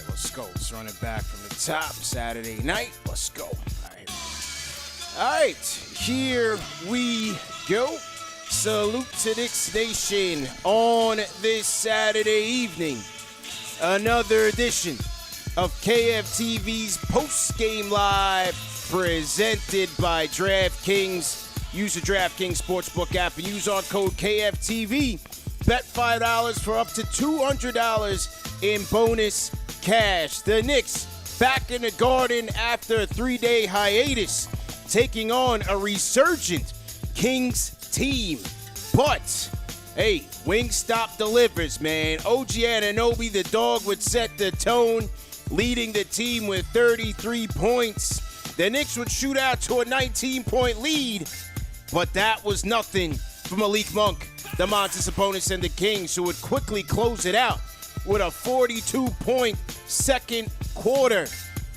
right, let's go. Let's run it back from the top. Saturday night. Let's go. All right, here we go. Salute to Knicks Nation on this Saturday evening. Another edition of KFTV's post-game live presented by DraftKings. Use the DraftKings Sportsbook app and use our code KFTV. Bet $5 for up to $200 in bonus cash. The Knicks back in the Garden after a 3-day hiatus, taking on a resurgent Kings team. But, hey, Wingstop delivers, man. OG Anunoby, the dog, would set the tone, leading the team with 33 points. The Knicks would shoot out to a 19-point lead, but that was nothing for Malik Monk, the Montes opponents, and the Kings, who would quickly close it out with a 42-point second quarter.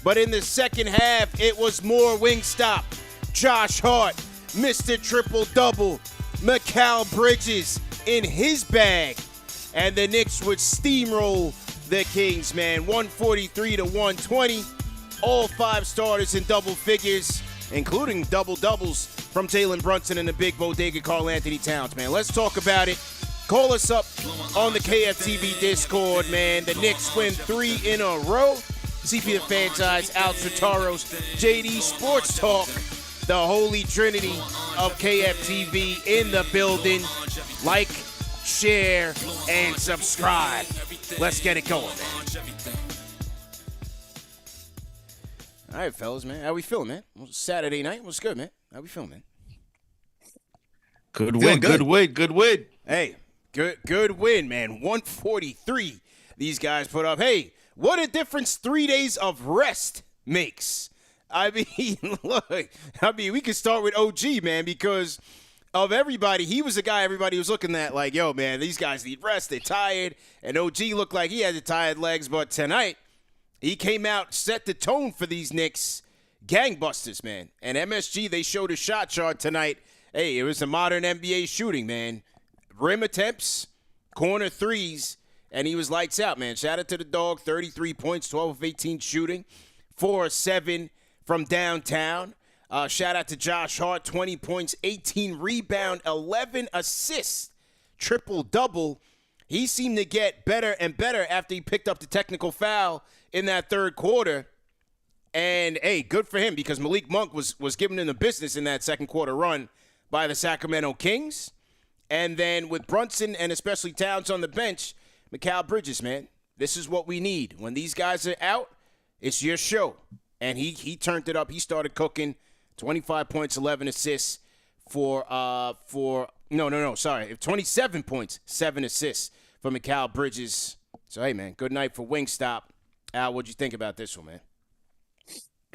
But in the second half, it was more Wingstop. Josh Hart, Mr. Triple-Double, Mikal Bridges in his bag, and the Knicks would steamroll the Kings, man, 143 to 120. All five starters in double figures, including double-doubles from Jalen Brunson and the big bodega Karl Anthony Towns, man. Let's talk about it. Call us up on the KFTV Discord, man. The Knicks win 3 in a row. CP The Fanchise, Alex Rotaros, JD Sports Talk, the holy trinity of KFTV in the building. Like, share, and subscribe. Let's get it going, man. All right, fellas, man. How we feeling, man? Saturday night. What's good, man? How we feeling, man? Good win. Hey, good win, man. 143 these guys put up. Hey, what a difference 3 days of rest makes. I mean, look, we could start with OG, man, because of everybody. He was the guy everybody was looking at like, yo, man, these guys need rest. They're tired. And OG looked like he had the tired legs. But tonight, he came out, set the tone for these Knicks. Gangbusters, man. And MSG, they showed a shot chart tonight. Hey, it was a modern NBA shooting, man. Rim attempts, corner threes, and he was lights out, man. Shout out to the dog, 33 points, 12 of 18 shooting, 4 of 7 from downtown. Shout out to Josh Hart, 20 points, 18 rebound, 11 assists, triple-double. He seemed to get better and better after he picked up the technical foul in that third quarter. And, hey, good for him because Malik Monk was giving him the business in that second quarter run by the Sacramento Kings. And then with Brunson and especially Towns on the bench, Mikal Bridges, man, this is what we need. When these guys are out, it's your show. And he turned it up. He started cooking. 25 points, 11 assists for 27 points, 7 assists for Mikal Bridges. So, hey, man, good night for Wingstop. Al, what'd you think about this one,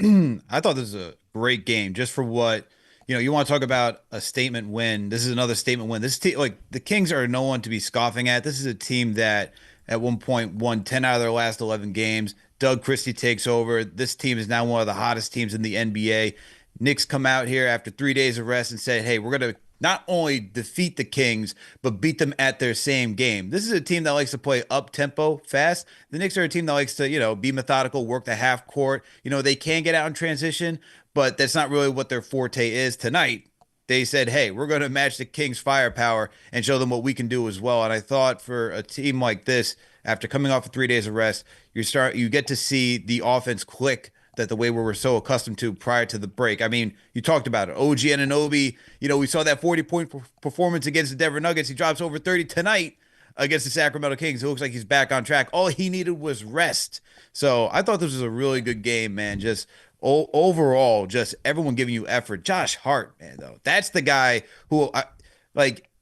man? I thought this was a great game just for what, you want to talk about a statement win. This is another statement win. This team, like the Kings are no one to be scoffing at. This is a team that at one point won 10 out of their last 11 games. Doug Christie takes over. This team is now one of the hottest teams in the NBA. Knicks come out here after 3 days of rest and said, hey, we're going to not only defeat the Kings, but beat them at their same game. This is a team that likes to play up-tempo, fast. The Knicks are a team that likes to, be methodical, work the half court. They can get out in transition, but that's not really what their forte is. Tonight, they said, hey, we're going to match the Kings' firepower and show them what we can do as well. And I thought for a team like this, after coming off of 3 days of rest, you get to see the offense click that the way we were so accustomed to prior to the break. I mean, you talked about it. OG Anunoby, we saw that 40-point performance against the Denver Nuggets. He drops over 30 tonight against the Sacramento Kings. It looks like he's back on track. All he needed was rest. So I thought this was a really good game, man. Just overall, just everyone giving you effort. Josh Hart, man, though. That's the guy who,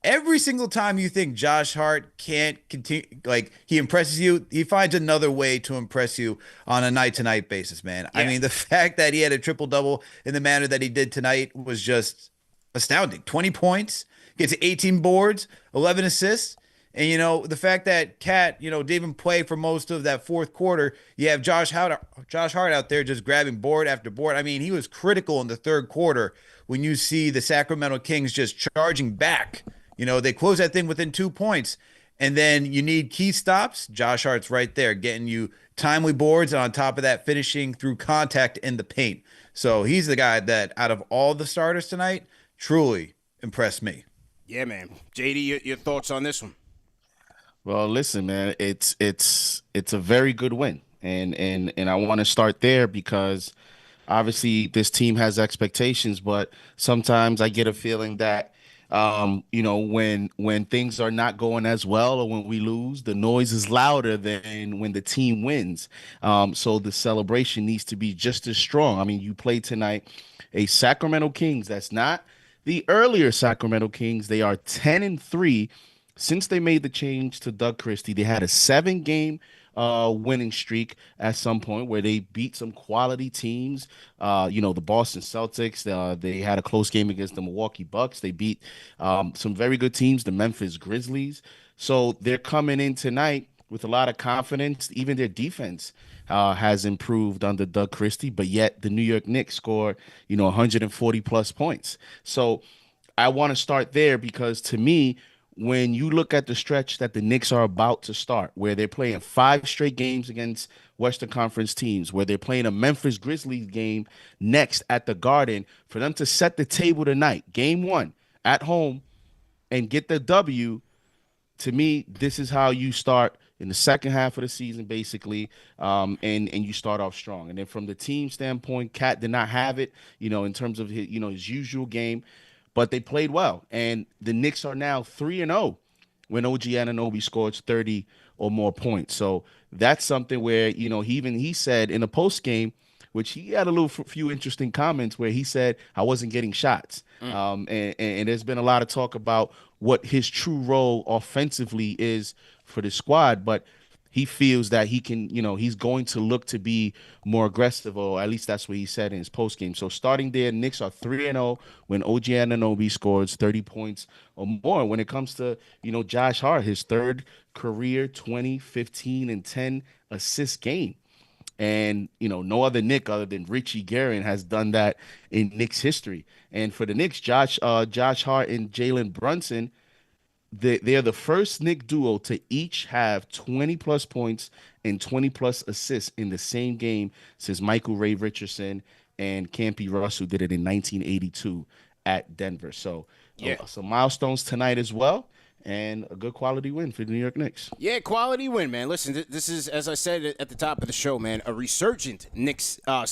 every single time you think Josh Hart can't continue, he impresses you, he finds another way to impress you on a night-to-night basis, man. Yeah. I mean, the fact that he had a triple-double in the manner that he did tonight was just astounding. 20 points, gets 18 boards, 11 assists. And, the fact that Cat, didn't even play for most of that fourth quarter, you have Josh Hart out there just grabbing board after board. I mean, he was critical in the third quarter when you see the Sacramento Kings just charging back. They close that thing within 2 points. And then you need key stops. Josh Hart's right there, getting you timely boards, and on top of that, finishing through contact in the paint. So he's the guy that, out of all the starters tonight, truly impressed me. Yeah, man. JD, your thoughts on this one? Well, listen, man, it's a very good win, and I want to start there because obviously this team has expectations, but sometimes I get a feeling that when things are not going as well or when we lose, the noise is louder than when the team wins. So the celebration needs to be just as strong. I mean, you played tonight a Sacramento Kings that's not the earlier Sacramento Kings. They are 10-3 since they made the change to Doug Christie. They had a 7-game winning streak at some point where they beat some quality teams. The Boston Celtics. They had a close game against the Milwaukee Bucks. They beat some very good teams, the Memphis Grizzlies. So they're coming in tonight with a lot of confidence. Even their defense has improved under Doug Christie, but yet the New York Knicks scored, 140 plus points. So I want to start there because to me, when you look at the stretch that the Knicks are about to start, where they're playing 5 straight games against Western Conference teams, where they're playing a Memphis Grizzlies game next at the Garden, for them to set the table tonight, game 1 at home, and get the W, to me, this is how you start in the second half of the season, basically, and you start off strong. And then from the team standpoint, Cat did not have it, in terms of his usual game, but they played well. And the Knicks are now 3-0 when OG Anunoby scores 30 or more points. So that's something where, he said in a post game, which he had a little few interesting comments where he said, I wasn't getting shots. And there's been a lot of talk about what his true role offensively is for the squad, but he feels that he can, he's going to look to be more aggressive, or at least that's what he said in his post game. So starting there, Knicks are 3-0 when OG Anunoby scores 30 points or more. When it comes to, Josh Hart, his third career 20, 15, and 10 assist game. And, no other Nick other than Richie Guerin has done that in Knicks history. And for the Knicks, Josh Hart and Jalen Brunson, they're the first Nick duo to each have 20 plus points and 20 plus assists in the same game since Michael Ray Richardson and Campy Russ, who did it in 1982 at Denver. So Yeah. Some milestones tonight as well, and a good quality win for the New York Knicks. Yeah, quality win, man. Listen, this is, as I said at the top of the show, man, a resurgent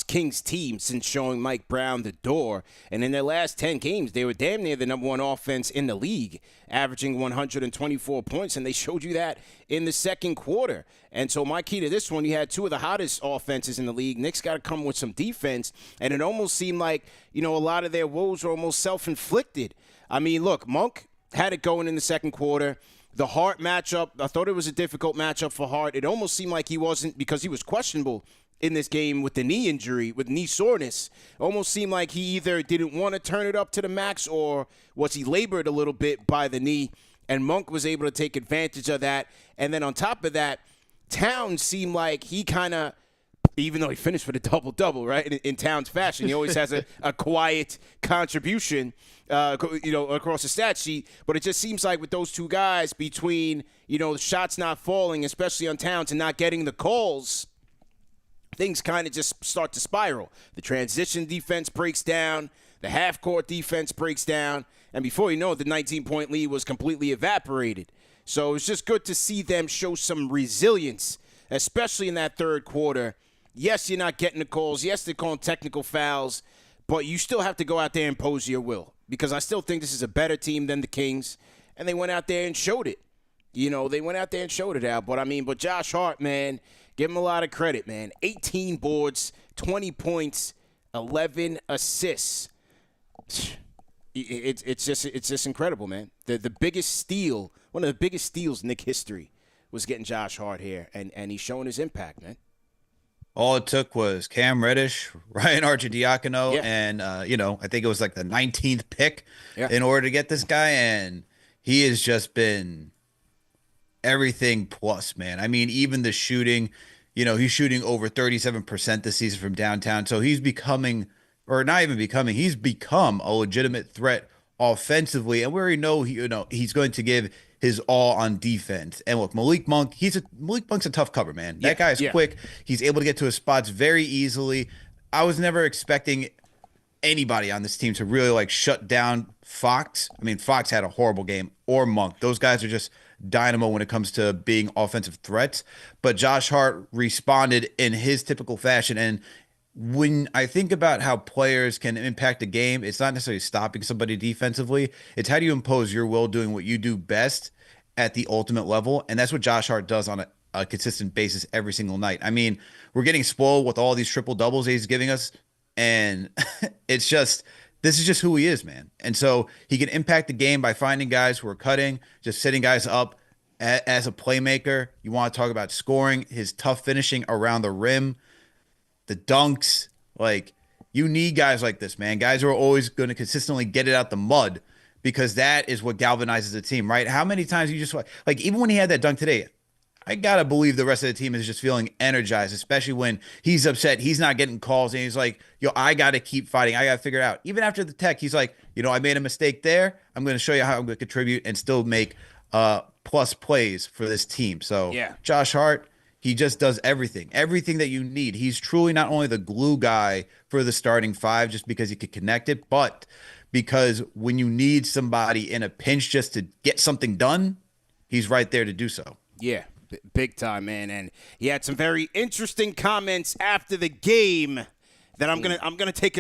Kings team since showing Mike Brown the door. And in their last 10 games, they were damn near the number 1 offense in the league, averaging 124 points, and they showed you that in the second quarter. And so my key to this one, you had 2 of the hottest offenses in the league. Knicks got to come with some defense, and it almost seemed like, a lot of their woes were almost self-inflicted. I mean, look, Monk had it going in the second quarter. The Hart matchup, I thought it was a difficult matchup for Hart. It almost seemed like he wasn't, because he was questionable in this game with the knee injury, with knee soreness. Almost seemed like he either didn't want to turn it up to the max, or was he labored a little bit by the knee, and Monk was able to take advantage of that. And then on top of that, Towns seemed like he kind of, even though he finished for the double-double, right, in Towns fashion, he always has a quiet contribution, across the stat sheet. But it just seems like with those two guys, between, the shots not falling, especially on Towns, and not getting the calls, things kind of just start to spiral. The transition defense breaks down. The half-court defense breaks down. And before you know it, the 19-point lead was completely evaporated. So it's just good to see them show some resilience, especially in that third quarter. Yes, you're not getting the calls. Yes, they're calling technical fouls. But you still have to go out there and impose your will, because I still think this is a better team than the Kings. And they went out there and showed it. They went out there and showed it out. But Josh Hart, man, give him a lot of credit, man. 18 boards, 20 points, 11 assists. It's just incredible, man. The biggest steal, one of the biggest steals in Knick history, was getting Josh Hart here, and he's showing his impact, man. All it took was Cam Reddish, Ryan Arcidiacono, Yeah. and I think it was like the 19th pick Yeah. in order to get this guy, and he has just been everything plus, man. I mean, even the shooting, he's shooting over 37% this season from downtown, so he's becoming, or not even becoming, he's become a legitimate threat offensively, and we already know he's going to give his all on defense. And look, Malik Monk's a tough cover, man. That guy is quick. He's able to get to his spots very easily. I was never expecting anybody on this team to really like shut down Fox. I mean, Fox had a horrible game, or Monk. Those guys are just dynamo when it comes to being offensive threats. But Josh Hart responded in his typical fashion. And when I think about how players can impact a game, it's not necessarily stopping somebody defensively. It's how do you impose your will doing what you do best at the ultimate level. And that's what Josh Hart does on a consistent basis every single night. I mean, we're getting spoiled with all these triple doubles that he's giving us. And it's just, this is just who he is, man. And so he can impact the game by finding guys who are cutting, just setting guys up as a playmaker. You want to talk about scoring, his tough finishing around the rim, the dunks. Like, you need guys like this, man. Guys who are always going to consistently get it out the mud, because that is what galvanizes the team, right? How many times you just, like, even when he had that dunk today, I got to believe the rest of the team is just feeling energized, especially when he's upset. He's not getting calls, and he's like, yo, I got to keep fighting. I got to figure it out. Even after the tech, he's like, I made a mistake there. I'm going to show you how I'm going to contribute and still make plus plays for this team. So Josh Hart, he just does everything that you need. He's truly not only the glue guy for the starting five just because he could connect it, but because when you need somebody in a pinch just to get something done, he's right there to do so. Yeah, big time, man. And he had some very interesting comments after the game that I'm gonna take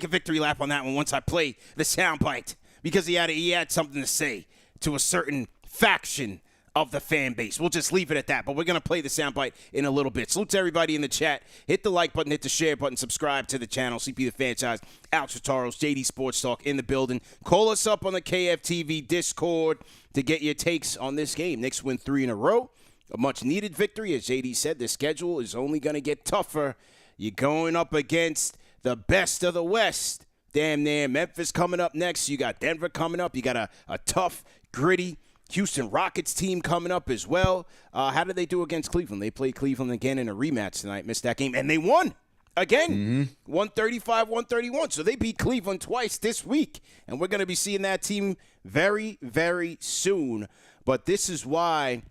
a victory lap on that one once I play the soundbite, because he had something to say to a certain faction of the fan base. We'll just leave it at that, but we're going to play the soundbite in a little bit. Salute to everybody in the chat. Hit the like button, hit the share button, subscribe to the channel. CP The Fanchise, Alex Rotaros, JD Sports Talk in the building. Call us up on the KFTV Discord to get your takes on this game. Knicks win 3 in a row. A much-needed victory. As JD said, the schedule is only going to get tougher. You're going up against the best of the West. Damn near. Memphis coming up next. You got Denver coming up. You got a tough, gritty Houston Rockets team coming up as well. How did they do against Cleveland? They played Cleveland again in a rematch tonight. Missed that game, and they won again. 135-131. So they beat Cleveland twice this week, and we're going to be seeing that team very, very soon. But this is why,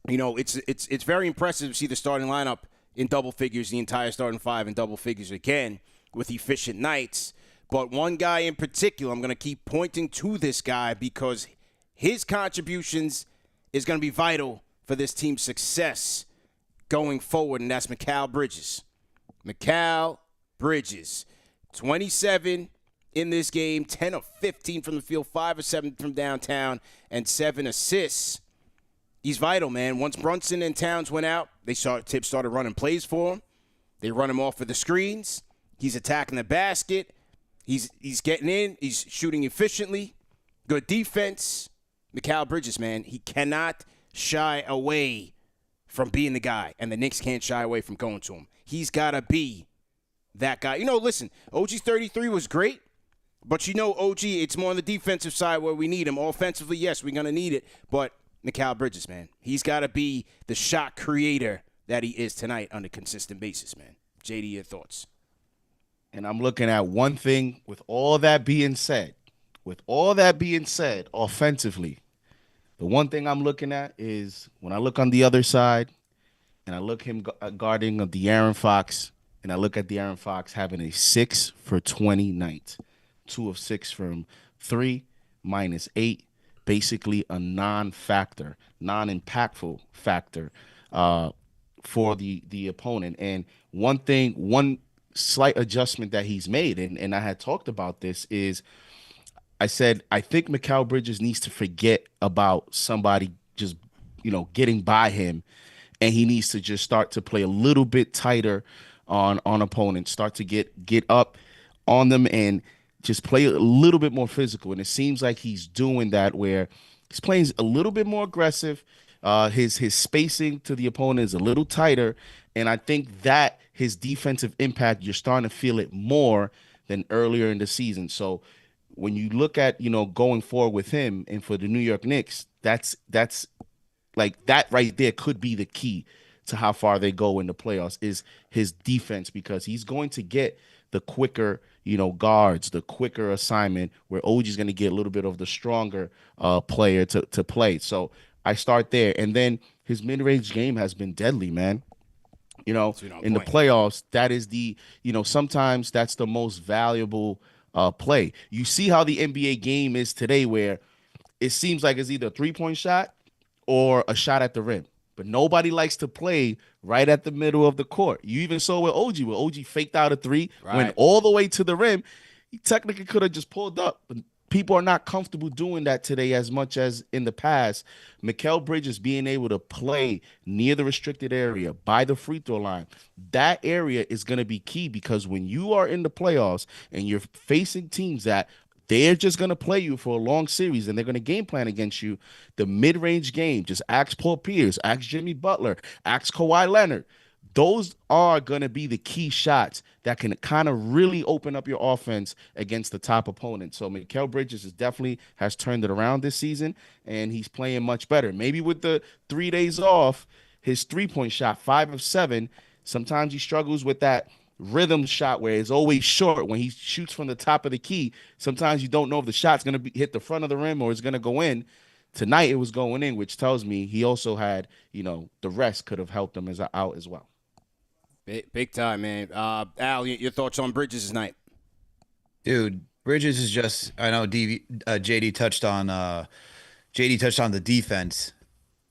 it's very impressive to see the starting lineup in double figures, the entire starting five in double figures again with efficient nights. But one guy in particular, I'm going to keep pointing to this guy because his contributions is going to be vital for this team's success going forward, and that's Mikal Bridges. Mikal Bridges, 27 in this game, 10 of 15 from the field, 5 of 7 from downtown, and 7 assists. He's vital, man. Once Brunson and Towns went out, Tibbs started running plays for him. They run him off for the screens. He's attacking the basket. He's getting in. He's shooting efficiently. Good defense. Mikal Bridges, man, he cannot shy away from being the guy, and the Knicks can't shy away from going to him. He's got to be that guy. Listen, OG's 33 was great, but OG, it's more on the defensive side where we need him. Offensively, yes, we're going to need it, but Mikal Bridges, man, he's got to be the shot creator that he is tonight on a consistent basis, man. JD, your thoughts? And I'm looking at one thing with all that being said. Offensively, the one thing I'm looking at is when I look on the other side and I look him guarding De'Aaron Fox, and I look at De'Aaron Fox having a 6 for 20 night, 2 of 6 from 3, -8, basically a non-factor, non-impactful factor for the opponent. And one slight adjustment that he's made, and I had talked about this, is I said, I think Mikal Bridges needs to forget about somebody just, getting by him, and he needs to just start to play a little bit tighter on opponents, start to get up on them and just play a little bit more physical. And it seems like he's doing that, where he's playing a little bit more aggressive. His spacing to the opponent is a little tighter, and I think that his defensive impact, you're starting to feel it more than earlier in the season. So when you look at, going forward with him and for the New York Knicks, that's like that right there could be the key to how far they go in the playoffs is his defense, because he's going to get the quicker, guards, the quicker assignment, where OG's going to get a little bit of the stronger player to play. So I start there. And then his mid-range game has been deadly, man. In the playoffs, that is sometimes that's the most valuable play. You see how the NBA game is today, where it seems like it's either a three-point shot or a shot at the rim. But nobody likes to play right at the middle of the court. You even saw with OG, where OG faked out a three, went all the way to the rim. He technically could have just pulled up, but people are not comfortable doing that today as much as in the past. Mikal Bridges being able to play near the restricted area by the free throw line, that area is going to be key, because when you are in the playoffs and you're facing teams that they're just going to play you for a long series and they're going to game plan against you, the mid-range game, just ask Paul Pierce, ask Jimmy Butler, ask Kawhi Leonard. Those are going to be the key shots that can kind of really open up your offense against the top opponent. So Mikal Bridges definitely has turned it around this season, and he's playing much better. Maybe with the 3 days off, his three-point shot, 5 of 7, sometimes he struggles with that rhythm shot where it's always short when he shoots from the top of the key. Sometimes you don't know if the shot's going to hit the front of the rim or it's going to go in. Tonight it was going in, which tells me he also had, the rest could have helped him out as well. Big time, man. Al, your thoughts on Bridges tonight? Dude, Bridges is just, I know JD touched on the defense.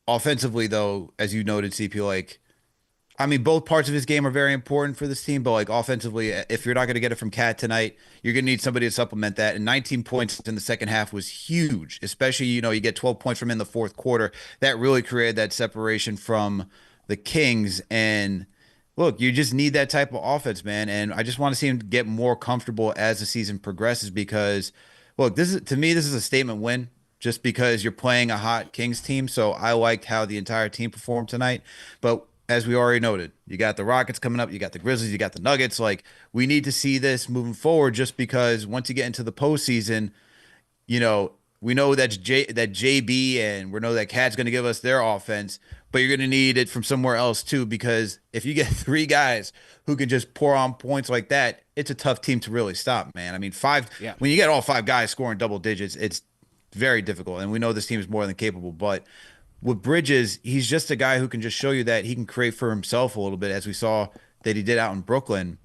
Offensively, though, as you noted, CP, both parts of his game are very important for this team, but offensively, if you're not going to get it from Cat tonight, you're going to need somebody to supplement that. And 19 points in the second half was huge, especially, you get 12 points from him in the fourth quarter. That really created that separation from the Kings. And look, you just need that type of offense, man. And I just want to see him get more comfortable as the season progresses, because, look, to me, this is a statement win, just because you're playing a hot Kings team. So I liked how the entire team performed tonight. But as we already noted, you got the Rockets coming up, you got the Grizzlies, you got the Nuggets. We need to see this moving forward, just because once you get into the postseason, we know that JB and we know that Cat's going to give us their offense, but you're going to need it from somewhere else too, because if you get 3 guys who can just pour on points like that, it's a tough team to really stop, man. When you get all 5 guys scoring double digits, it's very difficult, and we know this team is more than capable, but with Bridges, he's just a guy who can just show you that he can create for himself a little bit, as we saw that he did out in Brooklyn,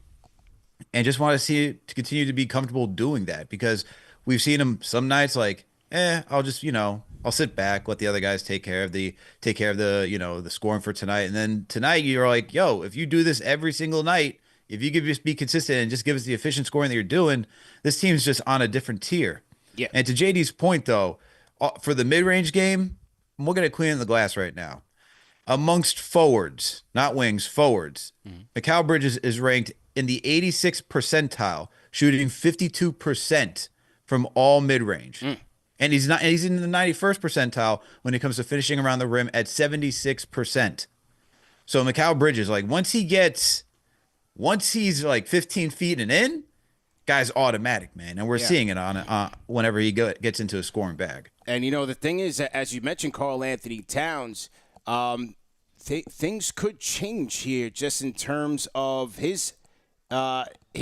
and just want to see it to continue to be comfortable doing that, because we've seen him some nights I'll just, I'll sit back, let the other guys take care of the the scoring for tonight. And then tonight you're like, yo, if you do this every single night, if you could just be consistent and just give us the efficient scoring that you're doing, this team's just on a different tier. Yeah. And to JD's point, though, for the mid-range game, I'm looking at cleaning the glass right now. Amongst forwards, not wings, forwards, Mikal Bridges is ranked in the 86th percentile, shooting 52% from all mid-range. And he's in the 91st percentile when it comes to finishing around the rim at 76%. So Mikal Bridges, once he's 15 feet and in, guy's automatic, man. And we're seeing it on whenever he gets into a scoring bag. And, the thing is, as you mentioned, Karl Anthony Towns, things could change here just in terms of his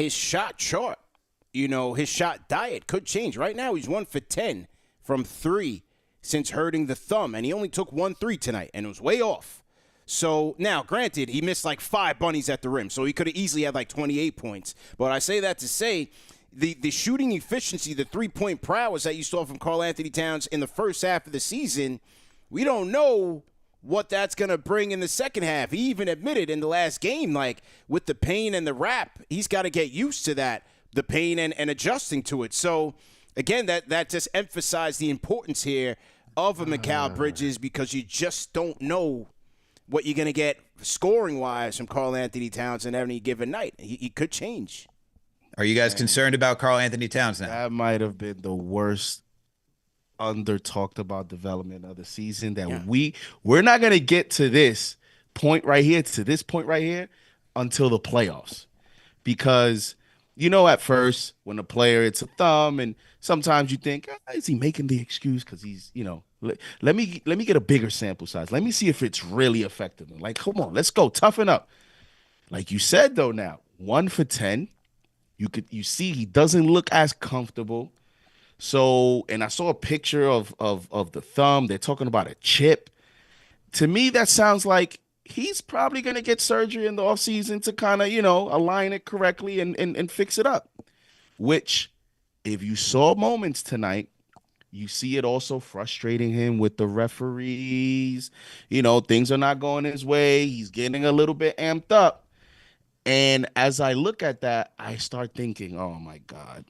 shot chart. His shot diet could change. Right now, he's 1 for 10 from 3 since hurting the thumb, and he only took 1 3 tonight, and it was way off. So, now, granted, he missed 5 bunnies at the rim, so he could have easily had 28 points. But I say that to say the shooting efficiency, the three-point prowess that you saw from Karl Anthony Towns in the first half of the season, we don't know what that's going to bring in the second half. He even admitted in the last game, with the pain and the wrap, he's got to get used to that, the pain and adjusting to it. So, again, that just emphasized the importance here of a Mikal Bridges, because you just don't know what you're going to get scoring-wise from Karl Anthony Towns on any given night. He could change. Are you guys concerned about Karl Anthony Towns now? That might have been the worst under-talked-about development of the season. We're not going to get to this point right here, until the playoffs. Because, at first, when a player, it's a thumb, and sometimes you think, is he making the excuse because he's, Let me get a bigger sample size. Let me see if it's really affecting him. Like, come on, let's go, toughen up. Like you said though, now 1 for 10. You see he doesn't look as comfortable. So, and I saw a picture of the thumb. They're talking about a chip. To me, that sounds like he's probably gonna get surgery in the offseason to kind of, align it correctly and fix it up. Which, if you saw moments tonight, you see it also frustrating him with the referees. Things are not going his way. He's getting a little bit amped up. And as I look at that, I start thinking, oh my God,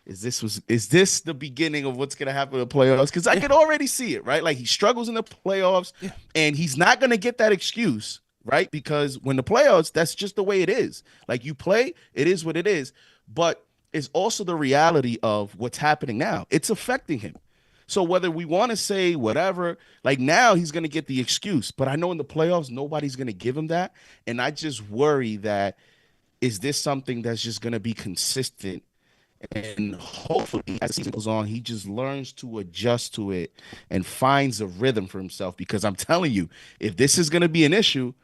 is this the beginning of what's gonna happen in the playoffs? Because I can already see it, right? Like he struggles in the playoffs, and he's not gonna get that excuse, right? Because when the playoffs, that's just the way it is. Like you play, it is what it is. But it's also the reality of what's happening now. It's affecting him. So whether we want to say whatever, like now he's going to get the excuse, but I know in the playoffs nobody's going to give him that, and I just worry that is this something that's just going to be consistent, and hopefully as season goes on, he just learns to adjust to it and finds a rhythm for himself. Because I'm telling you, if this is going to be an issue,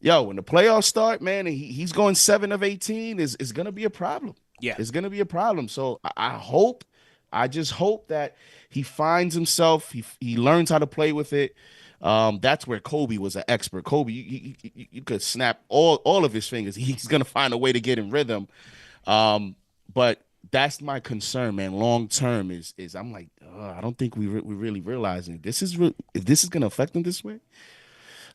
when the playoffs start, man, and he's going 7 of 18, is going to be a problem. Yeah. It's going to be a problem. So I just hope that he finds himself. He learns how to play with it. That's where Kobe was an expert. Kobe, you could snap all of his fingers. He's going to find a way to get in rhythm. But that's my concern, man. Long term is I'm like, I don't think we really realizing if this is going to affect him this way.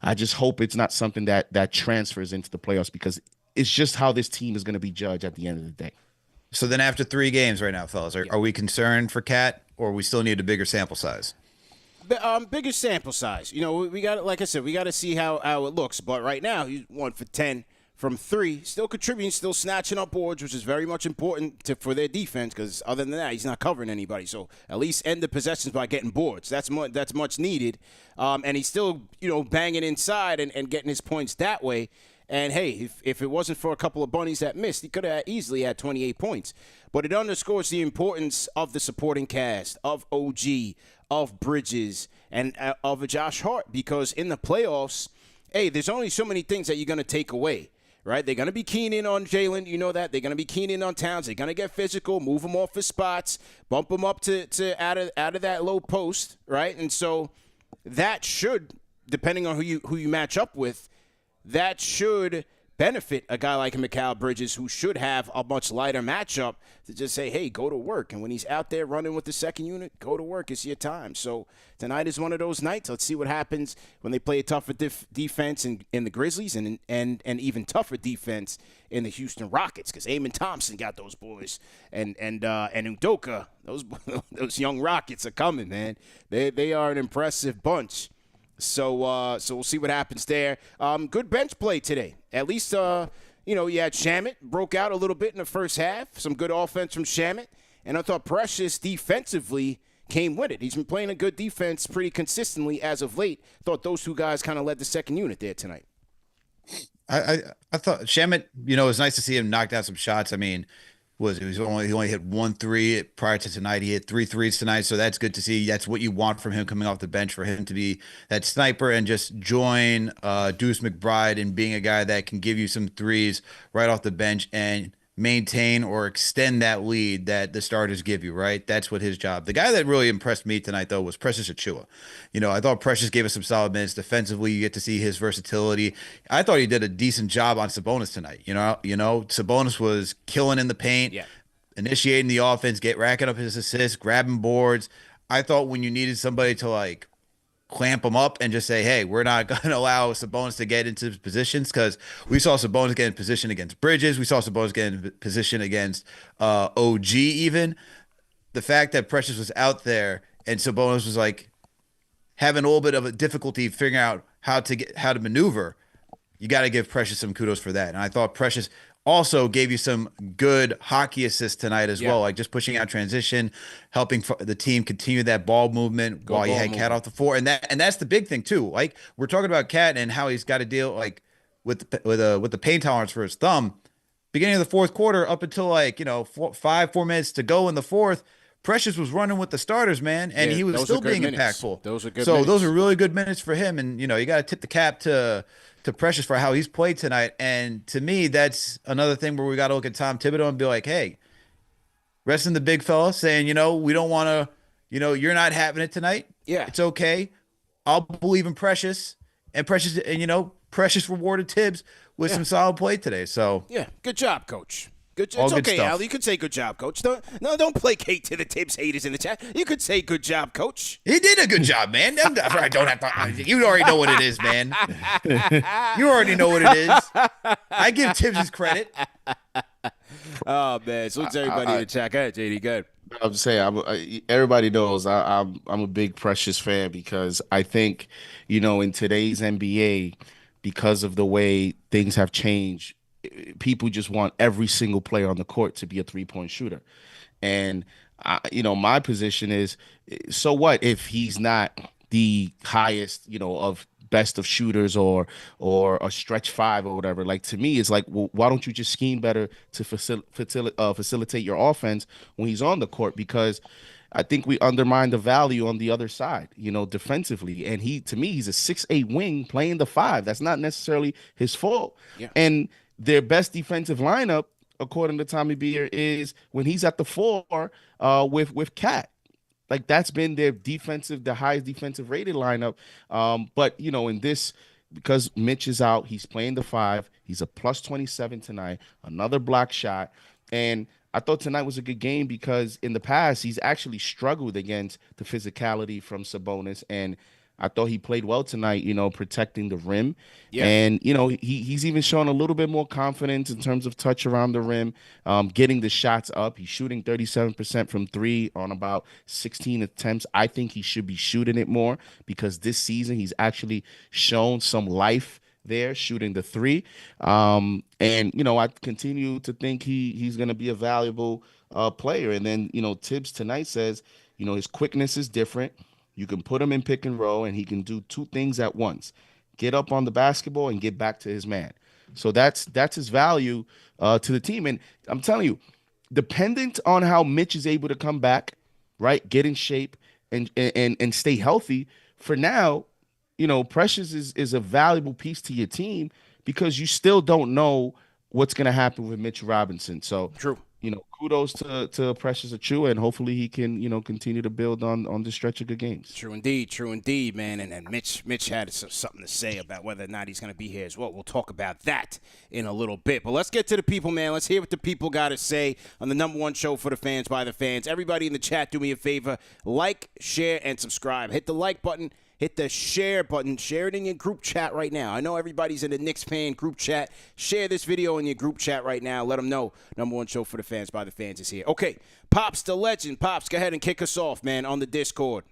I just hope it's not something that transfers into the playoffs, because it's just how this team is going to be judged at the end of the day. So then after 3 games right now, fellas, are we concerned for Cat, or we still need a bigger sample size? Bigger sample size. We got, like I said, we got to see how it looks. But right now, he's 1 for 10 from 3, still contributing, still snatching up boards, which is very much important for their defense. Because other than that, he's not covering anybody. So at least end the possessions by getting boards. That's much needed. And he's still banging inside and getting his points that way. And, hey, if it wasn't for a couple of bunnies that missed, he could have easily had 28 points. But it underscores the importance of the supporting cast, of OG, of Bridges, and of Josh Hart. Because in the playoffs, hey, there's only so many things that you're going to take away, right? They're going to be keen in on Jalen. You know that. They're going to be keen in on Towns. They're going to get physical, move him off his spots, bump him up to out of that low post, right? And so that should, depending on who you match up with, that should benefit a guy like Mikal Bridges, who should have a much lighter matchup, to just say, hey, go to work. And when he's out there running with the second unit, go to work. It's your time. So tonight is one of those nights. Let's see what happens when they play a tougher defense in the Grizzlies and even tougher defense in the Houston Rockets, because Amen Thompson got those boys. And Udoka, those young Rockets are coming, man. They are an impressive bunch. So we'll see what happens there. Good bench play today. At least, you had Shamet broke out a little bit in the first half. Some good offense from Shamet. And I thought Precious defensively came with it. He's been playing a good defense pretty consistently as of late. Thought those two guys kind of led the second unit there tonight. I thought Shamet, it was nice to see him knock down some shots. I mean, he only hit 1 3 prior to tonight. He hit 3 threes tonight, so that's good to see. That's what you want from him coming off the bench, for him to be that sniper and just join Deuce McBride in being a guy that can give you some threes right off the bench and maintain or extend that lead that the starters give you, right? That's what his job. The guy that really impressed me tonight, though, was Precious Achiuwa. I thought Precious gave us some solid minutes defensively. You get to see his versatility. I thought he did a decent job on Sabonis tonight. Sabonis was killing in the paint, initiating the offense, racking up his assists, grabbing boards. I thought when you needed somebody to clamp him up and just say, hey, we're not going to allow Sabonis to get into positions, because we saw Sabonis get in position against Bridges. We saw Sabonis get in position against OG even. The fact that Precious was out there and Sabonis was having a little bit of a difficulty figuring out how to maneuver, you got to give Precious some kudos for that. And I thought Precious also gave you some good hockey assists tonight as well, just pushing out transition, helping the team continue that ball movement while you had Cat off the floor, and that's the big thing too. We're talking about Cat and how he's got to deal with the pain tolerance for his thumb. Beginning of the fourth quarter, up until 4 minutes to go in the fourth, Precious was running with the starters, man, and Yeah, he was those still are good being minutes. impactful. Those are good So minutes. those are really good minutes for him, and you got to tip the cap to Precious for how he's played tonight. And to me, that's another thing where we got to look at Tom Thibodeau and be like, hey, resting the big fella, saying, we don't want to, you're not having it tonight. Yeah. It's okay. I'll believe in Precious, and Precious rewarded Tibbs with some solid play today. So yeah, good job, Coach. Good. All It's good okay, stuff. Al. You could say good job, Coach. Don't placate to the Tibbs haters in the chat. You could say good job, Coach. he did a good job, man. I don't have to. You already know what it is, man. You already know what it is. I give Tibbs his credit. Oh man, so it's everybody in the chat. Go ahead, JD. Go ahead. I'm saying, everybody knows I'm a big Precious fan because I think, in today's NBA, because of the way things have changed, people just want every single player on the court to be a 3-point shooter. And, my position is, so what if he's not the highest, of best of shooters or a stretch five or whatever? Like, to me, it's like, well, why don't you just scheme better to facilitate your offense when he's on the court? Because I think we undermine the value on the other side, defensively. And to me, he's a 6'8" wing playing the 5. That's not necessarily his fault. Yeah. And their best defensive lineup, according to Tommy Beer, is when he's at the 4 with Cat. Like, that's been the highest defensive rated lineup. But, in this, because Mitch is out, he's playing the 5. He's a plus 27 tonight, another block shot. And I thought tonight was a good game because in the past, he's actually struggled against the physicality from Sabonis. And I thought he played well tonight, protecting the rim. Yeah. And, he's even shown a little bit more confidence in terms of touch around the rim, getting the shots up. He's shooting 37% from 3 on about 16 attempts. I think he should be shooting it more because this season he's actually shown some life there shooting the 3. And, I continue to think he's going to be a valuable player. And then, Tibbs tonight says, his quickness is different. You can put him in pick and roll, and he can do 2 things at once: get up on the basketball and get back to his man. So that's his value to the team. And I'm telling you, dependent on how Mitch is able to come back, right, get in shape and stay healthy, for now, Precious is a valuable piece to your team because you still don't know what's going to happen with Mitch Robinson. So True. Kudos to Precious Achiuwa, and hopefully he can, continue to build on the stretch of good games. True indeed, man. And Mitch had something to say about whether or not he's going to be here as well. We'll talk about that in a little bit. But let's get to the people, man. Let's hear what the people got to say on the #1 show for the fans by the fans. Everybody in the chat, do me a favor. Like, share, and subscribe. Hit the like button. Hit the share button. Share it in your group chat right now. I know everybody's in the Knicks fan group chat. Share this video in your group chat right now. Let them know #1 show for the fans by the fans is here. Okay, Pops the legend. Pops, go ahead and kick us off, man, on the Discord.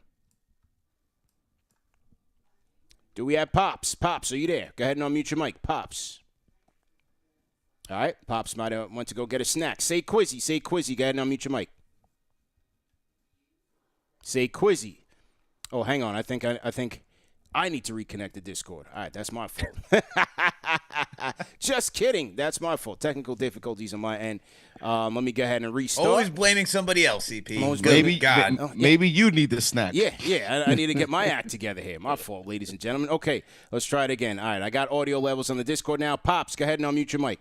Do we have Pops? Pops, are you there? Go ahead and unmute your mic. Pops. All right, Pops might have went to go get a snack. Sayquizzy. Go ahead and unmute your mic. Sayquizzy. Oh, hang on. I think I need to reconnect the Discord. All right, that's my fault. Just kidding. That's my fault. Technical difficulties on my end. Let me go ahead and restart. Always blaming somebody else, CP. Maybe you need the snack. Yeah. I need to get my act together here. My fault, ladies and gentlemen. Okay, let's try it again. All right, I got audio levels on the Discord now. Pops, go ahead and unmute your mic.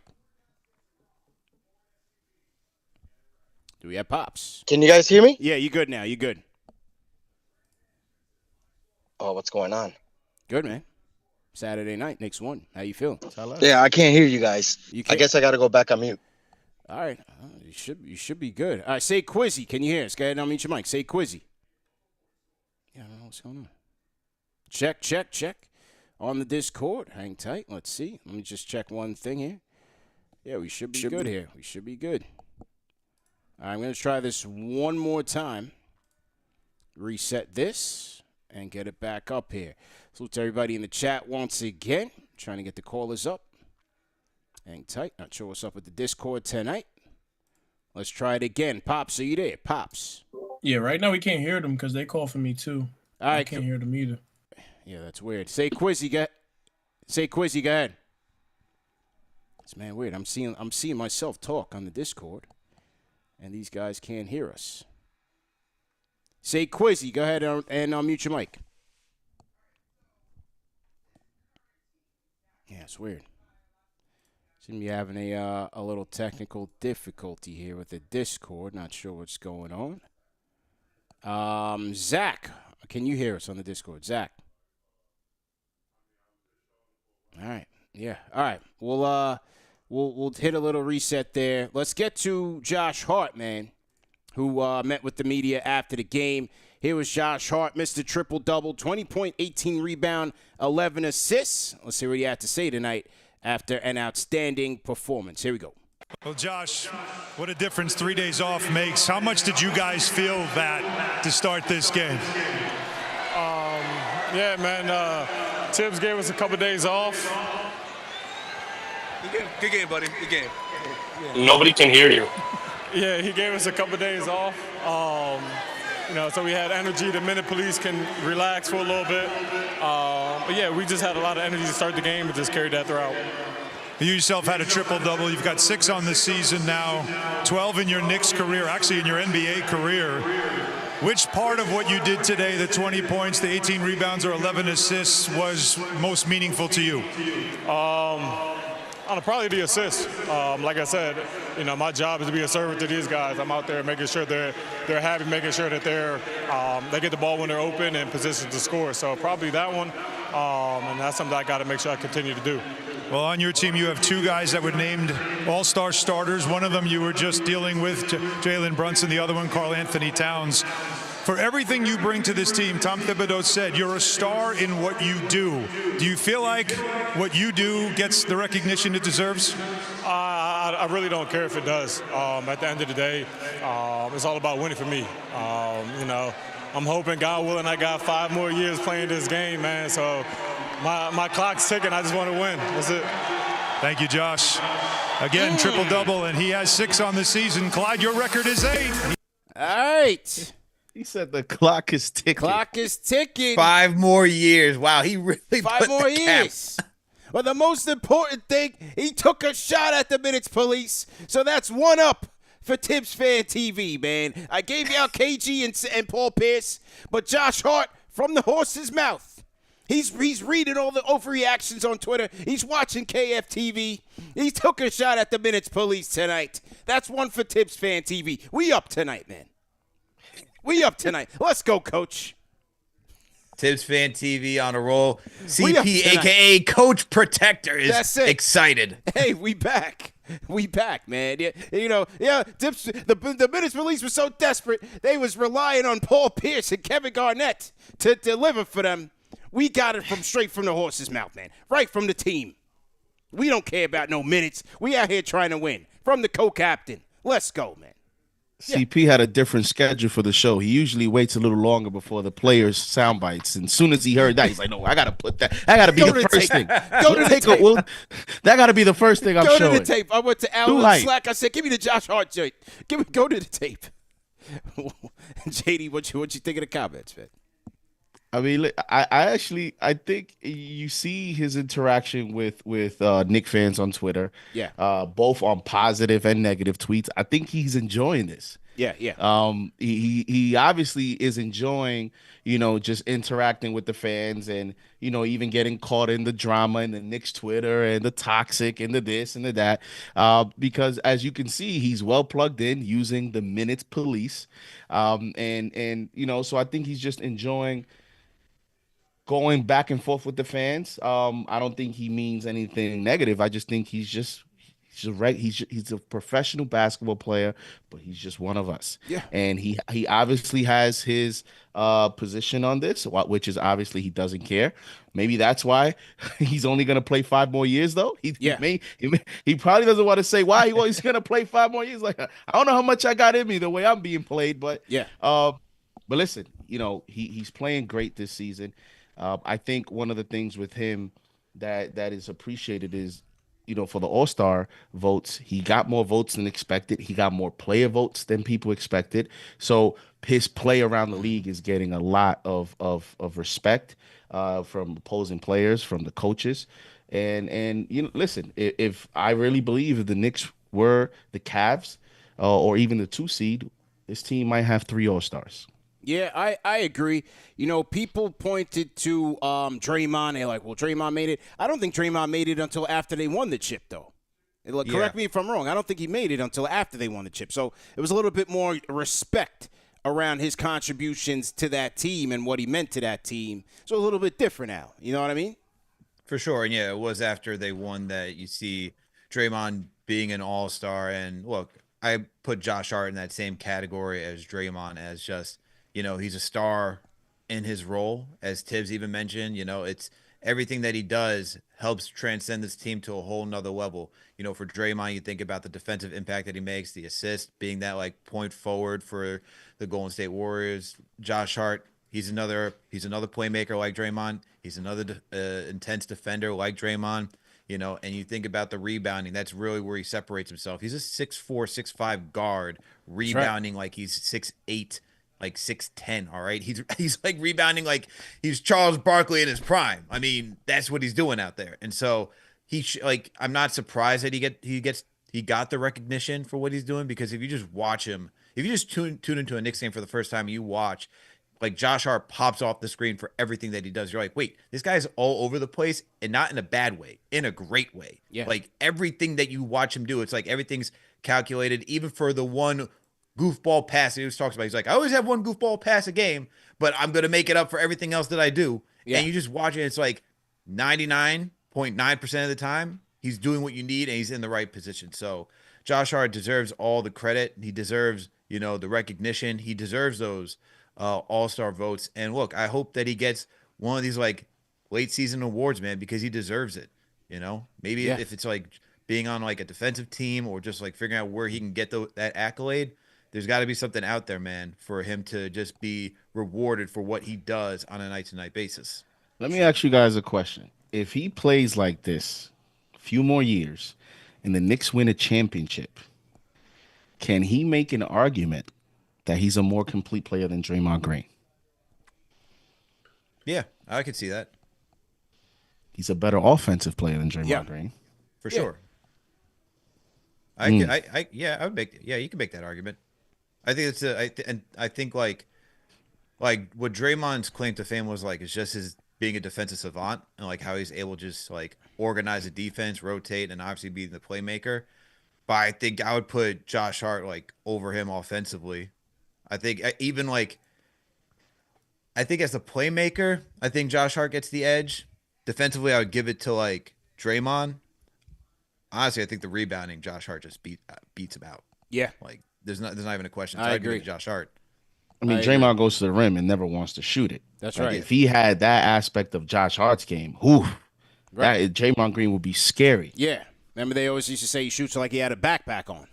Do we have Pops? Can you guys hear me? Yeah, you good now. You good. Oh, what's going on? Good, man. Saturday night, Knicks won. How you feel? Yeah, I can't hear you guys. I guess I got to go back on mute. All right. You should be good. All right, Sayquizzy, can you hear us? Go ahead and unmute your mic. Sayquizzy. Yeah, I don't know what's going on. Check. On the Discord. Hang tight. Let's see. Let me just check one thing here. Yeah, we should be good here. We should be good. All right, I'm going to try this one more time. Reset this. And get it back up here. Salute to everybody in the chat once again. Trying to get the callers up. Hang tight. Not sure what's up with the Discord tonight. Let's try it again. Pops, are you there? Pops. Yeah, right now we can't hear them because they call for me too. All right, I can't hear them either. Yeah, that's weird. Sayquizzy, go ahead. It's man weird. I'm seeing myself talk on the Discord, and these guys can't hear us. Sayquizzy, go ahead and unmute your mic. Yeah, it's weird. Seem to be having a little technical difficulty here with the Discord. Not sure what's going on. Zach, can you hear us on the Discord? Zach. All right. Yeah. All right. We'll hit a little reset there. Let's get to Josh Hart, man, who met with the media after the game. Here was Josh Hart, Mr. Triple-Double, 20 point, 18 rebound, 11 assists. Let's see what he had to say tonight after an outstanding performance. Here we go. Well, Josh, what a difference 3 days off makes. How much did you guys feel that to start this game? Yeah, man. Tibbs gave us a couple days off. Good game, buddy. Good game. Nobody can hear you. Yeah, he gave us a couple days off. So we had energy. The minute police can relax for a little bit. But yeah, we just had a lot of energy to start the game and just carried that throughout. You yourself had a triple-double. You've got 6 on the season now, 12 in your Knicks career, actually in your NBA career. Which part of what you did today, the 20 points, the 18 rebounds, or 11 assists, was most meaningful to you? Probably the assist. Like I said, my job is to be a servant to these guys. I'm out there making sure they're happy, making sure that they get the ball when they're open and positioned to score. So probably that one, and that's something I got to make sure I continue to do. Well, on your team, you have 2 guys that were named all-star starters. One of them you were just dealing with, Jalen Brunson. The other one, Karl Anthony Towns. For everything you bring to this team, Tom Thibodeau said you're a star in what you do. Do you feel like what you do gets the recognition it deserves? I really don't care if it does. At the end of the day, it's all about winning for me. I'm hoping, God willing, I got 5 more years playing this game, man. So my clock's ticking. I just want to win. That's it. Thank you, Josh. Again, triple-double, and he has 6 on the season. Clyde, your record is 8. All right. He said the clock is ticking. Clock is ticking. 5 more years. Wow, he really 5 put more the cap. years. Well, the most important thing, he took a shot at the minutes police. So that's 1 up for Tibbs Fan TV, man. I gave y'all KG and Paul Pierce, but Josh Hart from the horse's mouth. He's reading all the overreactions on Twitter. He's watching KFTV. He took a shot at the minutes police tonight. That's 1 for Tibbs Fan TV. We up tonight, man. We up tonight. Let's go, Coach. Tibbs Fan TV on a roll. CP, a.k.a. Coach Protector, is excited. Hey, we back. We back, man. Tibbs, the minutes police were so desperate, they was relying on Paul Pierce and Kevin Garnett to deliver for them. We got it straight from the horse's mouth, man. Right from the team. We don't care about no minutes. We out here trying to win. From the co-captain. Let's go, man. CP had a different schedule for the show. He usually waits a little longer before the players' sound bites. And as soon as he heard that, he's like, no, I got to put that. That got to be the first thing. Go to the tape. That got to be the first thing I'm showing. Go to the tape. I went to Alan Slack. I said, give me the Josh Hart joint. Go to the tape. JD, what you think of the comments, man? I mean, I think you see his interaction with Knick fans on Twitter. Yeah. Both on positive and negative tweets. I think he's enjoying this. Yeah. He obviously is enjoying, just interacting with the fans and, even getting caught in the drama and the Knicks Twitter and the toxic and the this and the that. Because as you can see, he's well plugged in using the minutes police. So I think he's just enjoying going back and forth with the fans. I don't think he means anything negative. I just think he's a professional basketball player, but he's just one of us. Yeah. And he obviously has his position on this, which is obviously he doesn't care. Maybe that's why he's only going to play 5 more years, though. He probably doesn't want to say why he's going to play 5 more years. Like, I don't know how much I got in me the way I'm being played, but yeah. But listen, he's playing great this season. I think one of the things with him that is appreciated is, for the All-Star votes, he got more votes than expected. He got more player votes than people expected. So his play around the league is getting a lot of respect from opposing players, from the coaches. And listen, if I really believe if the Knicks were the Cavs or even the 2 seed, this team might have 3 All-Stars. Yeah, I agree. You know, people pointed to Draymond. They're like, well, Draymond made it. I don't think Draymond made it until after they won the chip, though. Look, correct me if I'm wrong. I don't think he made it until after they won the chip. So it was a little bit more respect around his contributions to that team and what he meant to that team. So a little bit different now. You know what I mean? For sure. And yeah, it was after they won that you see Draymond being an all-star. And look, I put Josh Hart in that same category as Draymond, as just, he's a star in his role, as Tibbs even mentioned. It's everything that he does helps transcend this team to a whole nother level. For Draymond, you think about the defensive impact that he makes, the assist, being that like point forward for the Golden State Warriors. Josh Hart, he's another playmaker like Draymond. He's another intense defender like Draymond. And you think about the rebounding. That's really where he separates himself. He's a 6'4", 6'5" guard, rebounding like he's 6'8", like 6'10". All right, he's like rebounding like he's Charles Barkley in his prime. I mean, that's what he's doing out there. And so I'm not surprised that he got the recognition for what he's doing, because if you just watch him, if you just tune into a Knicks game for the first time, you watch. Like, Josh Hart pops off the screen for everything that he does. You're like, wait, this guy's all over the place, and not in a bad way, in a great way. Yeah. Like, everything that you watch him do, it's like everything's calculated, even for the one goofball pass he always talks about. He's like, I always have one goofball pass a game, but I'm going to make it up for everything else that I do. Yeah. And you just watch it, it's like 99.9% of the time, he's doing what you need, and he's in the right position. So Josh Hart deserves all the credit. He deserves, the recognition. He deserves those all-star votes. And look, I hope that he gets one of these like late season awards, man, because he deserves it. Maybe if it's like being on like a defensive team, or just like figuring out where he can get that accolade, there's got to be something out there, man, for him to just be rewarded for what he does on a night-to-night basis. Let me ask you guys a question. If he plays like this a few more years and the Knicks win a championship, can he make an argument that he's a more complete player than Draymond Green? Yeah, I could see that. He's a better offensive player than Draymond Green. For sure. I would make. Yeah, you can make that argument. I think I think like what Draymond's claim to fame was like is just his being a defensive savant, and like how he's able to just like organize a defense, rotate, and obviously be the playmaker. But I think I would put Josh Hart like over him offensively. I think even like, I think as a playmaker, I think Josh Hart gets the edge. Defensively, I would give it to like Draymond. Honestly, I think the rebounding, Josh Hart just beats him out. Yeah, like there's not even a question. So I agree. Give it to Josh Hart. I mean, Draymond goes to the rim and never wants to shoot it. That's right. If he had that aspect of Josh Hart's game, that Draymond Green would be scary. Yeah. Remember, they always used to say he shoots like he had a backpack on.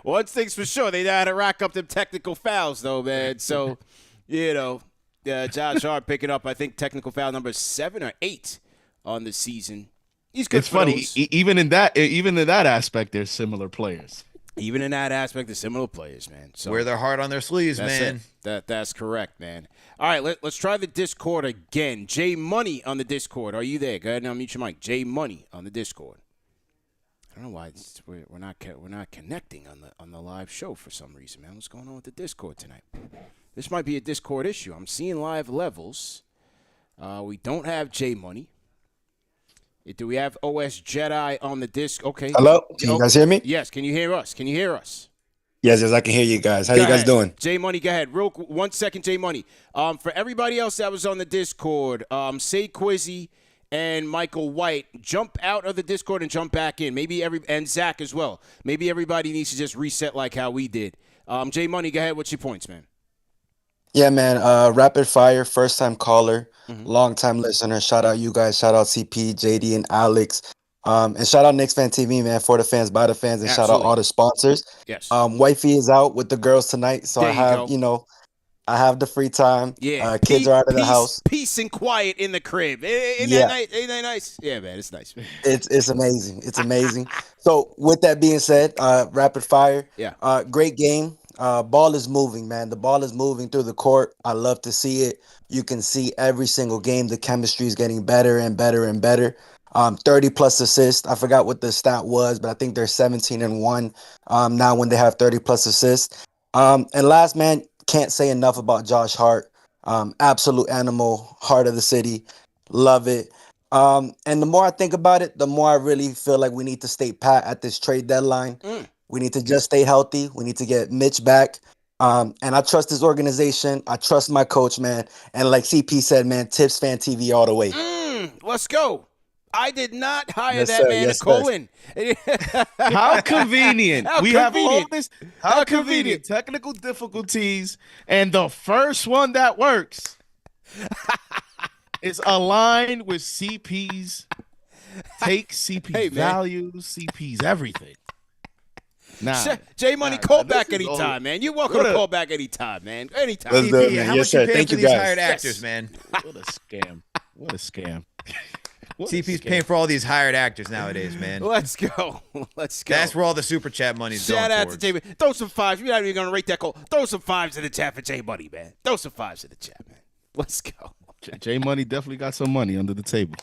One thing's for sure, they know how to rack up them technical fouls, though, man. So, Josh Hart picking up, I think, technical foul number 7 or 8 on the season. He's good. It's funny, even in that aspect, there's similar players. Even in that aspect, they're similar players, man. So wear their heart on their sleeves, man. That's correct, man. All right, let's try the Discord again. J Money on the Discord. Are you there? Go ahead and unmute your mic. J Money on the Discord. I don't know why we're not connecting on the live show for some reason, man. What's going on with the Discord tonight? This might be a Discord issue. I'm seeing live levels. We don't have J Money. Do we have OS Jedi on the disc? Okay. Hello? Can you guys hear me? Yes. Can you hear us? Yes, I can hear you guys. How you guys doing? J Money, go ahead. 1 second, J Money. For everybody else that was on the Discord, Sayquizzy and Michael White, jump out of the Discord and jump back in. And Zach as well. Maybe everybody needs to just reset like how we did. J Money, go ahead. What's your points, man? Yeah, man. Rapid fire, first time caller, long time listener. Shout out you guys. Shout out CP, JD, and Alex. And shout out KnicksFanTV, man, for the fans, by the fans, and shout out all the sponsors. Yes. Wifey is out with the girls tonight, so I have the free time. Yeah. Kids are out of the house. Peace and quiet in the crib. Ain't that nice? Yeah, man, it's nice. It's amazing. It's amazing. So with that being said, rapid fire. Yeah. Great game. Ball is moving, man. The ball is moving through the court. I love to see it. You can see every single game the chemistry is getting better and better and better. 30 plus assists. I forgot what the stat was, but I think they're 17-1 now when they have 30 plus assists. And last, man, can't say enough about Josh Hart. Absolute animal, heart of the city. Love it. And the more I think about it, the more I really feel like we need to stay pat at this trade deadline. We need to just stay healthy. We need to get Mitch back. And I trust this organization. I trust my coach, man. And like CP said, man, KnicksFanTV all the way. Let's go. I did not hire Yes, that sir. man Yes, to call sir. in. How convenient. How we have all convenient. this. How How convenient. convenient. Technical difficulties. And the first one that works is aligned with CP's takes, CP's Hey, man. values, CP's everything. Nah. J Money, Nah, call this back is anytime, all- man. You're welcome What to a- call back anytime, man. Anytime. Let's do it, CP, man. how Yes, much sir. you pay Thank for you, these guys. hired Yes. actors, man? What a scam. What a scam. What a CP's scam. paying for all these hired actors nowadays, man. Let's go. Let's go. That's where all the super chat money's Shout going out to towards. J. Throw some fives. You're not even going to rate that call. Throw some fives in the chat for J Money, man. Throw some fives in the chat, man. Let's go. J Money definitely got some money under the table.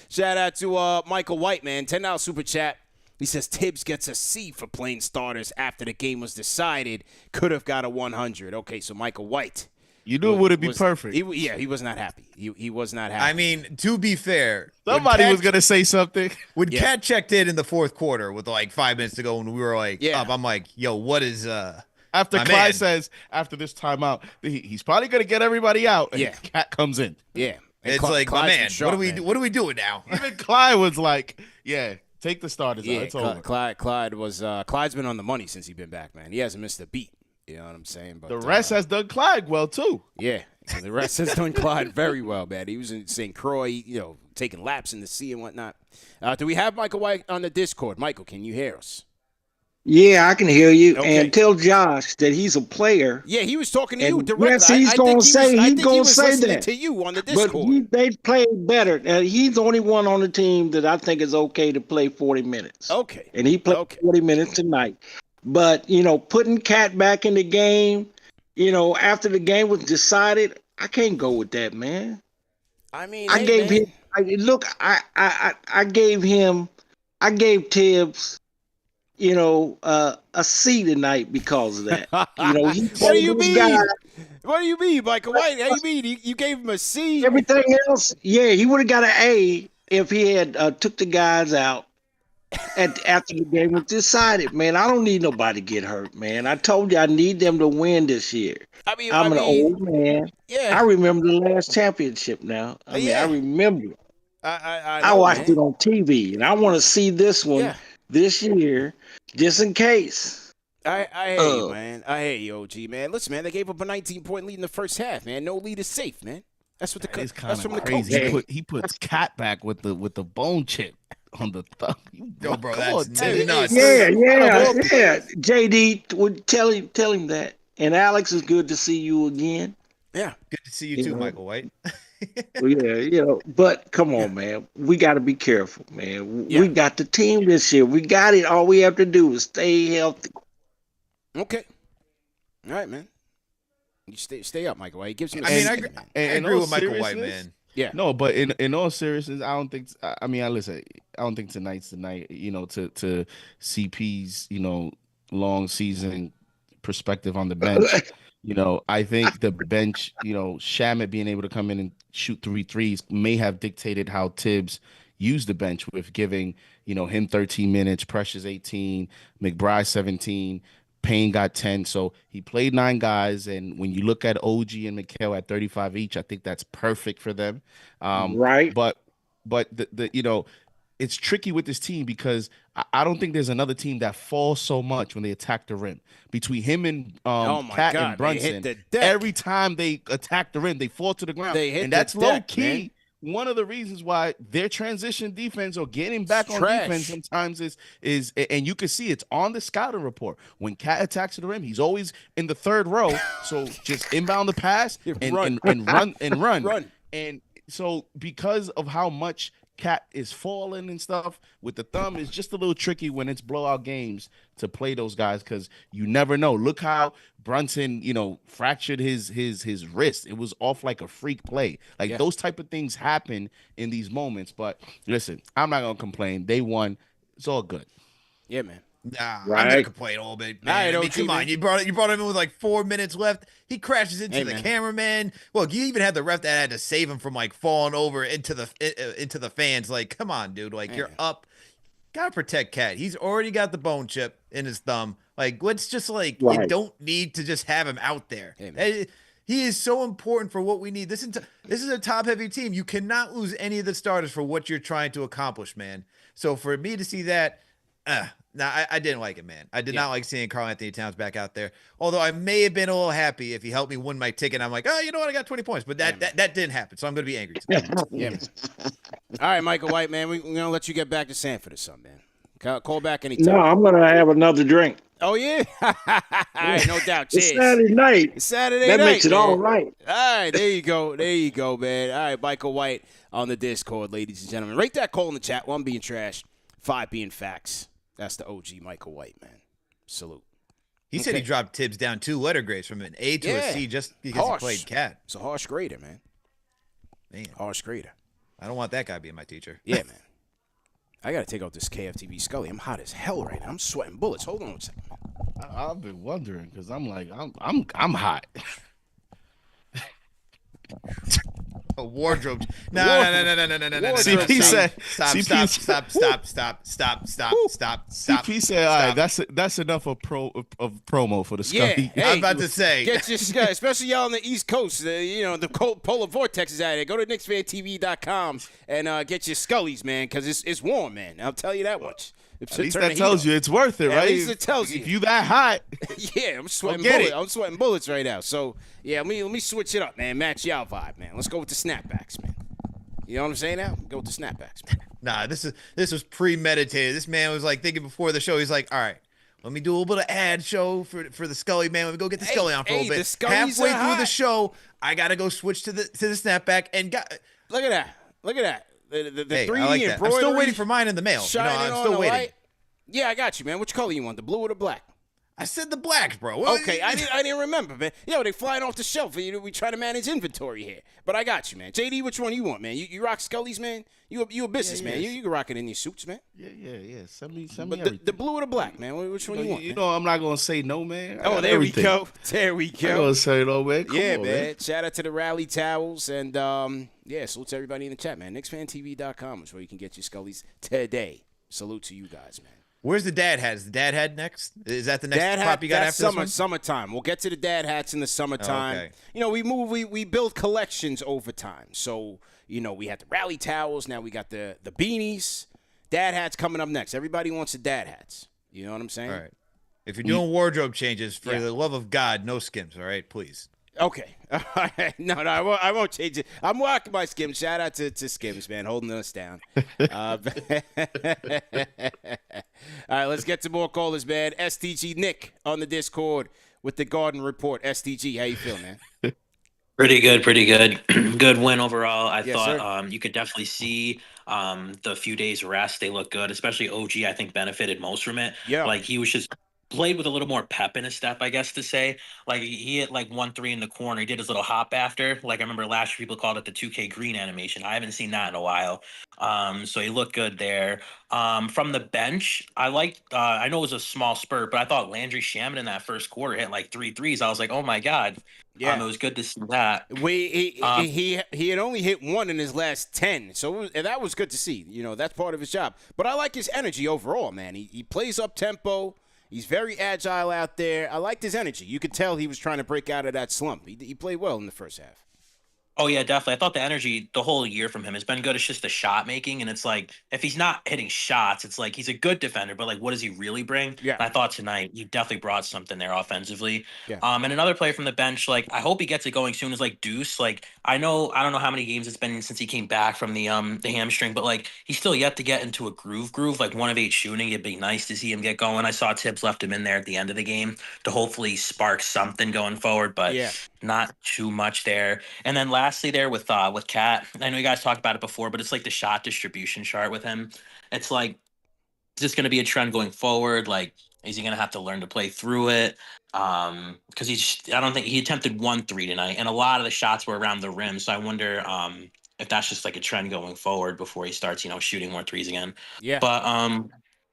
Shout out to Michael White, man. $10 super chat. He says Tibbs gets a C for playing starters after the game was decided. Could have got a 100. Okay, so Michael White. You knew it would be perfect. He was not happy. He was not happy. I mean, to be fair, Somebody was going to say something. when Yeah. Cat checked in the fourth quarter with like 5 minutes to go, and we were like Yeah. up, I'm like, yo, what is After my Clyde man. says, after this timeout, he's probably going to get everybody out. And Yeah. Cat comes in. yeah. And It's like, my Clyde's been man, sharp, what are we doing now? Even Clyde was like, yeah, take the starters Yeah, out. It's over. Clyde's been on the money since he's been back, man. He hasn't missed a beat. You know what I'm saying? But The rest has done Clyde well, too. yeah, so the rest has done Clyde very well, man. He was in St. Croix, taking laps in the sea and whatnot. Do we have Michael White on the Discord? Michael, can you hear us? Yeah, I can hear you. Okay. And tell Josh that he's a player. Yeah, he was talking to you And directly. yes, he's gonna say I think he was say listening that. to you on the But Discord. they played better. He's the only one on the team that I think is okay to play 40 minutes. Okay. And he played 40 minutes tonight. But, putting Cat back in the game, after the game was decided, I can't go with that, man. I mean, I gave Tibbs, a C tonight because of that. What do you mean? What do you mean, Michael White? How you mean? You gave him a C? Everything else, yeah, he would have got an A if he had took the guys out after the game was decided. Man, I don't need nobody to get hurt, man. I told you I need them to win this year. I'm an old man. Yeah. I remember the last championship now. I remember. I watched it on TV, and I want to see this one this year, just in case. I hear you, man. I hear you, OG, man. Listen, man, they gave up a 19-point lead in the first half, man. No lead is safe, man. That's what It's that's from the crazy. coach. He puts Cat back with the bone chip on the thumb. Yo, bro, Come that's on, nuts. Yeah. JD would tell him that. And Alex, it's good to see you again. Yeah. Good to see you too, Michael White. Well, yeah, but come on, man. We got to be careful, man. We got the team this year. We got it. All we have to do is stay healthy. Okay. All right, man. You stay up, Michael White. He gives him a I mean, C, I man. agree with Michael White, man. Yeah. No, but in all seriousness, I don't think. I mean, I don't think tonight's the night. To CP's long season perspective on the bench. I think the bench. Shamet being able to come in and shoot 3 threes may have dictated how Tibbs used the bench with giving him 13 minutes, Precious 18, McBride 17. Payne got 10, so he played 9 guys. And when you look at OG and Mikal at 35 each, I think that's perfect for them. Right. But the it's tricky with this team because I don't think there's another team that falls so much when they attack the rim. Between him and Cat and Brunson, every time they attack the rim, they fall to the ground. And that's low key. Man. One of the reasons why their transition defense or getting back on defense sometimes is and you can see it's on the scouting report. When Cat attacks to the rim, he's always in the third row. So just inbound the pass and run. And so because of how much cat is falling and stuff with the thumb, it's just a little tricky when it's blowout games to play those guys because you never know. Look how Brunson, fractured his wrist. It was off like a freak play. Like those type of things happen in these moments. But listen, I'm not gonna complain. They won. It's all good. Yeah, man. Nah, Right. I'm gonna complain a little bit, man. I mean, come on, you brought him in with like 4 minutes left. He crashes into the cameraman. Well, you even had the ref that had to save him from like falling over into the fans. Like, come on, dude. Like, you're up. Gotta protect Cat. He's already got the bone chip in his thumb. Like, let's just you don't need to just have him out there. He is so important for what we need. This is a top heavy team. You cannot lose any of the starters for what you're trying to accomplish, man. So for me to see that, I didn't like it, man. I did not like seeing Karl Anthony Towns back out there. Although I may have been a little happy if he helped me win my ticket. I'm like, oh, you know what? I got 20 points. But that didn't happen. So I'm going to be angry tonight. Yeah, man. All right, Michael White, man. We're going to let you get back to Sanford or something, man. Call back anytime. No, I'm going to have another drink. Oh, yeah? All right, no doubt. Cheers. It's Saturday night. It's Saturday night. That makes it man. all right. All right, there you go. There you go, man. All right, Michael White on the Discord, ladies and gentlemen. Rate that call in the chat. 1 being trash, 5 being facts. That's the OG Michael White, man. Salute. He said he dropped Tibbs down 2 letter grades from an A to a C just because he played Cat. It's a harsh grader, man. Harsh grader. I don't want that guy being my teacher. Yeah, man. I got to take out this KFTV Scully. I'm hot as hell right now. I'm sweating bullets. Hold on a second. I've been wondering because I'm like, I'm hot. A wardrobe. No. CP said, Stop. CP said, all right, that's enough of promo for the Scully. Yeah, I'm about to say. Get your, especially y'all on the East Coast, the cold polar vortex is out there. Go to KnicksFanTV.com and get your Scullies, man, because it's warm, man. I'll tell you that much. At least that tells you it's worth it, right? At least it tells you. If you that hot. Yeah, I'm sweating bullets. I'm sweating bullets right now. So, yeah, let me switch it up, man. Match y'all vibe, man. Let's go with the snapbacks, man. You know what I'm saying now? Go with the snapbacks, man. Nah, this was premeditated. This man was like thinking before the show. He's like, all right, let me do a little bit of ad show for the Scully, man. Let me go get the Scully on for a little bit. Halfway through the show, I gotta go switch to the snapback and look at that. The 3D I like that. I'm still waiting for mine in the mail. I'm still waiting. Light. Yeah, I got you, man. Which color you want? The blue or the black? I said the black, bro. Okay, I didn't remember, man. They flying off the shelf. We try to manage inventory here. But I got you, man. JD, which one you want, man? You rock Scullies, man? You a businessman. You can rock it in your suits, man. Yeah. Send me the blue or the black, man? Which one you want? You know I'm not gonna say no, man. Oh, there we go. There we go. I'm gonna say no, man. Come on, man. Shout out to the rally towels and salute to everybody in the chat, man. KnicksFanTV.com is where you can get your Scullies today. Salute to you guys, man. Where's the dad hat? Is the dad hat next? Is that the next prop you got after this one? Summertime. We'll get to the dad hats in the summertime. Oh, okay. We build collections over time. So, we had the rally towels. Now we got the beanies. Dad hats coming up next. Everybody wants the dad hats. You know what I'm saying? All right. If you're doing wardrobe changes, for the love of God, no skims, all right? Please. Okay. All right. No, I won't change it. I'm walking my Skims. Shout out to Skims, man, holding us down. All right, let's get to more callers, man. STG Nick on the Discord with the Garden Report. STG, how you feel, man? Pretty good. Good win overall. I thought you could definitely see the few days rest. They look good, especially OG, I think, benefited most from it. Yeah. Like, he was just played with a little more pep in his step, I guess to say. Like, he hit like 1-3 in the corner. He did his little hop after. Like, I remember last year people called it the 2K green animation. I haven't seen that in a while. So he looked good there. From the bench, I liked, I know it was a small spurt, but I thought Landry Shaman in that first quarter hit like 3 threes. I was like, oh my God. Yeah. It was good to see that. He had only hit 1 in his last 10, so that was good to see. That's part of his job. But I like his energy overall, man. He plays up tempo. He's very agile out there. I liked his energy. You could tell he was trying to break out of that slump. He played well in the first half. Oh, yeah, definitely. I thought the energy the whole year from him has been good. It's just the shot making. And it's like, if he's not hitting shots, it's like he's a good defender, but like, what does he really bring? Yeah. And I thought tonight he definitely brought something there offensively. Yeah. And another player from the bench, like, I hope he gets it going soon, is like Deuce. Like, I don't know how many games it's been since he came back from the hamstring, but like, he's still yet to get into a groove, like 1 of 8 shooting. It'd be nice to see him get going. I saw Tibbs left him in there at the end of the game to hopefully spark something going forward, but not too much there. And then last lastly there with Cat, I know you guys talked about it before, but it's like the shot distribution chart with him. It's like, is this going to be a trend going forward? Like, is he going to have to learn to play through it? Because I don't think he attempted 1 3 tonight, and a lot of the shots were around the rim. So I wonder if that's just like a trend going forward before he starts, shooting more threes again. Yeah. But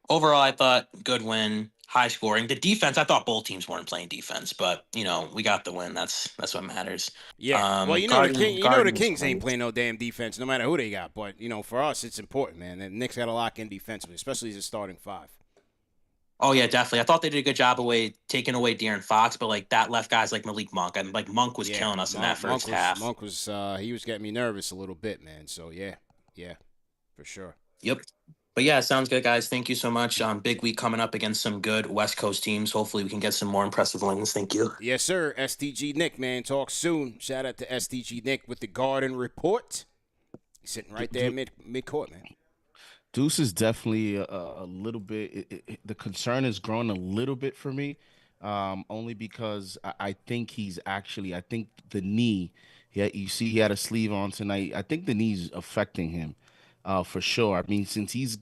overall, I thought good win, high scoring. The defense, I thought both teams weren't playing defense, but we got the win. That's what matters. Yeah. Well, the Kings ain't playing no damn defense, no matter who they got. But for us, it's important, man. And Knicks got to lock in defensively, especially as a starting 5. Oh yeah, definitely. I thought they did a good job taking away De'Aaron Fox, but like that left guys like Malik Monk. And like Monk was killing us in that first half. Monk was he was getting me nervous a little bit, man. So yeah, for sure. Yep. But yeah, sounds good, guys. Thank you so much. Big week coming up against some good West Coast teams. Hopefully we can get some more impressive wins. Thank you. Yes, sir. STG Nick, man. Talk soon. Shout out to STG Nick with the Garden Report. He's sitting right there mid-court, man. Deuce is definitely a little bit. The concern has grown a little bit for me, only because I think I think the knee. Yeah, you see, he had a sleeve on tonight. I think the knee's affecting him, for sure. I mean, since he's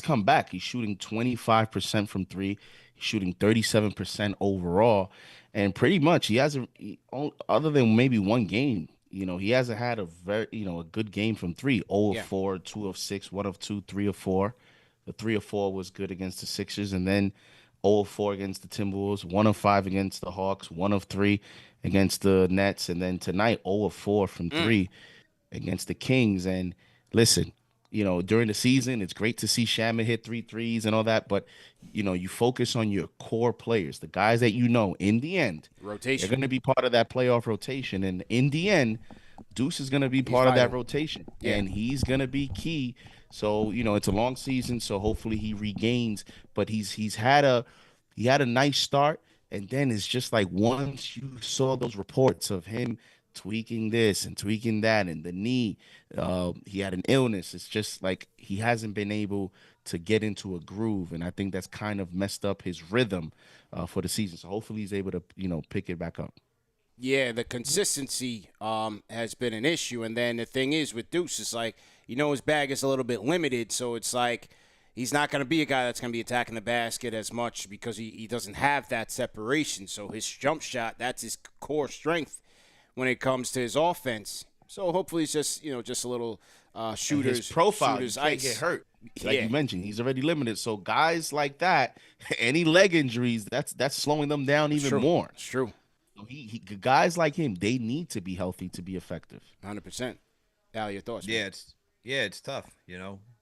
come back, he's shooting 25% from 3. He's shooting 37% overall, and pretty much other than maybe one game. He hasn't had a very, a good game from 3. 0 of 4, 2 of 6, 1 of 2, 3 of 4. The 3 of 4 was good against the Sixers, and then 0 of 4 against the Timberwolves, 1 of 5 against the Hawks, 1 of 3 against the Nets, and then tonight 0 of 4 from 3 against the Kings. And listen, during the season, it's great to see Shaman hit 3 threes and all that, but you focus on your core players, the guys that in the end, rotation. They're going to be part of that playoff rotation, and in the end, Deuce is going to be part of that rotation, and he's going to be key. So it's a long season, so hopefully he regains. But he had a nice start, and then it's just like once you saw those reports of him tweaking this and tweaking that and the knee, he had an illness. It's just like he hasn't been able to get into a groove, and I think that's kind of messed up his rhythm for the season. So hopefully he's able to pick it back up. Yeah, the consistency has been an issue, and then the thing is with Deuce, it's like his bag is a little bit limited, so it's like he's not going to be a guy that's going to be attacking the basket as much because he doesn't have that separation. So his jump shot, that's his core strength when it comes to his offense. So hopefully it's just just a little shooters. His profile, shooters, you can't ice. get hurt. Like you mentioned, he's already limited. So guys like that, any leg injuries, that's slowing them down even more. It's true. So guys like him, they need to be healthy to be effective. 100%. Al, your thoughts? Yeah, it's tough.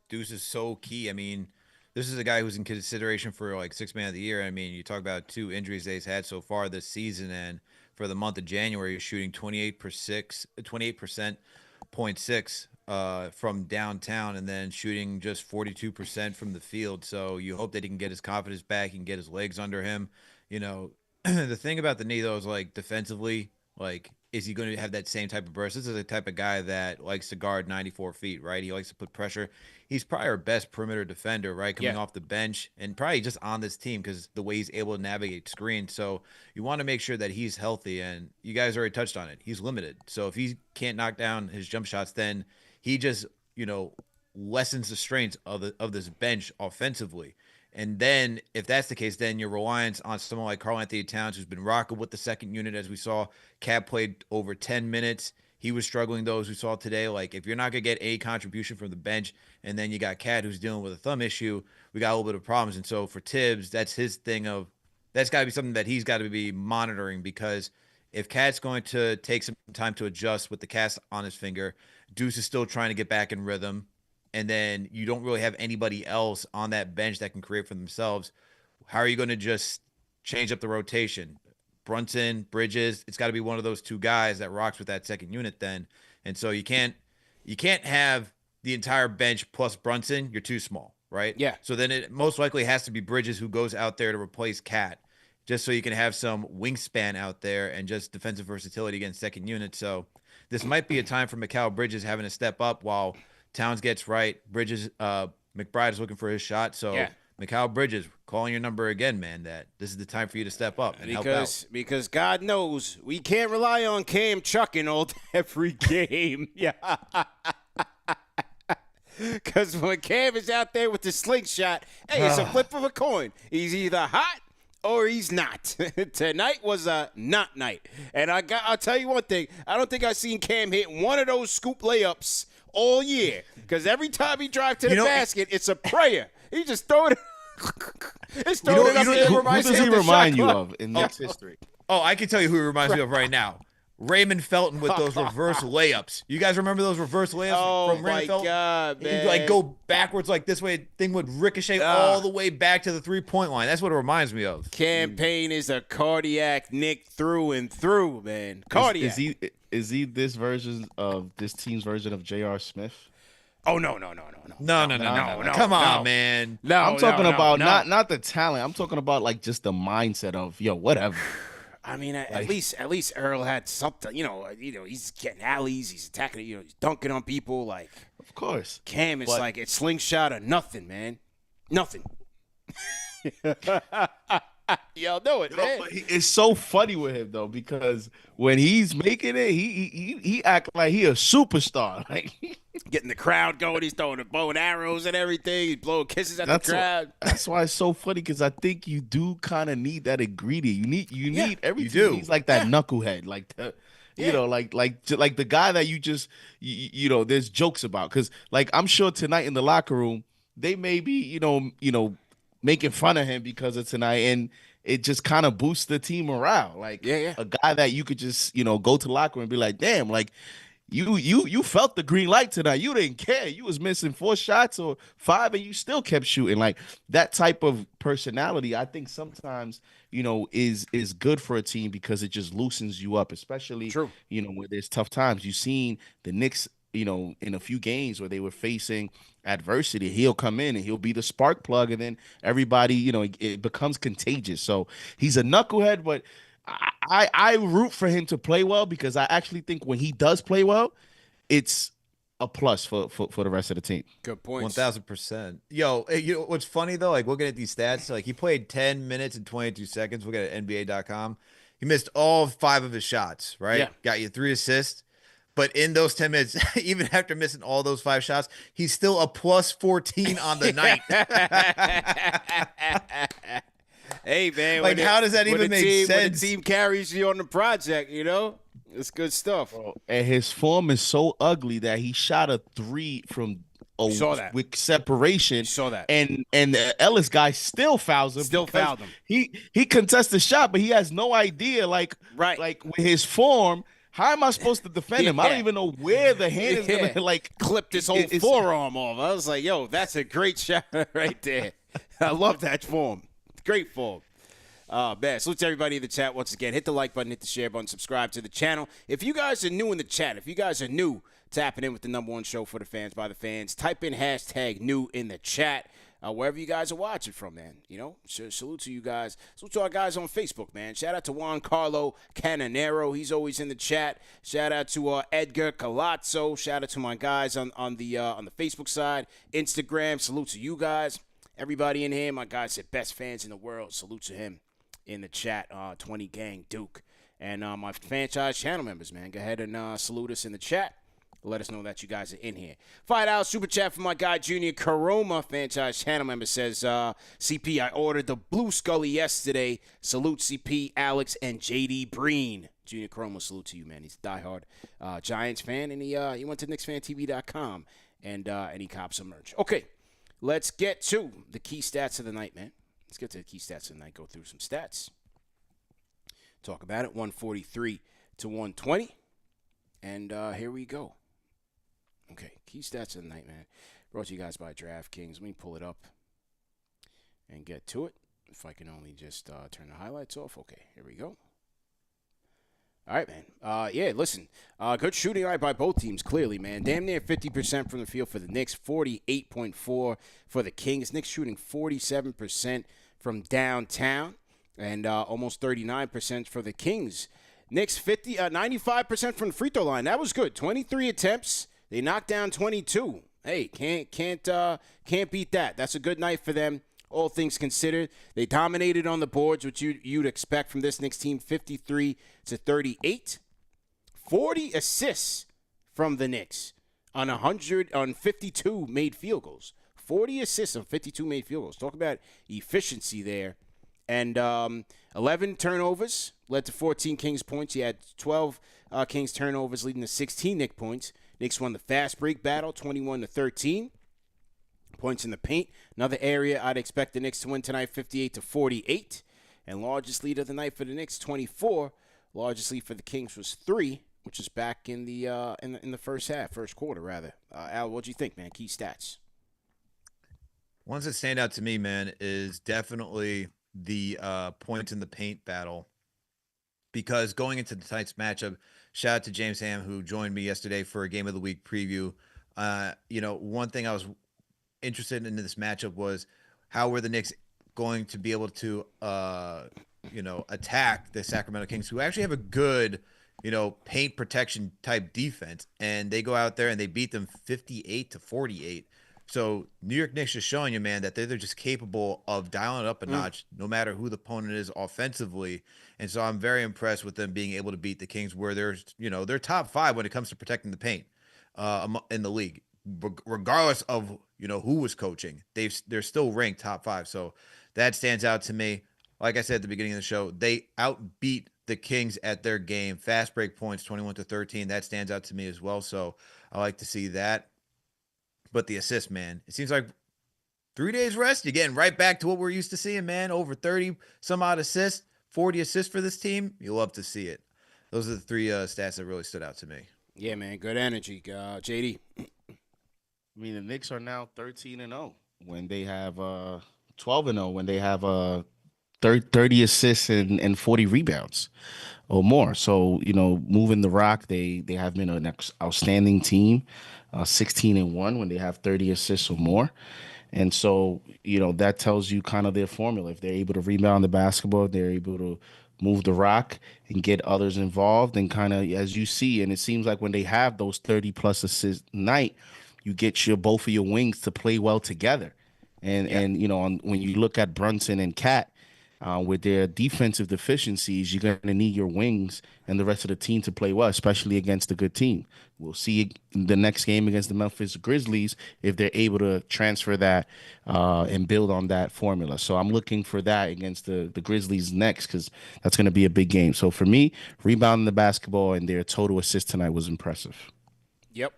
Deuce is so key. I mean, this is a guy who's in consideration for like 6th man of the year. I mean, you talk about 2 injuries that he's had so far this season, and for the month of January, he's shooting 28.6 from downtown, and then shooting just 42% from the field. So you hope that he can get his confidence back and get his legs under him. The thing about the knee though is like defensively, like is he going to have that same type of burst? This is the type of guy that likes to guard 94 feet, right? He likes to put pressure. He's probably our best perimeter defender, right? Coming off the bench and probably just on this team because the way he's able to navigate screens. So you want to make sure that he's healthy, and you guys already touched on it. He's limited. So if he can't knock down his jump shots, then he just, lessens the strength of this bench offensively. And then if that's the case, then your reliance on someone like Karl Anthony Towns, who's been rocking with the second unit, as we saw. Cat played over 10 minutes. He was struggling, those we saw today. Like, if you're not going to get a contribution from the bench, and then you got Cat who's dealing with a thumb issue, we got a little bit of problems. And so for Tibbs, that's his thing of that's got to be something that he's got to be monitoring, because if Cat's going to take some time to adjust with the cast on his finger, Deuce is still trying to get back in rhythm, and then you don't really have anybody else on that bench that can create for themselves, how are you going to just change up the rotation? Brunson, Bridges, it's got to be one of those two guys that rocks with that second unit then. And so you can't have the entire bench plus Brunson. You're too small, right? Yeah. So then it most likely has to be Bridges who goes out there to replace Cat, just so you can have some wingspan out there and just defensive versatility against second unit. So this might be a time for Mikal Bridges having to step up while Towns gets right. Bridges, McBride is looking for his shot. So Mikal Bridges, calling your number again, man, that this is the time for you to step up and help out. Because God knows we can't rely on Cam chucking every game. Yeah. Because when Cam is out there with the slingshot, hey, it's a flip of a coin. He's either hot or he's not. Tonight was a not night. And I'll tell you one thing. I don't think I've seen Cam hit one of those scoop layups all year. Because every time he drives to the basket, it's a prayer. He just throw it. It's throwing it up there. Who does he remind you of in Knicks history? Oh, I can tell you who he reminds me of right now. Raymond Felton with those reverse layups. You guys remember those reverse layups from Raymond Felton? Oh, my God, man. He'd like go backwards like this way. Thing would ricochet all the way back to the three-point line. That's what it reminds me of. Campaign is a cardiac Nick through and through, man. Cardiac. Is he this team's version of J.R. Smith? Oh, no. No. Come on, man. No, I'm talking about not the talent. I'm talking about like just the mindset of, whatever. I mean, at least Earl had something. He's getting alleys. He's attacking. He's dunking on people. Like, of course. Cam is like it's slingshot or nothing, man. Nothing. Y'all know it, man. It's so funny with him though because when he's making it, he act like he a superstar. Like getting the crowd going. He's throwing the bow and arrows and everything. He's blowing kisses at the crowd. That's why it's so funny because I think you do kind of need that ingredient. You need everything. He's like that knucklehead, like the. Like the guy that you just there's jokes about because like I'm sure tonight in the locker room they may be making fun of him because of tonight and it just kind of boosts the team morale. Like a guy that you could just go to the locker room and be like, damn, like you felt the green light tonight. You didn't care. You was missing 4 shots or 5 and you still kept shooting. Like that type of personality, I think sometimes is good for a team because it just loosens you up, especially where there's tough times. You've seen the Knicks in a few games where they were facing adversity. He'll come in and he'll be the spark plug, and then everybody, it becomes contagious. So he's a knucklehead, but I root for him to play well because I actually think when he does play well, it's a plus for the rest of the team. Good point. 1,000%. Yo, what's funny though? Like looking at these stats, like he played 10 minutes and 22 seconds. Look at NBA.com. He missed all 5 of his shots. Right? Yeah. Got you 3 assists. But in those 10 minutes, even after missing all those 5 shots, he's still a plus 14 on the night. Hey, man. Like, how does that even make sense? When the team carries you on the project, it's good stuff. And his form is so ugly that he shot a 3 from with separation. You saw that. And the Ellis guy still fouls him. Fouled him. He contests the shot, but he has no idea, like with his form, how am I supposed to defend him? I don't even know where the hand is going to, clip this whole forearm off. I was like, yo, that's a great shot right there. I love that form. Great form. Man, salute to everybody in the chat once again. Hit the like button, hit the share button, subscribe to the channel. If you guys are new in the chat, if you guys are new tapping in with the #1 show for the fans by the fans, type in #new in the chat. Wherever you guys are watching from, man. Salute to you guys. Salute to our guys on Facebook, man. Shout out to Juan Carlo Cananero. He's always in the chat. Shout out to Edgar Calazzo. Shout out to my guys on the Facebook side. Instagram. Salute to you guys. Everybody in here. My guy said best fans in the world. Salute to him in the chat. 20 Gang Duke. And my franchise channel members, man. Go ahead and salute us in the chat. Let us know that you guys are in here. $5 super chat from my guy Junior Caroma, franchise channel member, says, CP, I ordered the Blue Scully yesterday. Salute CP, Alex, and JD Breen. Junior Caroma, salute to you, man. He's a diehard Giants fan, and he went to KnicksFanTV.com and he copped some merch. Okay, let's get to the key stats of the night, man. Let's get to the key stats of the night. Go through some stats. Talk about it. 143 to 120. And here we go. Okay, key stats of the night, man. Brought to you guys by DraftKings. Let me pull it up and get to it. If I can only just turn the highlights off. Okay, here we go. All right, man. Listen, good shooting night by both teams, clearly, man. Damn near 50% from the field for the Knicks, 48.4 for the Kings. Knicks shooting 47% from downtown and almost 39% for the Kings. Knicks 95% from the free throw line. That was good. 23 attempts. They knocked down 22. Hey, can't beat that. That's a good night for them. all things considered. They dominated on the boards, which you'd expect from this Knicks team, 53-38. 40 assists from the Knicks on 52 made field goals. 40 assists on 52 made field goals. Talk about efficiency there. And 11 turnovers led to 14 Kings points. You had 12 Kings turnovers leading to 16 Knicks points. Knicks won the fast break battle, 21-13. Points in the paint. Another area I'd expect the Knicks to win tonight, 58-48. And largest lead of the night for the Knicks, 24. Largest lead for the Kings was 3, which is back in the first quarter rather. Al, what do you think, man? Key stats. Ones that stand out to me, man, is definitely the points in the paint battle. Because going into tonight's matchup, shout out to James Ham, who joined me yesterday for a Game of the Week preview. One thing I was interested in this matchup was how were the Knicks going to be able to, attack the Sacramento Kings, who actually have a good, paint protection type defense. And they go out there and they beat them 58-48. So New York Knicks is showing you, man, that they're just capable of dialing it up a notch, no matter who the opponent is offensively. And so I'm very impressed with them being able to beat the Kings, where they're top 5 when it comes to protecting the paint in the league, regardless of who was coaching. They're still ranked top 5. So that stands out to me. Like I said at the beginning of the show, they outbeat the Kings at their game. Fast break points, 21-13. That stands out to me as well. So I like to see that. But the assist, man, it seems like 3 days rest, you're getting right back to what we're used to seeing, man. Over 30 some odd assists, 40 assists for this team. You love to see it. Those are the 3 stats that really stood out to me. Yeah, man, good energy. JD. I mean, the Knicks are now 13-0 when they have 12-0 when they have 30 assists and 40 rebounds or more. So, moving the rock, they have been an outstanding team. 16-1 when they have 30 assists or more. And so, that tells you kind of their formula. If they're able to rebound the basketball, if they're able to move the rock and get others involved, and kind of, as you see, and it seems like when they have those 30-plus assists night, you get both of your wings to play well together. And when you look at Brunson and Cat, with their defensive deficiencies, you're going to need your wings and the rest of the team to play well, especially against a good team. We'll see the next game against the Memphis Grizzlies if they're able to transfer that and build on that formula. So I'm looking for that against the Grizzlies next, because that's going to be a big game. So for me, rebounding the basketball and their total assist tonight was impressive. Yep,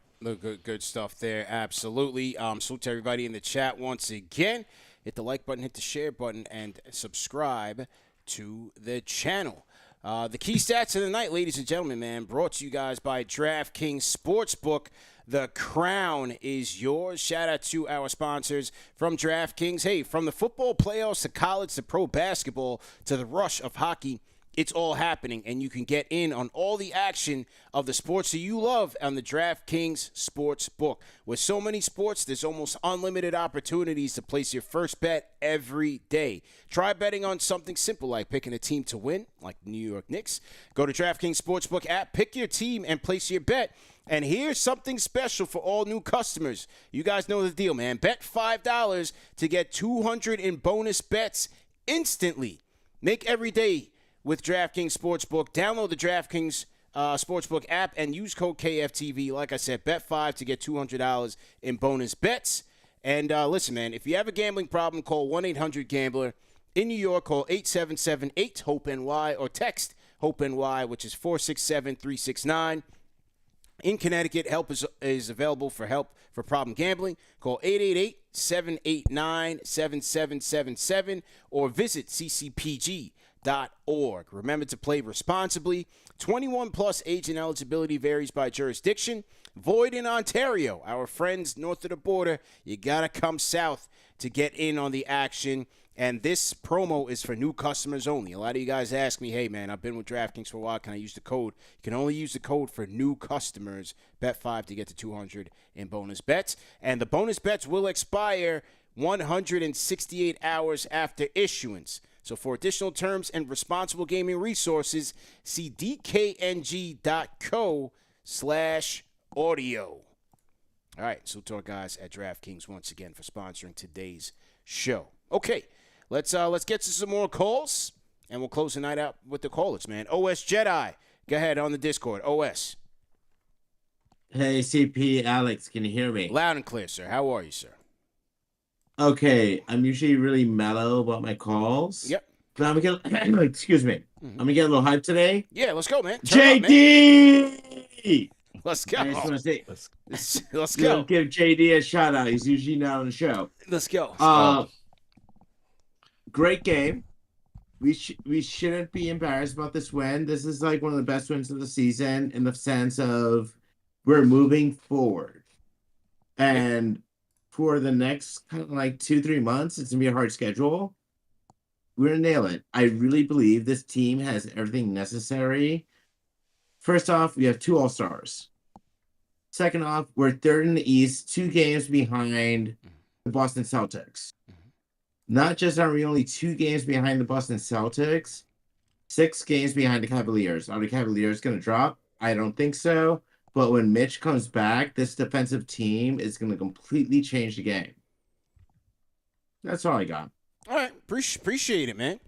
good stuff there. Absolutely. Salute to everybody in the chat once again. Hit the like button, hit the share button, and subscribe to the channel. The key stats of the night, ladies and gentlemen, man, brought to you guys by DraftKings Sportsbook. The crown is yours. Shout out to our sponsors from DraftKings. Hey, from the football playoffs to college to pro basketball to the rush of hockey, it's all happening, and you can get in on all the action of the sports that you love on the DraftKings Sportsbook. With so many sports, there's almost unlimited opportunities to place your first bet every day. Try betting on something simple like picking a team to win, like the New York Knicks. Go to DraftKings Sportsbook app, pick your team, and place your bet. And here's something special for all new customers. You guys know the deal, man. Bet $5 to get $200 in bonus bets instantly. Make every day with DraftKings Sportsbook. Download the DraftKings Sportsbook app and use code KFTV. Like I said, bet $5 to get $200 in bonus bets. And listen, man, if you have a gambling problem, call 1-800-GAMBLER. In New York, call 877-8-HOPE-NY or text HOPE-NY, which is 467-369. In Connecticut, help is available for help for problem gambling. Call 888-789-7777 or visit ccpg.org. Remember to play responsibly. 21 plus age and eligibility varies by jurisdiction. Void in Ontario. Our friends north of the border, you gotta come south to get in on the action. And this promo is for new customers only. A lot of you guys ask me, hey man, I've been with DraftKings for a while, can I use the code? You can only use the code for new customers. Bet $5 to get to $200 in bonus bets. And the bonus bets will expire 168 hours after issuance. So for additional terms and responsible gaming resources, see dkng.co/audio. All right, so to our guys at DraftKings once again for sponsoring today's show. Okay, let's get to some more calls, and we'll close the night out with the callers, man. OS Jedi, go ahead on the Discord. OS. Hey, CP, Alex, can you hear me? Loud and clear, sir. How are you, sir? Okay, I'm usually really mellow about my calls. Yep. But I'm gonna get, excuse me. I'm gonna get a little hype today. Yeah, let's go, man. Turn up, man. JD! Let's go. I just want to say, let's go. Give JD a shout out. He's usually not on the show. Let's go. Great game. We shouldn't be embarrassed about this win. This is like one of the best wins of the season in the sense of we're moving forward. And for the next kind of like 2-3 months, it's gonna be a hard schedule. We're gonna nail it. I really believe this team has everything necessary. First off, we have 2 All-Stars. Second off, we're third in the East, 2 games behind the Boston Celtics. Not just are we only 2 games behind the Boston Celtics, 6 games behind the Cavaliers. Are the Cavaliers going to drop? I don't think so. But when Mitch comes back, this defensive team is going to completely change the game. That's all I got. All right. Appreciate it, man.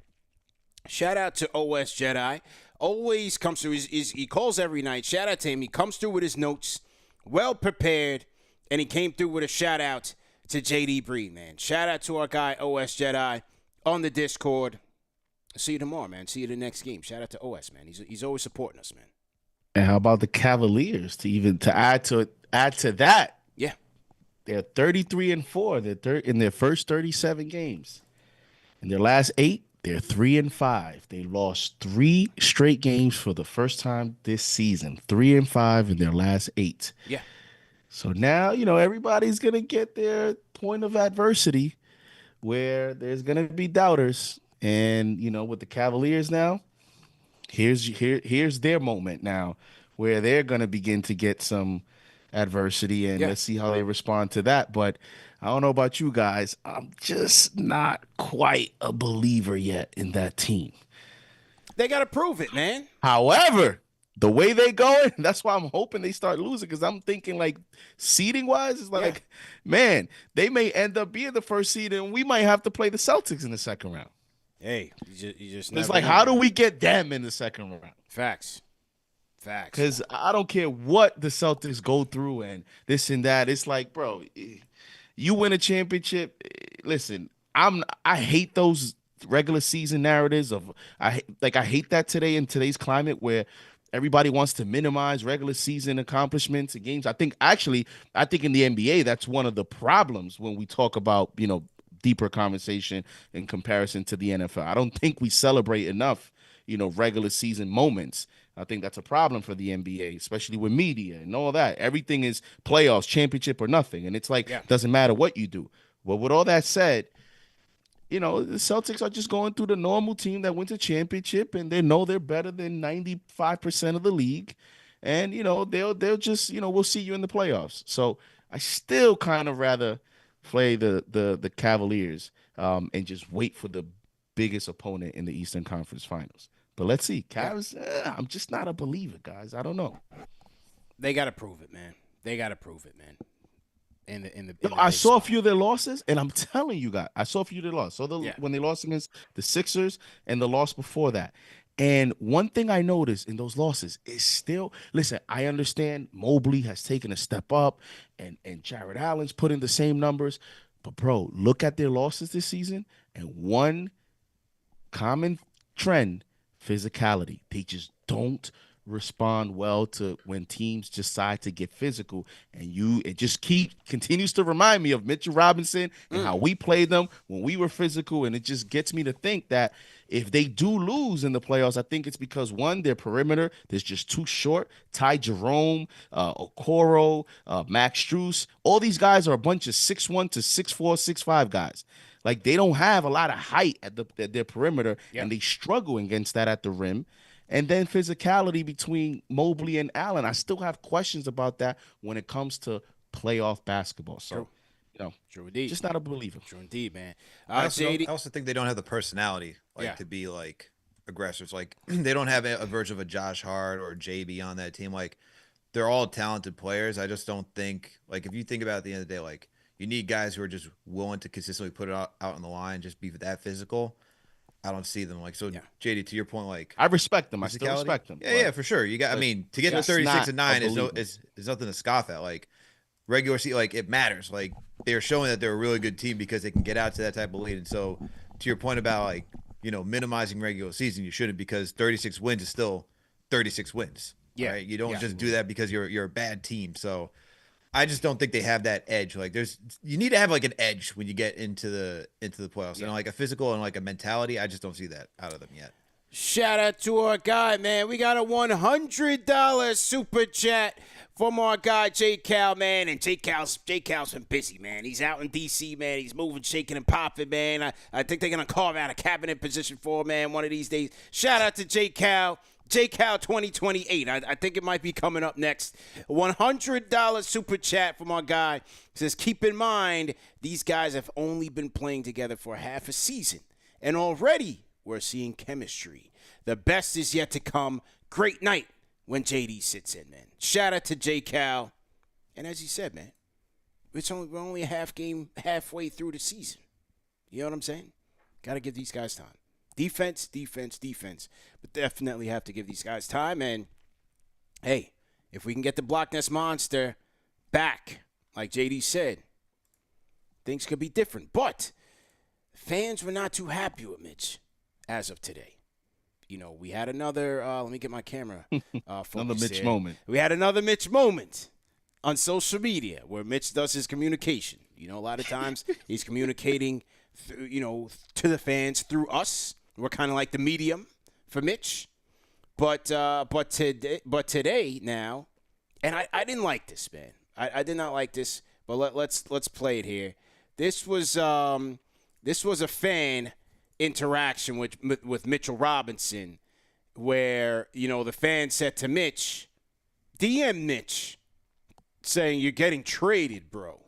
Shout out to OS Jedi. Always comes through. He calls every night. Shout out to him. He comes through with his notes, well prepared, and he came through with a shout out to JD Breed, man. Shout out to our guy OS Jedi on the Discord. See you tomorrow, man. See you the next game. Shout out to OS, man. He's always supporting us, man. And how about the Cavaliers to add to that? Yeah, they're 33-4. They're in their first 37 games. In their last 8, they're 3-5. They lost 3 straight games for the first time this season. 3-5 in their last 8. Yeah. So now, everybody's going to get their point of adversity where there's going to be doubters. And, with the Cavaliers now, here's their moment now where they're going to begin to get some adversity, and let's see how they respond to that. But I don't know about you guys. I'm just not quite a believer yet in that team. They got to prove it, man. However, the way they going, that's why I'm hoping they start losing, because I'm thinking like seeding wise, it's like, man, they may end up being the first seed and we might have to play the Celtics in the second round. Hey, you just it's like, how do we get them in the second round? Facts. Because I don't care what the Celtics go through and this and that. It's like, bro, you win a championship. Listen, I hate those regular season narratives of I hate that today in today's climate where everybody wants to minimize regular season accomplishments and games. I think in the NBA that's one of the problems when we talk about deeper conversation in comparison to the NFL. I don't think we celebrate enough regular season moments. I think that's a problem for the NBA, especially with media and all that. Everything is playoffs, championship, or nothing. And it's like, doesn't matter what you do. Well, with all that said, the Celtics are just going through the normal team that wins a championship, and they know they're better than 95% of the league. And, they'll just, we'll see you in the playoffs. So I still kind of rather play the Cavaliers and just wait for the biggest opponent in the Eastern Conference Finals. But let's see. Cavs, I'm just not a believer, guys. I don't know. They got to prove it, man. I saw a few of their losses, and I'm telling you guys, I saw a few of their losses. So when they lost against the Sixers and the loss before that. And one thing I noticed in those losses is still, listen, I understand Mobley has taken a step up and Jared Allen's put in the same numbers. But, bro, look at their losses this season, and one common trend, physicality. They just don't respond well to when teams decide to get physical, and it just continues to remind me of Mitchell Robinson and how we played them when we were physical. And it just gets me to think that if they do lose in the playoffs, I think it's because one, their perimeter is just too short. Ty Jerome, Okoro, Max Strus, all these guys are a bunch of 6'1" to 6'4", 6'5" guys. Like, they don't have a lot of height at their perimeter, and they struggle against that at the rim. And then physicality between Mobley and Allen, I still have questions about that when it comes to playoff basketball. So, true indeed. Just not a believer. True indeed, man. I also think they don't have the personality to be like aggressors. Like, they don't have a version of a Josh Hart or JB on that team. Like, they're all talented players. I just don't think, like, if you think about it at the end of the day, like, You need guys who are just willing to consistently put it out on the line, just be that physical. I don't see them like so. Yeah. JD, to your point, like I respect them. I still physicality? respect them. Yeah, for sure. You got. I mean, to get to it's 36 not and 9 a is believer. is nothing to scoff at. Like regular season, like it matters. Like they're showing that they're a really good team because they can get out to that type of lead. And so, to your point about like minimizing regular season, you shouldn't, because 36 wins is still 36 wins. Yeah. Right? You don't just do that because you're a bad team. So I just don't think they have that edge. Like you need to have like an edge when you get into the playoffs. And like a physical and like a mentality, I just don't see that out of them yet. Shout out to our guy, man. We got a $100 super chat from our guy J Cal, man. And J Cal's been busy, man. He's out in DC, man. He's moving, shaking, and popping, man. I think they're gonna carve out a cabinet position for him, man, one of these days. Shout out to J Cal. J-Cal 2028. I think it might be coming up next. $100 super chat from our guy. Says, keep in mind, these guys have only been playing together for half a season, and already we're seeing chemistry. The best is yet to come. Great night when JD sits in, man. Shout out to J-Cal. And as he said, man, we're only a half game halfway through the season. You know what I'm saying? Got to give these guys time. Defense. But definitely have to give these guys time. And, hey, if we can get the Block Nest Monster back, like JD said, things could be different. But fans were not too happy with Mitch as of today. We had another, let me get my camera. Another Mitch moment. We had another Mitch moment on social media where Mitch does his communication. A lot of times he's communicating, to the fans through us. We're kind of like the medium for Mitch, but today now, and I didn't like this, man. I did not like this, but let's play it here. This was a fan interaction with Mitchell Robinson, where the fan said to Mitch, DM Mitch, saying you're getting traded, bro.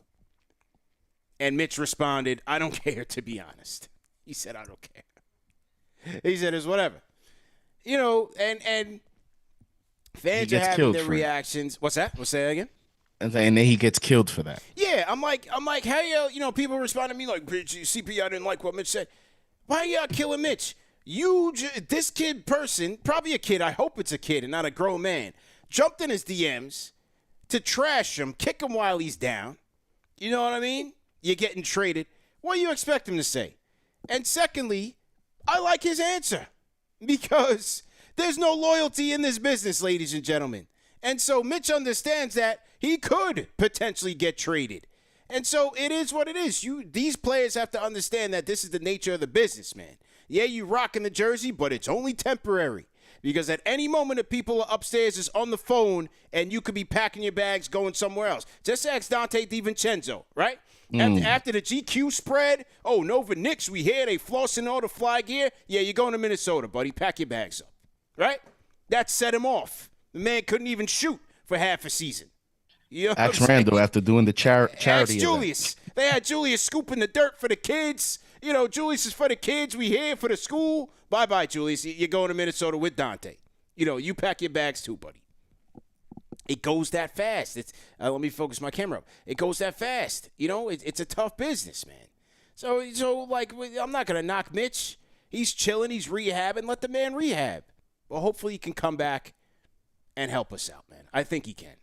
And Mitch responded, I don't care, to be honest. He said, I don't care. He said, it's whatever. And fans are having their reactions. What's that? What's that again? And then he gets killed for that. Yeah, I'm like, hey, people respond to me like, CP, I didn't like what Mitch said. Why are y'all killing Mitch? This kid person, probably a kid, I hope it's a kid and not a grown man, jumped in his DMs to trash him, kick him while he's down. You know what I mean? You're getting traded. What do you expect him to say? And secondly, I like his answer, because there's no loyalty in this business, ladies and gentlemen. And so Mitch understands that he could potentially get traded. And so it is what it is. These players have to understand that this is the nature of the business, man. Yeah, you rocking the jersey, but it's only temporary. Because at any moment, the people upstairs is on the phone, and you could be packing your bags going somewhere else. Just ask Dante DiVincenzo, right? After the GQ spread, Nova Knicks, we hear they flossing all the fly gear. Yeah, you're going to Minnesota, buddy. Pack your bags up, right? That set him off. The man couldn't even shoot for half a season. Ask Randall after doing the charity. Ask Julius. They had Julius scooping the dirt for the kids. Julius is for the kids. We here for the school. Bye-bye, Julius. You're going to Minnesota with Dante. You pack your bags too, buddy. It goes that fast. Let me focus my camera up. It goes that fast. It's a tough business, man. So like, I'm not going to knock Mitch. He's chilling. He's rehabbing. Let the man rehab. Well, hopefully he can come back and help us out, man. I think he can.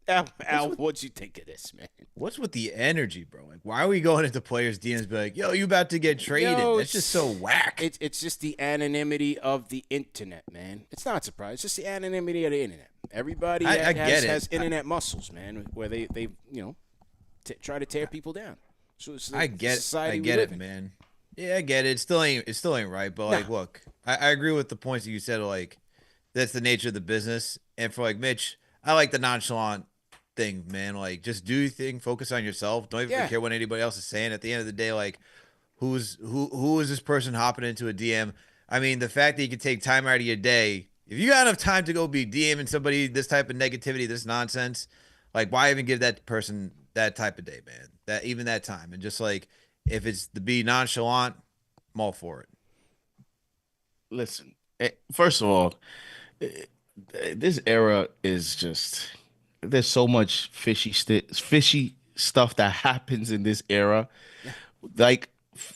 Al, what'd you think of this, man? What's with the energy, bro? Like, why are we going into players' DMs and be like, yo, you about to get traded? That's just so whack. It's just the anonymity of the internet, man. It's not surprising. It's just the anonymity of the internet. Everybody has internet muscles, man, where they try to tear people down. So it's I get it, man. Yeah, I get it. It still ain't right. But like, look, I agree with the points that you said. Like, that's the nature of the business. And for like Mitch, I like the nonchalant thing, man. Like, just do your thing, focus on yourself. Don't even care what anybody else is saying. At the end of the day, like, who is this person hopping into a DM? I mean, the fact that you can take time out of your day, if you got enough time to go be DMing somebody this type of negativity, this nonsense, like, why even give that person that type of day, man? That time. And just like, if it's to be nonchalant, I'm all for it. Listen, first of all, this era is just, there's so much fishy stuff that happens in this era. Like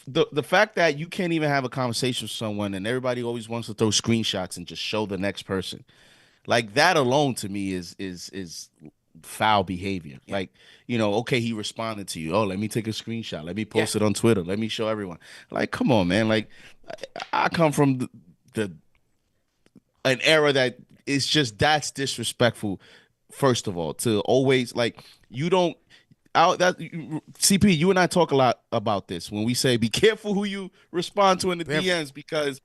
the fact that you can't even have a conversation with someone and everybody always wants to throw screenshots and just show the next person. Like that alone to me is foul behavior. Like, okay, he responded to you. Oh, let me take a screenshot. Let me post it on Twitter. Let me show everyone. Like, come on, man. Like, I come from an era that is just that's disrespectful. First of all, to always like you don't out that CP, you and I talk a lot about this when we say be careful who you respond to in the DMs because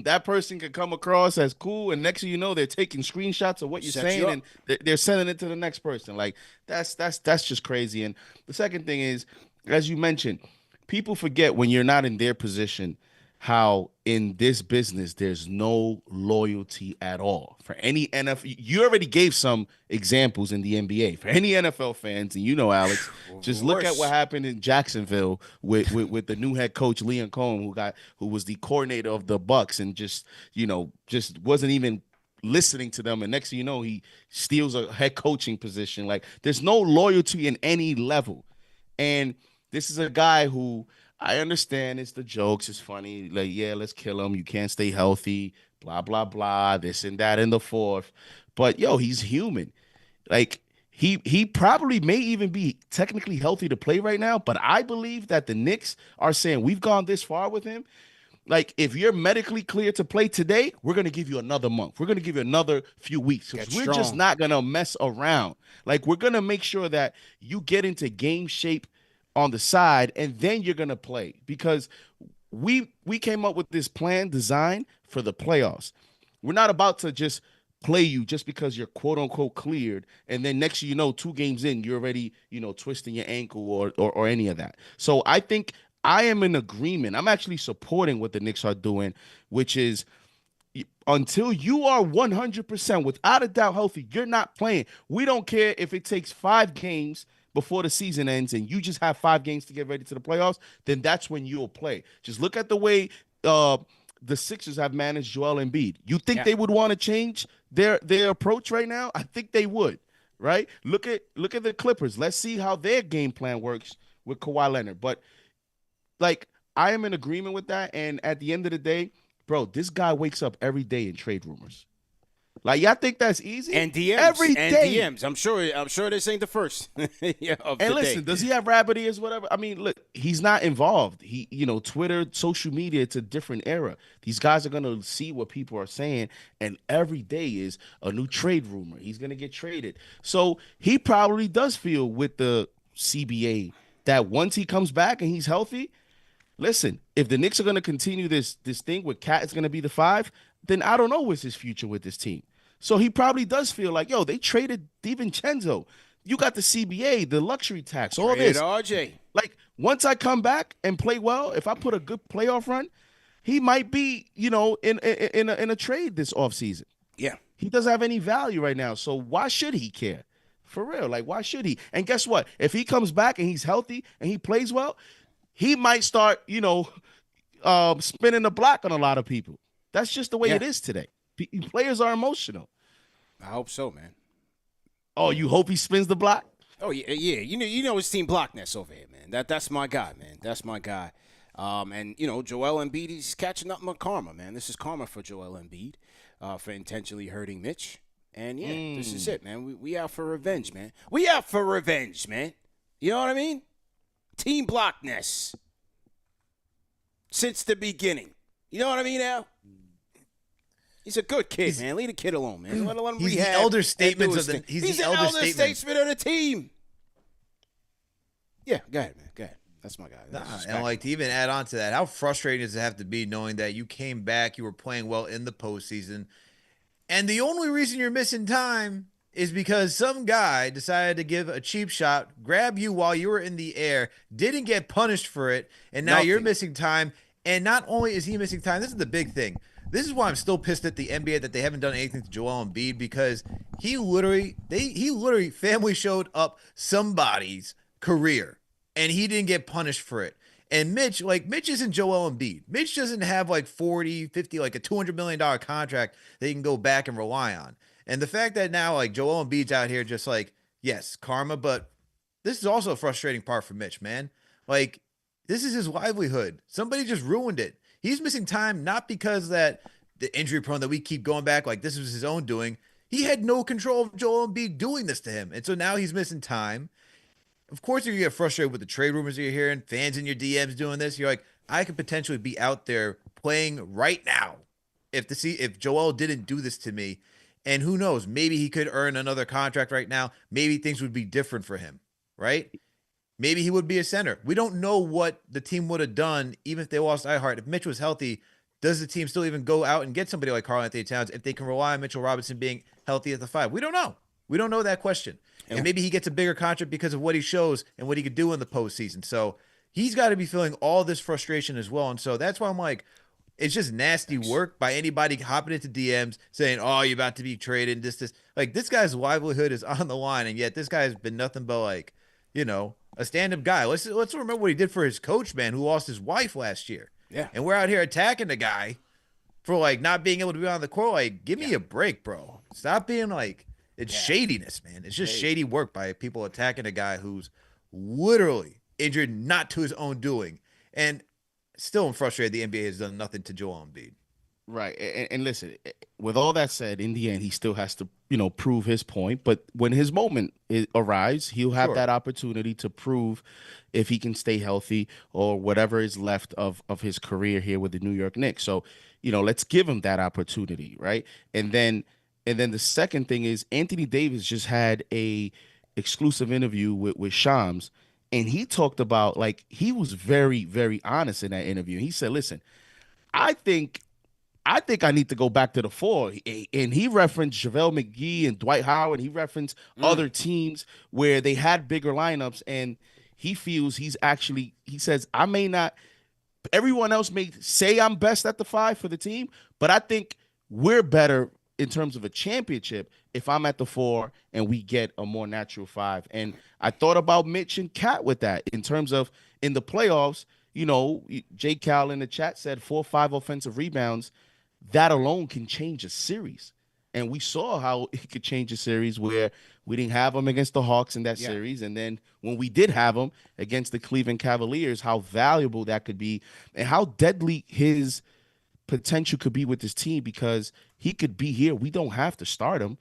that person can come across as cool, and next thing you know, they're taking screenshots of what you're saying, and they're sending it to the next person. Like that's just crazy. And the second thing is, as you mentioned, people forget when you're not in their position how in this business there's no loyalty at all for any NFL. You already gave some examples in the NBA for any NFL fans, and Alex, just look at what happened in Jacksonville with the new head coach Leon Cohen, who was the coordinator of the Bucks, and just wasn't even listening to them, and next thing you know, he steals a head coaching position. Like there's no loyalty in any level, and this is a guy who. I understand it's the jokes, it's funny, like, yeah, let's kill him. You can't stay healthy, blah, blah, blah, this and that and the fourth. But he's human. Like he probably may even be technically healthy to play right now, but I believe that the Knicks are saying we've gone this far with him. Like, if you're medically clear to play today, we're going to give you another month. We're going to give you another few weeks. Because we're just not going to mess around. Like, we're going to make sure that you get into game shape on the side, and then you're going to play. Because we came up with this plan design for the playoffs. We're not about to just play you just because you're quote-unquote cleared, and then next thing you know, 2 games in, you're already, twisting your ankle or any of that. So I think I am in agreement. I'm actually supporting what the Knicks are doing, which is until you are 100% without a doubt healthy, you're not playing. We don't care if it takes 5 games before the season ends and you just have 5 games to get ready to the playoffs, then that's when you'll play. Just look at the way the Sixers have managed Joel Embiid. You think they would want to change their approach right now? I think they would, right? Look at the Clippers. Let's see how their game plan works with Kawhi Leonard. But like, I am in agreement with that. And at the end of the day, bro, this guy wakes up every day in trade rumors. Like, y'all think that's easy? And DMs. Every day. DMs. I'm sure this ain't the first. And listen, does he have rabbit ears, whatever? I mean, look, he's not involved. He, Twitter, social media, it's a different era. These guys are going to see what people are saying, and every day is a new trade rumor. He's going to get traded. So he probably does feel with the CBA that once he comes back and he's healthy, listen, if the Knicks are going to continue this thing where Cat is going to be the 5, then I don't know what's his future with this team. So he probably does feel like, they traded DiVincenzo. You got the CBA, the luxury tax, all this. RJ. Like, once I come back and play well, if I put a good playoff run, he might be, in a trade this offseason. Yeah. He doesn't have any value right now. So why should he care? For real, like, why should he? And guess what? If he comes back and he's healthy and he plays well, he might start, spinning the block on a lot of people. That's just the way it is today. Players are emotional. I hope so, man. Oh, you hope he spins the block? Oh yeah. You know his team Blockness over here, man. That's my guy, man. That's my guy. And Joel Embiid, he's catching up on karma, man. This is karma for Joel Embiid, for intentionally hurting Mitch. And this is it, man. We out for revenge, man. We out for revenge, man. You know what I mean? Team Blockness. Since the beginning. You know what I mean, Al? He's a good kid, man. Leave the kid alone, man. Let him he's rehab. The elder statements of the. He's the elder statesman of the team. Yeah, go ahead, man. Go ahead. That's my guy. And like, to even add on to that, how frustrating does it have to be knowing that you came back, you were playing well in the postseason, and the only reason you're missing time is because some guy decided to give a cheap shot, grab you while you were in the air, didn't get punished for it, and now you're missing time. And not only is he missing time, this is the big thing. This is why I'm still pissed at the NBA that they haven't done anything to Joel Embiid, because he literally family showed up somebody's career and he didn't get punished for it. And Mitch isn't Joel Embiid. Mitch doesn't have like 40, 50, like a $200 million contract that he can go back and rely on. And the fact that now like Joel Embiid's out here just like, yes, karma, but this is also a frustrating part for Mitch, man. Like, this is his livelihood. Somebody just ruined it. He's missing time not because that the injury prone that we keep going back, like this was his own doing. He had no control of Joel Embiid doing this to him. And so now he's missing time. Of course, you get frustrated with the trade rumors that you're hearing, fans in your DMs doing this. You're like, I could potentially be out there playing right now if Joel didn't do this to me. And who knows, maybe he could earn another contract right now. Maybe things would be different for him, right? Maybe he would be a center. We don't know what the team would have done even if they lost Hart. If Mitch was healthy, does the team still even go out and get somebody like Carl Anthony Towns if they can rely on Mitchell Robinson being healthy at the 5? We don't know. We don't know that question. And maybe he gets a bigger contract because of what he shows and what he could do in the postseason. So he's got to be feeling all this frustration as well. And so that's why I'm like, it's just nasty work by anybody hopping into DMs saying, oh, you're about to be traded. This. Like, this guy's livelihood is on the line. And yet this guy has been nothing but like, you know, a stand-up guy. Let's remember what he did for his coach, man, who lost his wife last year. Yeah. And we're out here attacking the guy for like not being able to be on the court. Like, give me a break, bro. Stop being like, it's shadiness, man. It's just shady work by people attacking a guy who's literally injured, not to his own doing. And still I'm frustrated the NBA has done nothing to Joel Embiid. Right. And listen, with all that said, in the end, he still has to, prove his point. But when his moment arrives, he'll have that opportunity to prove if he can stay healthy or whatever is left of his career here with the New York Knicks. So, let's give him that opportunity. Right. And then the second thing is Anthony Davis just had a exclusive interview with Shams. And he talked about, like, he was very, very honest in that interview. He said, listen, I think I need to go back to the 4. And he referenced JaVale McGee and Dwight Howard. He referenced other teams where they had bigger lineups. And he feels he says, I may not, everyone else may say I'm best at the 5 for the team, but I think we're better in terms of a championship if I'm at the 4 and we get a more natural 5. And I thought about Mitch and Cat with that in terms of in the playoffs, J. Cal in the chat said 4 or 5 offensive rebounds. That alone can change a series. And we saw how it could change a series where we didn't have him against the Hawks in that series. And then when we did have him against the Cleveland Cavaliers, how valuable that could be and how deadly his potential could be with this team, because he could be here. We don't have to start him.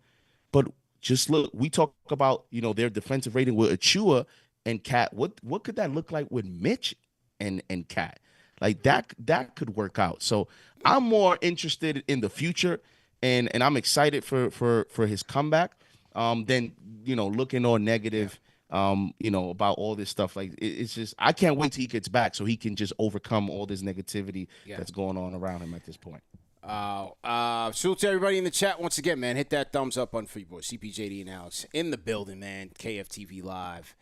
But just look, we talk about, their defensive rating with Achua and Cat. What could that look like with Mitch and Cat? Like that could work out. So I'm more interested in the future, and I'm excited for his comeback than looking all negative about all this stuff. Like it's just, I can't wait till he gets back so he can just overcome all this negativity that's going on around him at this point. Salute to everybody in the chat once again, man. Hit that thumbs up on for you boys. CPJD and Alex in the building, man. KFTV live,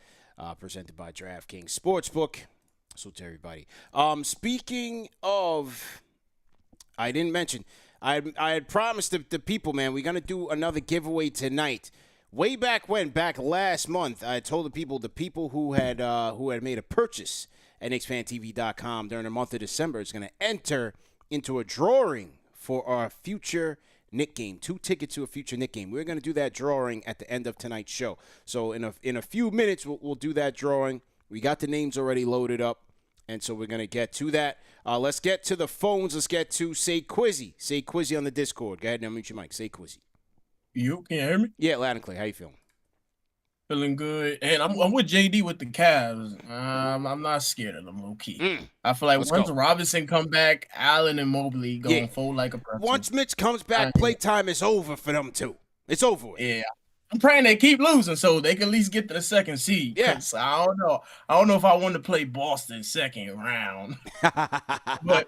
presented by DraftKings Sportsbook. Salute to everybody. Speaking of, I didn't mention, I had promised the people, man, we're gonna do another giveaway tonight. Way back last month, I told the people who had made a purchase at KnicksFanTV.com during the month of December is gonna enter into a drawing for our future Knick game. 2 tickets to a future Knick game. We're going to do that drawing at the end of tonight's show. So in a few minutes, we'll do that drawing. We got the names already loaded up, and so we're going to get to that. Let's get to the phones. Let's get to Sayquizzy. Sayquizzy on the Discord. Go ahead and unmute your mic. Sayquizzy. You can hear me? Yeah, loud and clear. How you feeling? Feeling good. And I'm with JD with the Cavs. I'm not scared of them, low key. I feel like once Robinson come back, Allen and Mobley going fold like a pretzel. Once Mitch comes back, playtime is over for them too. It's over with. Yeah. I'm praying they keep losing so they can at least get to the second seed. Yeah. I don't know. I don't know if I want to play Boston second round. But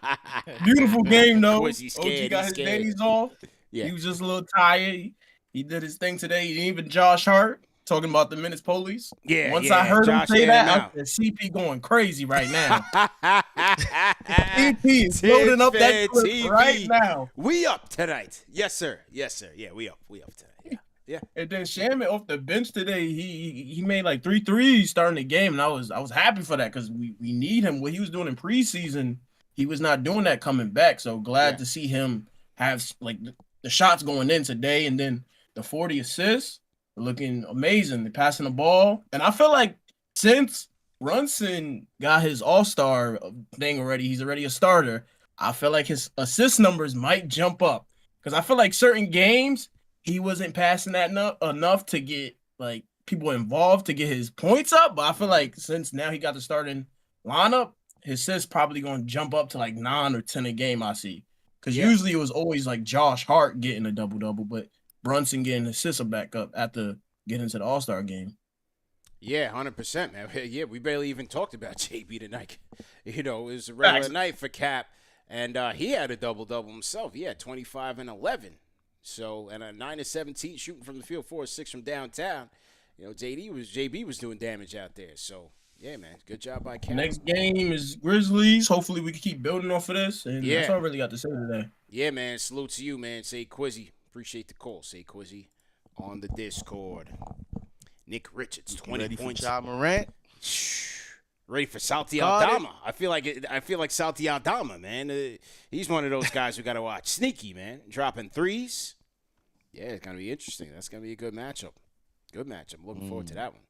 beautiful game though. OG got his days off. Yeah. He was just a little tired. He did his thing today. He didn't even Josh Hart. Talking about the minutes police. Yeah. Once I heard him say that, I said CP going crazy right now. CP is loading up that clip right now. We up tonight. Yes, sir. Yes, sir. Yeah, we up. We up tonight. Yeah. And then Shaman off the bench today, he made like 3 threes starting the game, and I was happy for that because we need him. What he was doing in preseason, he was not doing that coming back. So glad to see him have like the shots going in today, and then the 40 assists. Looking amazing. They're passing the ball. And I feel like since Brunson got his All-Star thing already, he's already a starter. I feel like his assist numbers might jump up because I feel like certain games he wasn't passing that enough to get like people involved to get his points up. But I feel like since now he got the starting lineup, his assists probably going to jump up to like 9 or 10 a game. I see because usually it was always like Josh Hart getting a double, but Brunson getting assists back up after getting into the All-Star game. Yeah, 100%, man. Yeah, we barely even talked about JB tonight. You know, it was a regular night for Cap, and he had a double himself. He had 25 and 11. So, and a 9 of 17 shooting from the field, 4 of 6 from downtown. You know, JB was doing damage out there. So, yeah, man, good job by Cap. Next game is Grizzlies. Hopefully, we can keep building off of this. And that's all I really got to say today. Yeah, man. Salute to you, man. Sayquizzy. Appreciate the call, Sayquizzy, on the Discord. Nick Richards, 20 ready points. For Ja Morant? Ready for Salty Aldama. I feel like Salty Aldama, man. He's one of those guys we got to watch. Sneaky, man. Dropping threes. Yeah, it's going to be interesting. That's going to be a good matchup. Good matchup. I'm looking forward to that one.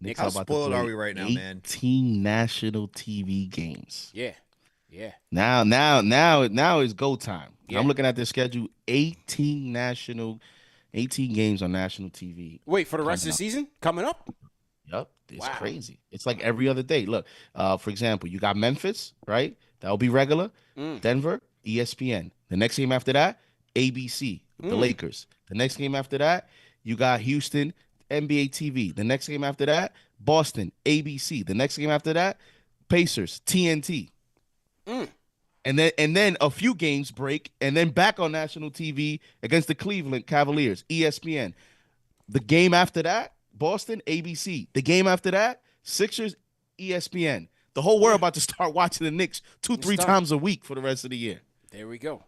Nick, how spoiled are we right now, man? 18 national TV games. Yeah. Now it's go time. Yeah. I'm looking at the schedule. 18 games on national TV. Wait, for the rest of the season? Coming up? Yep. It's crazy. It's like every other day. Look, for example, you got Memphis, right? That'll be regular. Denver, ESPN. The next game after that, ABC, the Lakers. The next game after that, you got Houston, NBA TV. The next game after that, Boston, ABC. The next game after that, Pacers, TNT. And then a few games break, and then back on national TV against the Cleveland Cavaliers, ESPN. The game after that, Boston, ABC. The game after that, Sixers, ESPN. The whole world about to start watching the Knicks 2-3 times a week for the rest of the year. There we go.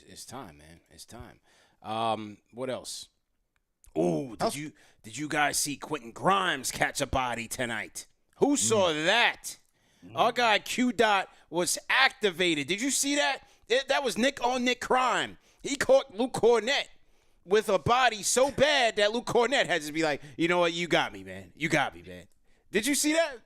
It's time, man. It's time. What else? Oh, did you guys see Quentin Grimes catch a body tonight? Who saw that? Our guy Q Dot was activated. Did you see that? That was Nick on Nick crime. He caught Luke Cornett with a body so bad that Luke Cornett had to be like, you know what? You got me, man. You got me, man. Did you see that?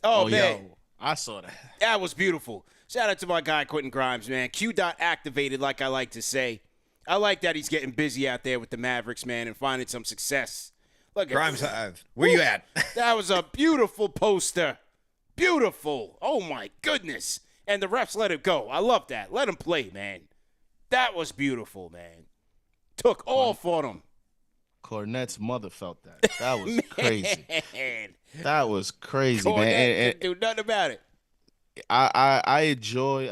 Oh man. Yo, I saw that. That was beautiful. Shout out to my guy Quentin Grimes, man. Q Dot activated, like I like to say. I like that he's getting busy out there with the Mavericks, man, and finding some success. Look at Grimes, where you at? That was a beautiful poster. Beautiful. Oh, my goodness. And the refs let it go. I love that. Let him play, man. That was beautiful, man. Took all for them. Cornet's mother felt that. That was crazy. That was crazy, man. And do nothing about it. I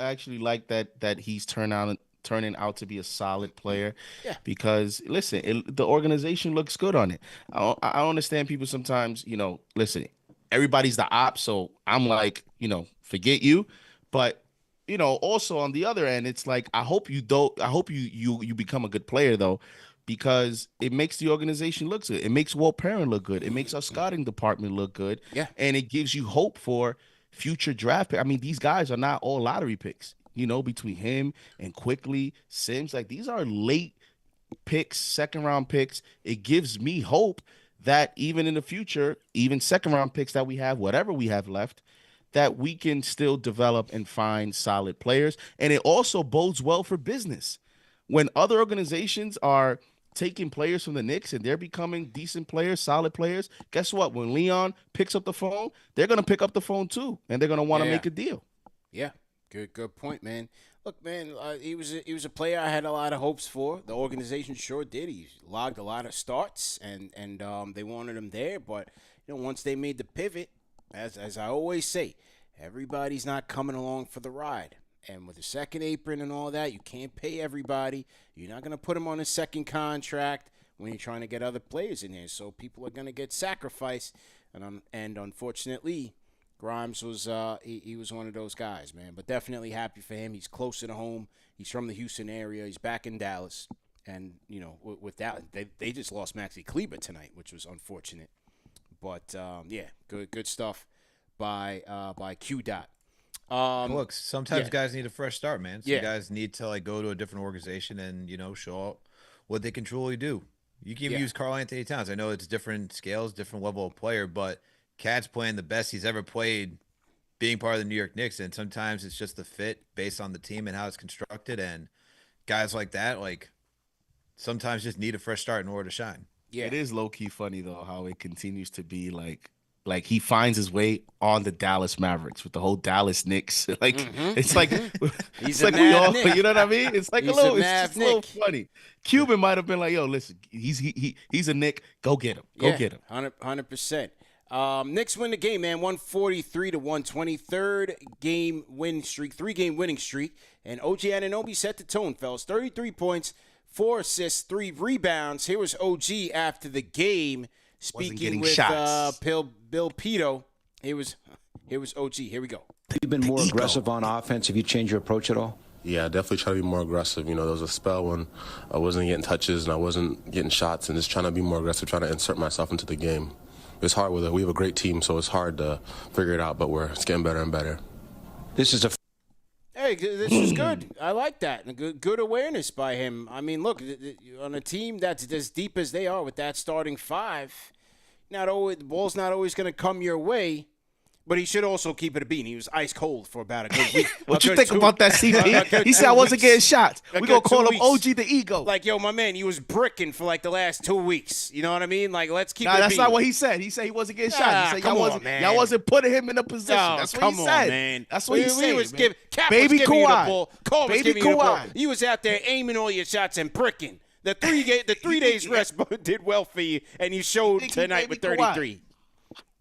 actually like that he's turning out to be a solid player. Yeah. Because listen, the organization looks good on it. I understand people sometimes, listen, everybody's the op, so I'm like, forget you. But also on the other end, it's like I hope you become a good player though, because it makes the organization look good. It makes Walt Perrin look good. It makes our scouting department look good. Yeah. And it gives you hope for future draft picks. I mean, these guys are not all lottery picks. Between him and Quickly, Sims, like these are late picks, second-round picks. It gives me hope that even in the future, even second-round picks that we have, whatever we have left, that we can still develop and find solid players. And it also bodes well for business. When other organizations are taking players from the Knicks and they're becoming decent players, solid players, guess what? When Leon picks up the phone, they're going to pick up the phone too, and they're going to want to make a deal. Yeah. Good point, man. Look, man, he was a player I had a lot of hopes for. The organization sure did. He logged a lot of starts, and they wanted him there. But once they made the pivot, as I always say, everybody's not coming along for the ride. And with the second apron and all that, you can't pay everybody. You're not going to put them on a second contract when you're trying to get other players in there. So people are going to get sacrificed, and unfortunately, Grimes was he was one of those guys, man. But definitely happy for him. He's closer to home. He's from the Houston area. He's back in Dallas. And, with that, they just lost Maxi Kleber tonight, which was unfortunate. But, yeah, good stuff by Q Dot. Look, sometimes guys need a fresh start, man. Some guys need to go to a different organization and, show what they can truly do. You can even use Karl Anthony Towns. I know it's different scales, different level of player, but Cat's playing the best he's ever played being part of the New York Knicks. And sometimes it's just the fit based on the team and how it's constructed. And guys like that, like, sometimes just need a fresh start in order to shine. Yeah. It is low-key funny, though, how it continues to be like he finds his way on the Dallas Mavericks with the whole Dallas Knicks. Like it's like He's it's like we all, you know what I mean? It's like He's it's just a little funny. Cuban might have been like, "Yo, listen, he's a Knick. Go get him. Go get him." 100%. Knicks win the game, man. 143-120. Third game win streak, 3-game winning streak, and OG Anunoby set the tone, fellas. 33 points, 4 assists, 3 rebounds. Here was OG after the game. Speaking with Bill Pito, here was OG. Here we go. Have you been more aggressive on offense? Have you changed your approach at all? Yeah, definitely try to be more aggressive. You know, there was a spell when I wasn't getting touches and I wasn't getting shots, and just trying to be more aggressive, trying to insert myself into the game. It's hard with it. We have a great team, so it's hard to figure it out, but it's getting better and better. This is this is good. I like that. And good awareness by him. I mean, look, on a team that's as deep as they are with that starting 5, the ball's not always going to come your way, but he should also keep it a bean. He was ice cold for about a good week. What you think about that, CP? He said I wasn't getting shots. We're going to call him OG the ego. Like, yo, my man, he was bricking for like the last 2 weeks. You know what I mean? Like, let's keep it a bean. That's not what he said. He said he wasn't getting shots. He said y'all wasn't putting him in a position. That's what he said. Man. That's what he said. Baby Kawhi. Baby Kawhi. He was out there aiming all your shots and bricking. The 3 days rest did well for you, and you showed tonight with 33.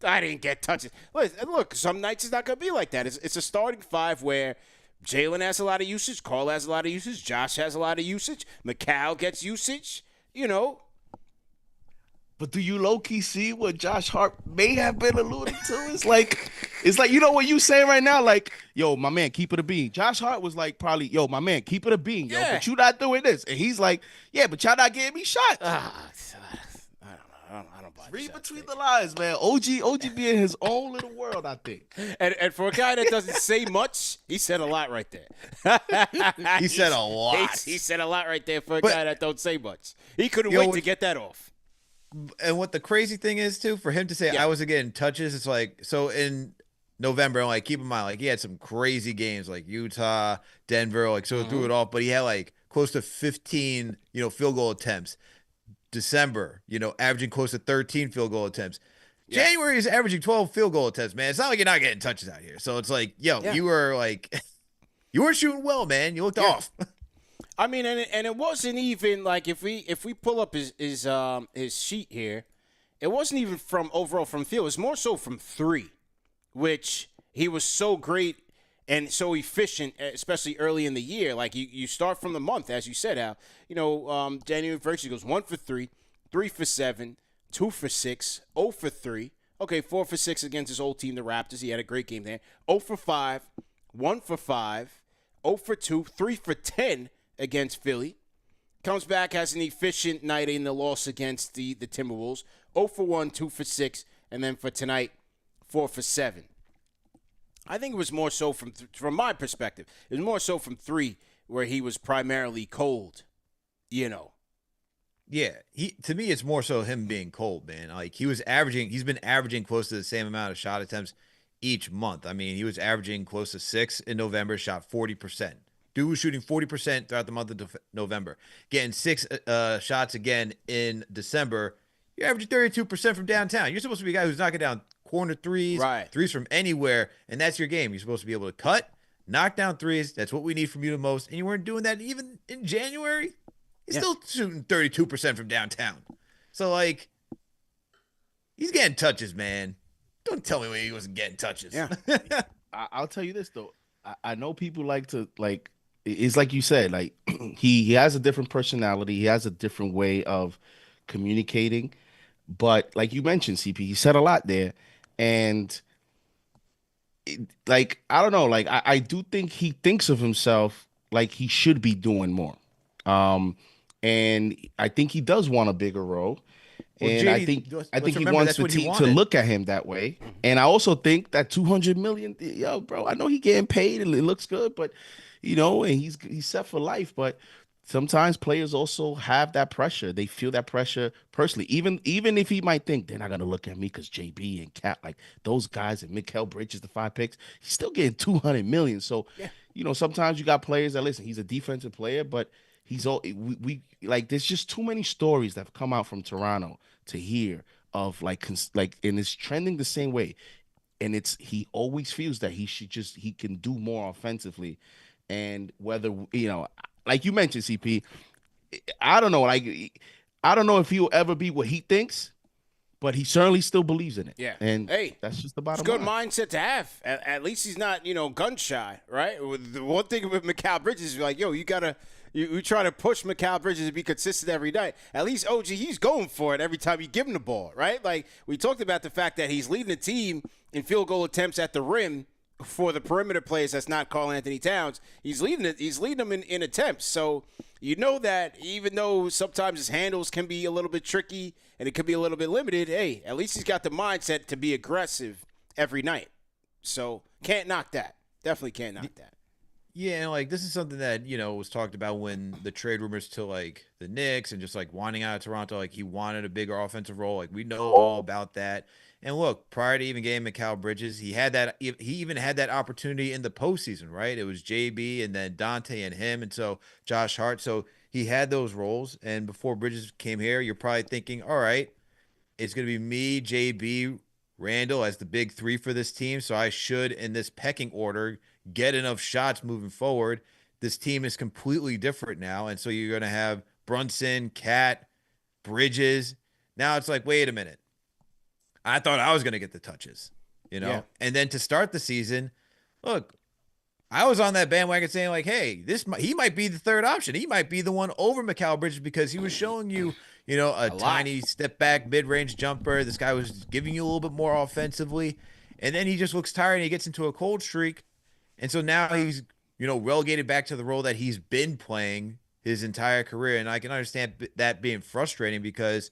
I didn't get touches. Look, some nights it's not going to be like that. It's a starting 5 where Jalen has a lot of usage, Carl has a lot of usage, Josh has a lot of usage, Mikal gets usage, you know. But do you low-key see what Josh Hart may have been alluding to? It's like, you know what you saying right now? Like, yo, my man, keep it a bean. Josh Hart was like probably, yo, my man, keep it a bean, yo, but you not doing this. And he's like, yeah, but y'all not getting me shots. I don't buy Read between the lines, man. OG be in his own little world, I think. And for a guy that doesn't say much, he said a lot right there. He said a lot. He said a lot right there for a guy that don't say much. He couldn't wait to get that off. And what the crazy thing is, too, for him to say I wasn't getting touches, it's like, so in November, like, keep in mind, like, he had some crazy games, like Utah, Denver, like, so threw it off, but he had, like, close to 15, field goal attempts. December, averaging close to 13 field goal attempts. January is averaging 12 field goal attempts, man. It's not like you're not getting touches out here. So it's like, you were like, you were shooting well, man. You looked off. I mean, and it wasn't even like if we pull up his sheet here, it wasn't even from field. It was more so from 3, which he was so great and so efficient, especially early in the year. Like, you start from the month, as you said, Al. January 1st, he goes 1 for 3, 3 for 7, 2 for 6, 0 for 3. Okay, 4 for 6 against his old team, the Raptors. He had a great game there. 0 for 5, 1 for 5, 0 for 2, 3 for 10 against Philly. Comes back, has an efficient night in the loss against the Timberwolves. 0 for 1, 2 for 6, and then for tonight, 4 for 7. I think it was more so from my perspective. It was more so from 3 where he was primarily cold, Yeah, to me, it's more so him being cold, man. Like, he's been averaging close to the same amount of shot attempts each month. I mean, he was averaging close to 6 in November, shot 40%. Dude was shooting 40% throughout the month of November. Getting 6 shots again in December. You're averaging 32% from downtown. You're supposed to be a guy who's knocking down corner threes, threes from anywhere, and that's your game. You're supposed to be able to cut, knock down threes. That's what we need from you the most. And you weren't doing that even in January. He's still shooting 32% from downtown. So, like, he's getting touches, man. Don't tell me he wasn't getting touches. Yeah. I'll tell you this, though. I know people like to, like, it's like you said, like, he has a different personality. He has a different way of communicating. But like you mentioned, CP, he said a lot there. And, I don't know. Like, I do think he thinks of himself like he should be doing more. And I think he does want a bigger role. Well, and JD, I think he wants the team to look at him that way. And I also think that $200 million, bro, I know he getting paid and it looks good, but and he's set for life. But sometimes players also have that pressure. They feel that pressure personally. Even if he might think they're not gonna look at me because JB and Cat, like those guys, and Mikal Bridges, the 5 picks, he's still getting 200 million. So, sometimes you got players that listen. He's a defensive player, but he's all we like. There's just too many stories that have come out from Toronto to hear of and it's trending the same way. And he always feels that he can do more offensively, and whether like you mentioned, CP, I don't know. Like, I don't know if he'll ever be what he thinks, but he certainly still believes in it. Yeah. And hey, that's just the bottom line. It's a good line. mindset to have. At least he's not, gun shy, right? The one thing with Mikal Bridges is like, you try to push Mikal Bridges to be consistent every night. At least OG, he's going for it every time you give him the ball, right? Like, we talked about the fact that he's leading the team in field goal attempts at the rim for the perimeter players. That's not Karl-Anthony Towns. He's leading them in attempts. So you know that even though sometimes his handles can be a little bit tricky and it could be a little bit limited, hey, at least he's got the mindset to be aggressive every night. So can't knock that. Definitely can't knock that. Yeah, and like this is something that, was talked about when the trade rumors to like the Knicks and just like wanting out of Toronto, like he wanted a bigger offensive role. Like we know all about that. And look, prior to even getting Mikal Bridges, he even had that opportunity in the postseason, right? It was JB and then Dante and him, and so Josh Hart. So he had those roles. And before Bridges came here, you're probably thinking, all right, it's going to be me, JB, Randall as the big three for this team. So I should, in this pecking order, get enough shots moving forward. This team is completely different now. And so you're going to have Brunson, Cat, Bridges. Now it's like, wait a minute. I thought I was going to get the touches, Yeah. And then to start the season, look, I was on that bandwagon saying like, hey, he might be the third option. He might be the one over Mikal Bridges because he was showing you, a tiny step back mid-range jumper. This guy was giving you a little bit more offensively. And then he just looks tired and he gets into a cold streak. And so now he's, relegated back to the role that he's been playing his entire career. And I can understand that being frustrating because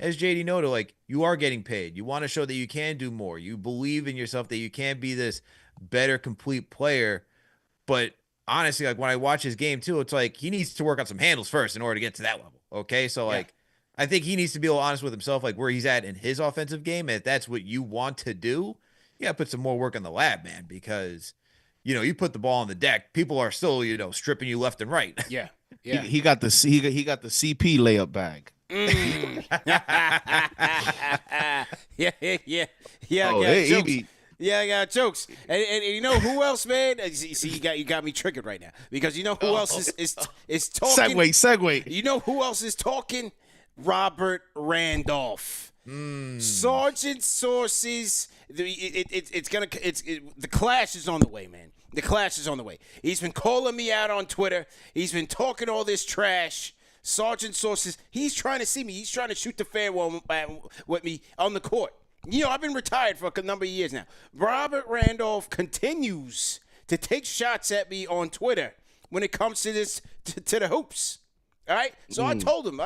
as JD noted, like you are getting paid. You want to show that you can do more. You believe in yourself that you can be this better, complete player. But honestly, like when I watch his game too, it's like he needs to work on some handles first in order to get to that level. Okay. So like, I think he needs to be a little honest with himself, like where he's at in his offensive game. And if that's what you want to do, you got to put some more work in the lab, man, because, you put the ball on the deck, people are still, stripping you left and right. Yeah. Yeah. He got the CP layup bag. Yeah. Oh, I got jokes. And you know who else, man? See, you got me triggered right now because you know who else is talking. Segue. You know who else is talking? Robert Randolph. Sergeant sources. The clash is on the way, man. The clash is on the way. He's been calling me out on Twitter. He's been talking all this trash. Sergeant sources. He's trying to see me. He's trying to shoot the fairway with me on the court. I've been retired for a number of years now. Robert Randolph continues to take shots at me on Twitter when it comes to this to the hoops. All right. So I told him,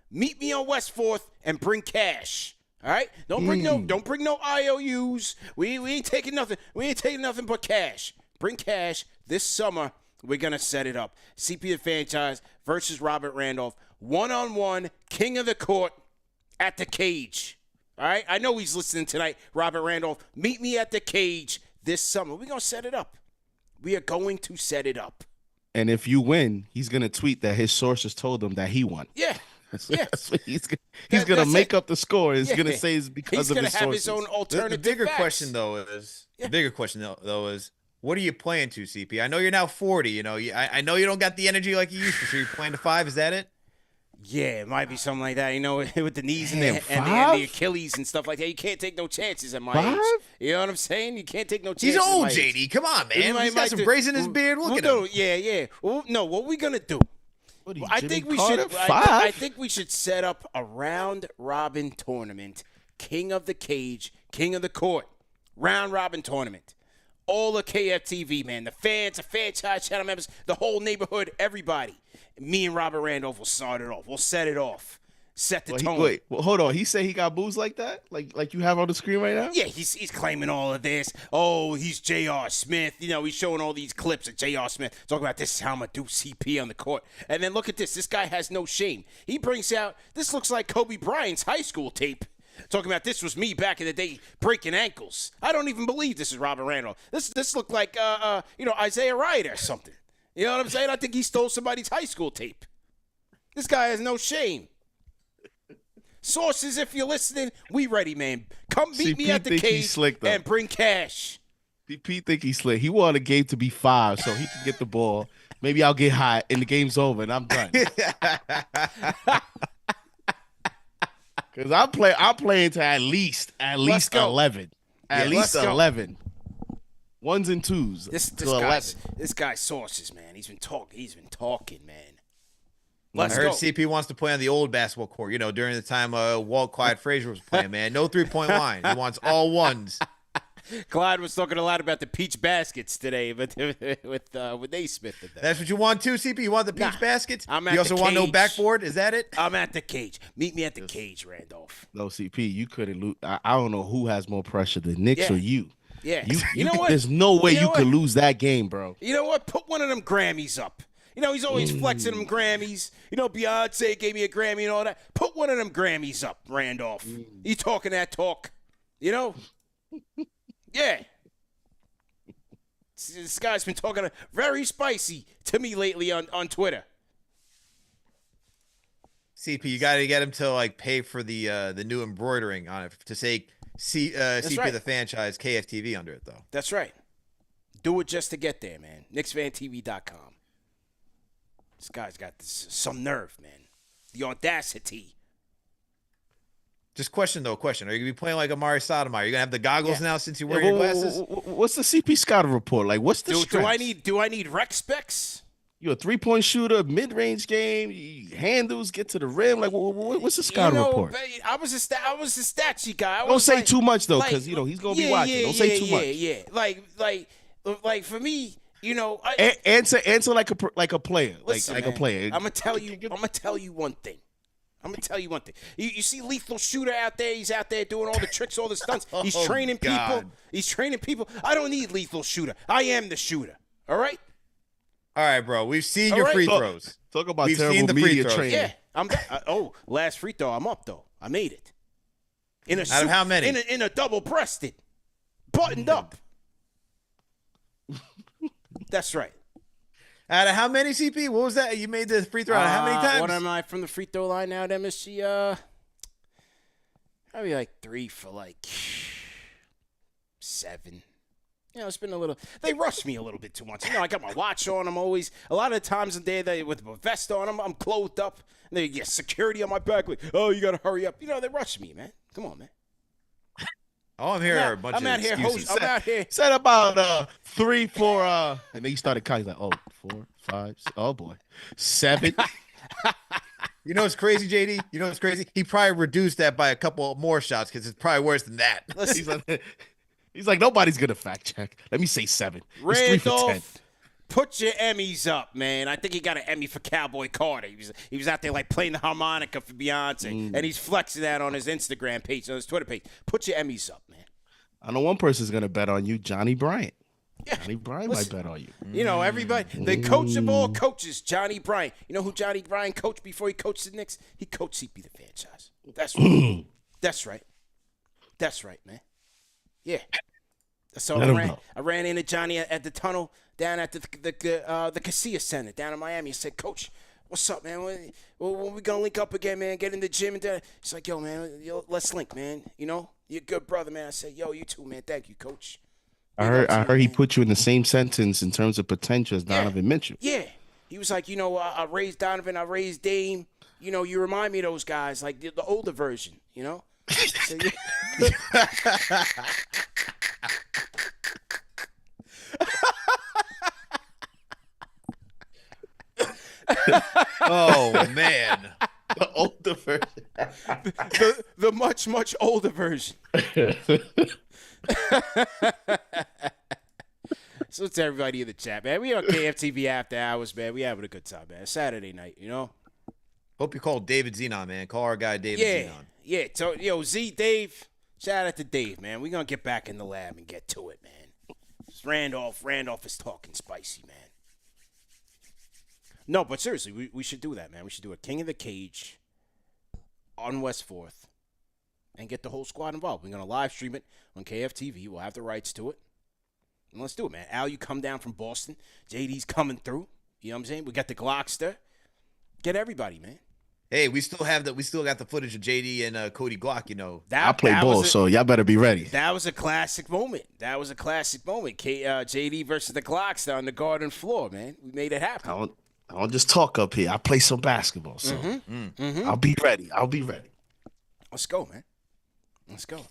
meet me on West 4th and bring cash. All right. Don't bring no IOUs. We ain't taking nothing. We ain't taking nothing but cash. Bring cash this summer. We're gonna set it up. CP The Fanchise versus Robert Randolph, 1-on-1, king of the court at the cage. All right, I know he's listening tonight. Robert Randolph, meet me at the cage this summer. We're going to set it up. We are going to set it up. And if you win, he's going to tweet that his sources told him that he won. Yeah. That's what he's going to make up the score. He's going to say it's because of his sources. He's going to have his own alternative The bigger facts. question, though, is what are you playing to, CP? I know you're now 40. I know you don't got the energy like you used to. So you're playing to 5. Is that it? Yeah, it might be something like that. With the knees and the Achilles and stuff like that. You can't take no chances at my age. You know what I'm saying? You can't take no chances. He's old, JD. Come on, man. He's got some brace in his beard. Look at him. Yeah. Well, no, what we gonna do? I think we should set up a round robin tournament. King of the cage, king of the court. Round robin tournament. All the KFTV, man. The fans, the franchise channel members, the whole neighborhood, everybody. Me and Robert Randolph will start it off. We'll set it off. set the Well, tone. wait, hold on. He said he got booze like that? Like you have on the screen right now? Yeah, he's claiming all of this. Oh, he's J.R. Smith. You know, he's showing all these clips of J.R. Smith. Talking about this is how I'm going to do CP on the court. And then look at this. This guy has no shame. He brings out, this looks like Kobe Bryant's high school tape. Talking about this was me back in the day breaking ankles. I don't even believe this is Robert Randolph. This looked like, Isaiah Wright or something. You know what I'm saying? I think he stole somebody's high school tape. This guy has no shame. Sources, if you're listening, we ready, man. Come meet me at the cage and bring cash. Pete think he's slick. He wanted the game to be 5 so he can get the ball. Maybe I'll get hot and the game's over and I'm done. Because I'm playing to at least 11. At least 11. Ones and twos. This guy's sources, man. He's been talking, man. I heard CP wants to play on the old basketball court, during the time Walt Clyde Frazier was playing, man. No 3-point line. He wants all ones. Clyde was talking a lot about the peach baskets today, but with Naismith. That's what you want too, CP? You want the peach baskets? I'm at you also the want cage. no backboard? Is that it? I'm at the cage. Meet me at the cage, Randolph. No, CP, you couldn't lose. I don't know who has more pressure, the Knicks or you. Yeah. You know what? There's no way you could lose that game, bro. You know what? Put one of them Grammys up. He's always flexing them Grammys. Beyonce gave me a Grammy and all that. Put one of them Grammys up, Randolph. You talking that talk. Yeah. This guy's been talking very spicy to me lately on Twitter. CP, you got to get him to pay for the new embroidering on it to say CP right. The Fanchise KFTV under it though. That's right. Do it just to get there, man. KnicksFanTV.com. This guy's got some nerve, man. The audacity. Just question. Are you going to be playing like Amari Stoudemire? Are you going to have the goggles now since you're wearing your glasses? What's the CP scouting report? What's the strengths? Do I need rec specs? You're a 3-point shooter, mid-range game, handles, get to the rim. What's the scouting report? I was a stat sheet guy. Don't say too much, though, because, he's going to be watching. Don't say too much. Yeah. Like for me, answer like a player. Listen, like man, a player. I'm gonna tell you one thing. You see Lethal Shooter out there. He's out there doing all the tricks, all the stunts. He's training people. I don't need Lethal Shooter. I am the shooter. All right? All right, bro. We've seen your free throws. Talk about We've terrible seen the media free throws. training. Yeah. Last free throw. I'm up, though. I made it. Out of how many? In a double-breasted. Buttoned up. That's right. Out of how many, CP? What was that? You made the free throw out of how many times? What am I from the free throw line now at MSG? Probably 3 for 7. It's been a little. They rush me a little bit too much. I got my watch on. I'm always a lot of the times in the day with a vest on. I'm clothed up. And they get security on my back. You gotta hurry up. They rush me, man. Come on, man. Oh, I'm here. I'm out here. Said about 3, 4, and then you started counting 4, 5, 6, oh boy, 7. You know what's crazy, JD? You know what's crazy? He probably reduced that by a couple more shots because it's probably worse than that. He's like, nobody's gonna fact check. Let me say 7. It's 3 for 10. Put your Emmys up, man. I think he got an Emmy for Cowboy Carter. He was out there playing the harmonica for Beyonce, and he's flexing that on his Instagram page, on his Twitter page. Put your Emmys up, man. I know one person's gonna bet on you, Johnny Bryant. Yeah. Johnny Bryant might bet on you. Everybody, the coach of all coaches, Johnny Bryant. You know who Johnny Bryant coached before he coached the Knicks? He coached CP The Fanchise. That's right. That's right, man. Yeah. So I ran into Johnny at the tunnel down at the Casilla Center down in Miami. I said, Coach, what's up, man? When we gonna link up again, man? Get in the gym and that. He's like, yo, man, let's link, man. You're a good brother, man. I said, yo, you too, man. Thank you, Coach. I heard he put you in the same sentence in terms of potential as Donovan Mitchell. Yeah. He was like, I raised Donovan, I raised Dame. You remind me of those guys, like the older version, So, Oh man, the older version, the much older version. So it's everybody in the chat, man. We on KFTV after hours, man. We having a good time, man. Saturday night, Hope you call David Zenon, man. Call our guy David Zenon. Yeah. So, Dave. Shout out to Dave, man. We're going to get back in the lab and get to it, man. It's Randolph is talking spicy, man. No, but seriously, we should do that, man. We should do a King of the Cage on West 4th and get the whole squad involved. We're going to live stream it on KFTV. We'll have the rights to it. And let's do it, man. Al, you come down from Boston. JD's coming through. You know what I'm saying? We got the Glockster. Get everybody, man. Hey, we still got the footage of JD and Cody Glock, I play ball, so y'all better be ready. That was a classic moment. JD versus the Glockster on the garden floor, man. We made it happen. I don't just talk up here. I play some basketball, so I'll be ready. Let's go, man. Let's go.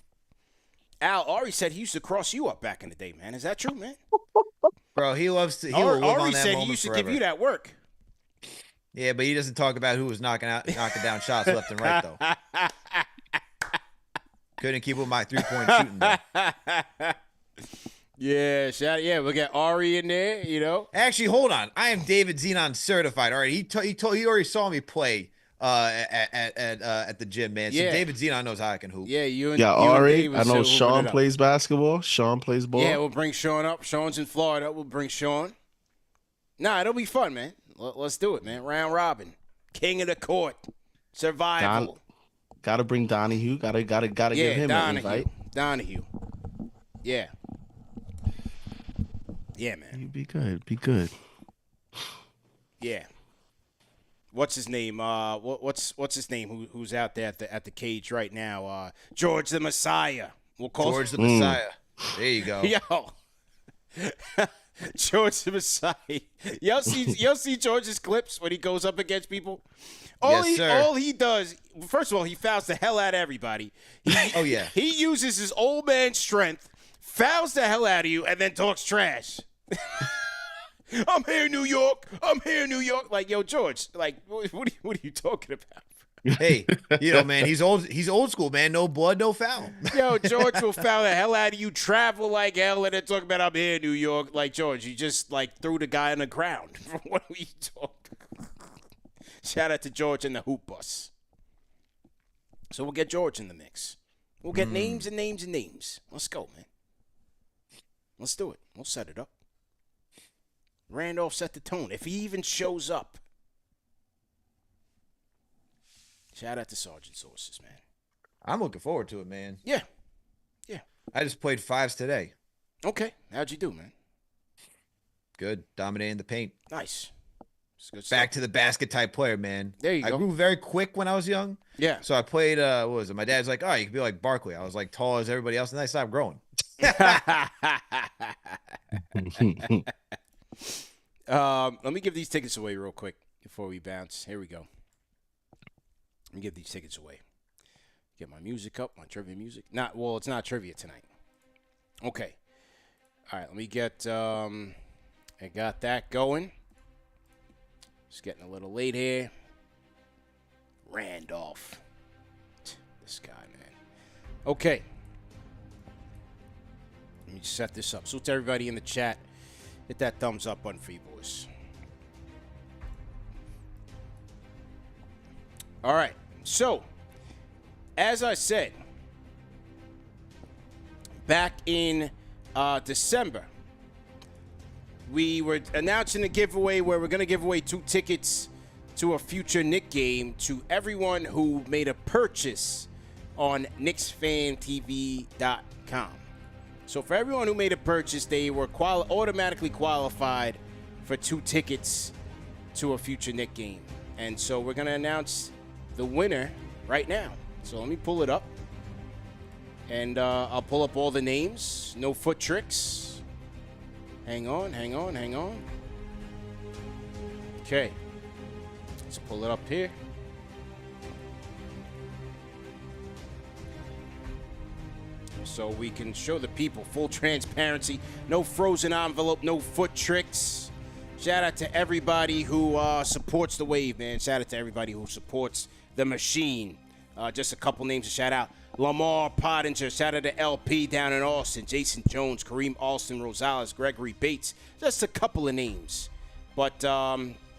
Al, Ari said he used to cross you up back in the day, man. Is that true, man? Bro, he loves to. Ari said he used to give you that work. Yeah, but he doesn't talk about who was knocking down shots left and right, though. Couldn't keep with my 3-point shooting, though. Yeah, we'll get Ari in there, Actually, hold on. I am David Zenon certified. All right, he already saw me play at the gym, man. So David Zenon knows how I can hoop. Yeah, Ari. I know Sean plays basketball. Sean plays ball. Yeah, we'll bring Sean up. Sean's in Florida. We'll bring Sean. Nah, it'll be fun, man. Let's do it, man. Round robin, king of the court, survival. Gotta bring Donahue. Gotta give him an invite. Donahue. Yeah. Yeah, man. You be good. Yeah. What's his name? What's his name? Who's out there at the cage right now? George the Messiah. We'll call George the Messiah. There you go. Yo. George the Messiah. Y'all see George's clips when he goes up against people? All he does, first of all, he fouls the hell out of everybody. He uses his old man strength, fouls the hell out of you, and then talks trash. I'm here in New York. Like, yo, George, like, what are you talking about? Hey, man, he's old school, man. No blood, no foul. Yo, George will foul the hell out of you, travel like hell, and then talk about I'm here in New York. Like, George, you just, like, threw the guy on the ground. What are we talking? Shout out to George and the hoop bus. So we'll get George in the mix. We'll get names and names and names. Let's go, man. Let's do it. We'll set it up. Randolph set the tone. If he even shows up. Shout out to Sergeant Sources, man. I'm looking forward to it, man. Yeah. I just played 5s today. Okay. How'd you do, man? Good. Dominating the paint. Nice. Good Back to the basket type player, man. There you go. I grew very quick when I was young. Yeah. So I plet what was it? My dad's like, oh, you can be like Barkley. I was like tall as everybody else, and I stopped growing. Let me give these tickets away real quick before we bounce. Here we go. Let me give these tickets away. Get my music up, my trivia music. It's not trivia tonight. Okay. All right, let me get I got that going. It's getting a little late here. Randolph. This guy, man. Okay. Let me set this up. So to everybody in the chat, hit that thumbs up button for you boys. All right. So, as I said, back in December, we were announcing a giveaway where we're going to give away 2 tickets to a future Knick game to everyone who made a purchase on KnicksFanTV.com. So for everyone who made a purchase, they were automatically qualified for 2 tickets to a future Knick game. And so we're going to announce the winner right now. So let me pull it up. And I'll pull up all the names. No foot tricks. Hang on. Okay. Let's pull it up here. So we can show the people full transparency. No frozen envelope, no foot tricks. Shout out to everybody who supports the wave, man. Shout out to everybody who supports the machine. Just a couple names to shout out. Lamar Pottinger, shout out to LP down in Austin. Jason Jones, Kareem Alston, Rosales, Gregory Bates. Just a couple of names. But,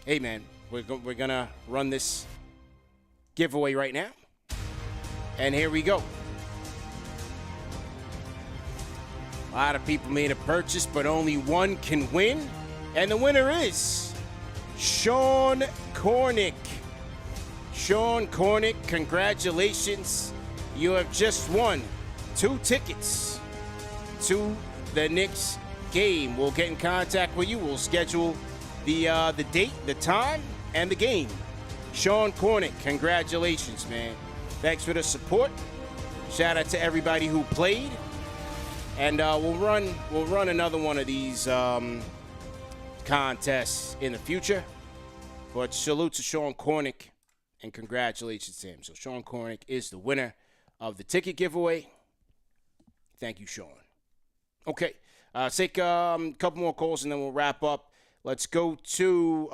hey, man, we're going to run this giveaway right now. And here we go. A lot of people made a purchase, but only one can win. And the winner is Sean Cornick. Sean Cornick, congratulations. You have just won 2 tickets to the Knicks game. We'll get in contact with you. We'll schedule the date, the time, and the game. Sean Cornick, congratulations, man. Thanks for the support. Shout out to everybody who played. And we'll run another one of these contests in the future. But salute to Sean Cornick and congratulations to him. So Sean Cornick is the winner of the ticket giveaway. Thank you, Sean. Okay, take a couple more calls and then we'll wrap up. Let's go to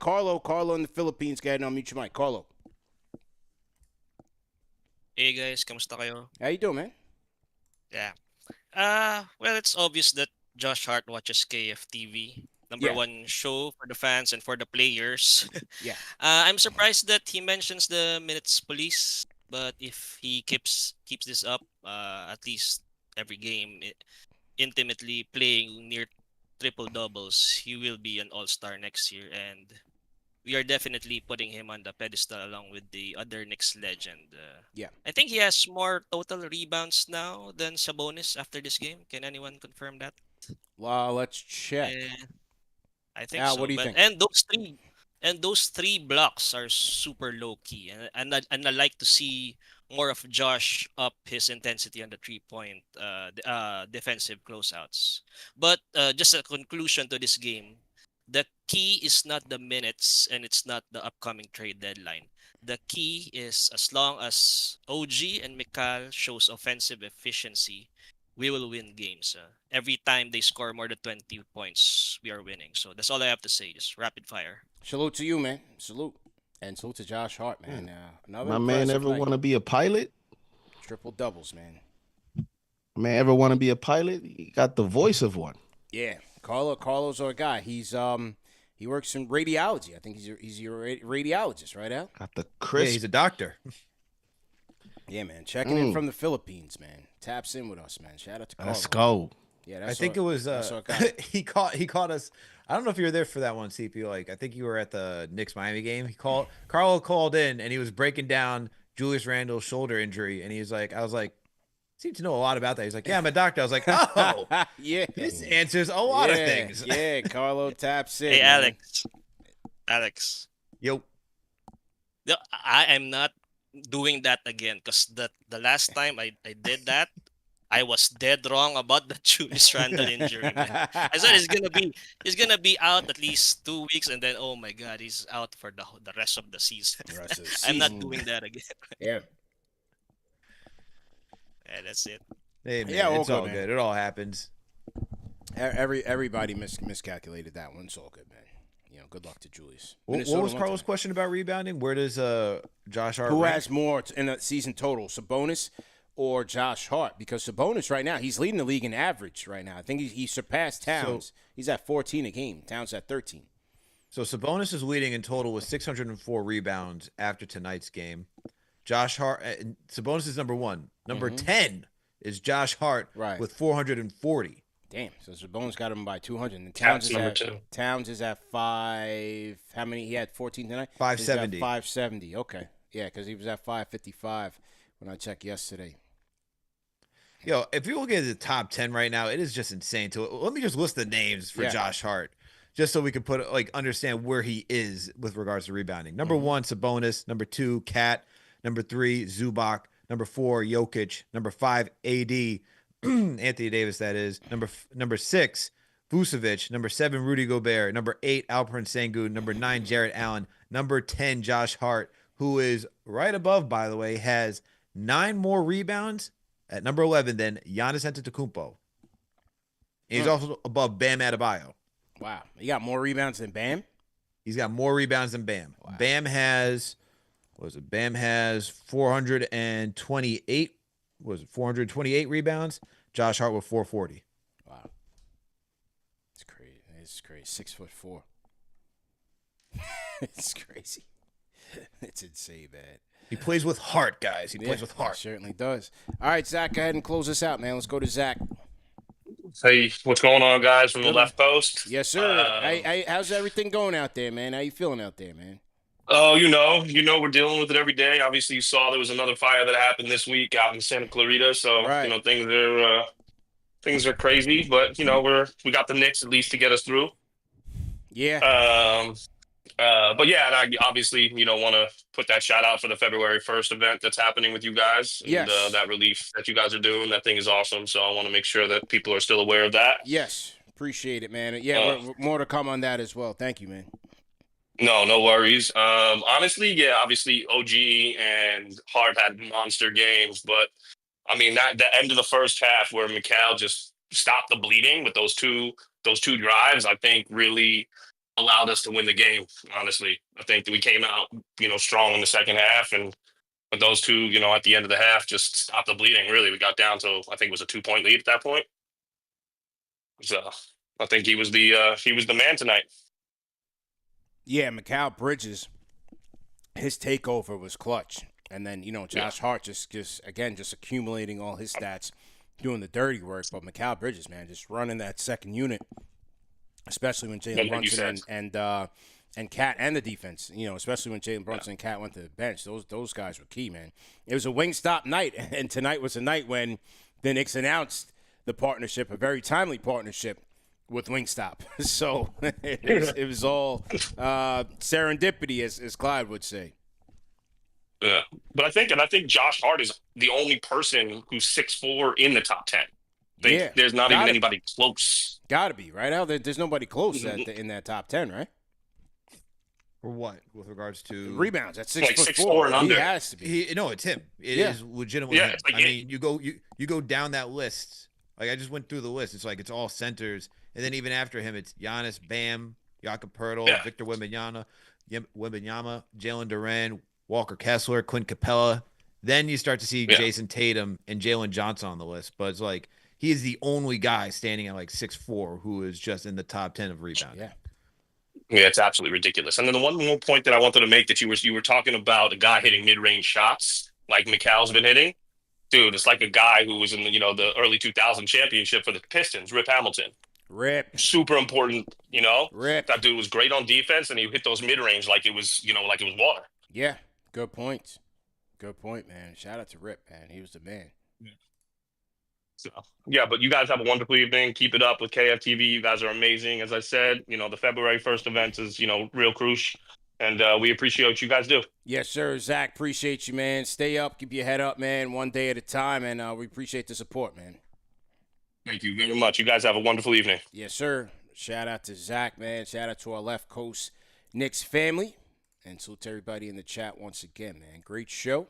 Carlo. Carlo in the Philippines. Go ahead and unmute your mic. Carlo. Hey guys, kamusta kayo? How you doing, man? Yeah. Well, it's obvious that Josh Hart watches KFTV. Number one show for the fans and for the players. Yeah. I'm surprised that he mentions the minutes police, but if he keeps this up, at least every game, intimately playing near triple doubles, he will be an all-star next year, and we are definitely putting him on the pedestal along with the other Knicks legend. Yeah. I think he has more total rebounds now than Sabonis after this game. Can anyone confirm that? Well, let's check. I think Al, so. what do you think? And those three blocks are super low key, and I like to see more of Josh up his intensity on the 3-point defensive closeouts. But just a conclusion to this game, the key is not the minutes and it's not the upcoming trade deadline. The key is as long as OG and Mikal shows offensive efficiency, we will win games. Every time they score more than 20 points, we are winning. So that's all I have to say. Just rapid fire. Salute to you, man. Salute. And salute to Josh Hart, man. Another My man ever want to be a pilot? Triple doubles, man. Man ever want to be a pilot? He got the voice of one. Yeah. Carlo's our guy. He works in radiology. I think he's your radiologist, right, Al? Got the crisp. Yeah, he's a doctor. Yeah, man. Checking in from the Philippines, man. Taps in with us, man. Shout out to Carlo. Let's go. Yeah, I think it was he caught us. I don't know if you were there for that one, CP. Like, I think you were at the Knicks Miami game. Carlo called in and he was breaking down Julius Randle's shoulder injury, and I was like, seemed to know a lot about that. He's like, yeah, I'm a doctor. I was like, oh, yeah, this answers a lot of things. Yeah, Carlo taps in. Hey, Alex. Yo. No, I am not doing that again because the last time I did that, I was dead wrong about the Julius Randle injury. Man. I said he's gonna be out at least 2 weeks, and then oh my God, he's out for the rest of the season. I'm not doing that again. Yeah. Yeah, that's it. Hey, man, it's all good. It all happens. Everybody miscalculated that one. It's all good, man. You know, good luck to Julius. What was Carlos' question about rebounding? Where does Josh Hart Who rank? has more in a season total, Sabonis or Josh Hart? Because Sabonis right now, he's leading the league in average right now. I think he surpassed Towns. He's at 14 a game. Towns at 13. So Sabonis is leading in total with 604 rebounds after tonight's game. Josh Hart, Sabonis is number 1. Number 10 is Josh Hart with 440. Damn. So Sabonis got him by 200. And Towns is at 5. How many? He had 14 tonight? 570. 570. Okay. Yeah, because he was at 555 when I checked yesterday. Yo, if you look at the top 10 right now, it is just insane. Let me just list the names for Josh Hart, just so we can understand where he is with regards to rebounding. Number 1, Sabonis. Number 2, Cat. Number 3, Zubac. Number 4, Jokic. Number 5, AD. Anthony Davis, that is. Number 6, Vucevic. Number 7, Rudy Gobert. Number 8, Alperen Sengun. Number 9, Jarrett Allen. Number 10, Josh Hart, who is right above, by the way, has 9 more rebounds at number 11 than Giannis Antetokounmpo. And he's also above Bam Adebayo. Wow. He got more rebounds than Bam? He's got more rebounds than Bam. Wow. Bam has 428. 428 rebounds. Josh Hart with 440. Wow. It's crazy. It's crazy. 6'4". It's crazy. It's insane, man. He plays with heart, guys. He plays with heart. Certainly does. All right, Zach, go ahead and close us out, man. Let's go to Zach. Hey, what's going on, guys, from the left post? Yes, sir. How's everything going out there, man? How you feeling out there, man? Oh, you know, we're dealing with it every day. Obviously, you saw there was another fire that happened this week out in Santa Clarita. So, you know, things are crazy, but you know, we got the Knicks at least to get us through. Yeah. But yeah, and I obviously, you know, want to put that shout out for the February 1st event that's happening with you guys. Yes. And, that relief that you guys are doing, that thing is awesome. So I want to make sure that people are still aware of that. Yes. Appreciate it, man. Yeah, more to come on that as well. Thank you, man. No worries. Honestly, yeah, obviously OG and Hart had monster games, but I mean the end of the first half where Mikal just stopped the bleeding with those two drives, I think really allowed us to win the game. Honestly, I think that we came out, you know, strong in the second half, and with those two, you know, at the end of the half, just stopped the bleeding. Really, we got down to I think it was a 2-point lead at that point. So I think he was the man tonight. Yeah, Mikal Bridges, his takeover was clutch. And then, you know, Josh Hart just accumulating all his stats, doing the dirty work. But Mikal Bridges, man, just running that second unit, especially when Jalen Brunson and Cat and the defense, you know, especially when Jalen Brunson and Cat went to the bench. Those guys were key, man. It was a Wingstop night, and tonight was a night when the Knicks announced the partnership, a very timely partnership with Wingstop. So it was all serendipity, as Clyde would say. Yeah, but I think Josh Hart is the only person who's 6'4" in the top 10. There's not even anybody close. Got to be right out there. There's nobody close in that top 10, right? For what? With regards to rebounds, that's 6'4" like 6'4" and under. He has to be. No, it's him. It is legitimately him. I mean, you go down that list. Like I just went through the list. It's like it's all centers, and then even after him, it's Giannis, Bam, Jakob Poeltl, Victor Wembanyama, Jalen Duren, Walker Kessler, Clint Capella. Then you start to see Jason Tatum and Jalen Johnson on the list. But it's like he is the only guy standing at like 6'4" who is just in the top 10 of rebounding. Yeah, it's absolutely ridiculous. And then the one more point that I wanted to make that you were talking about a guy hitting mid-range shots like Mikal's been hitting. Dude, it's like a guy who was in the early 2000 championship for the Pistons, Rip Hamilton. Rip. Super important, you know. Rip. That dude was great on defense, and he hit those mid-range like it was water. Yeah, good point. Good point, man. Shout out to Rip, man. He was the man. So, yeah, but you guys have a wonderful evening. Keep it up with KFTV. You guys are amazing. As I said, the February 1st event is, real crucial. And we appreciate what you guys do. Yes, sir. Zach, appreciate you, man. Stay up. Keep your head up, man. One day at a time. And we appreciate the support, man. Thank you very much. You guys have a wonderful evening. Yes, sir. Shout out to Zach, man. Shout out to our left coast Knicks family. And salute to everybody in the chat once again, man. Great show.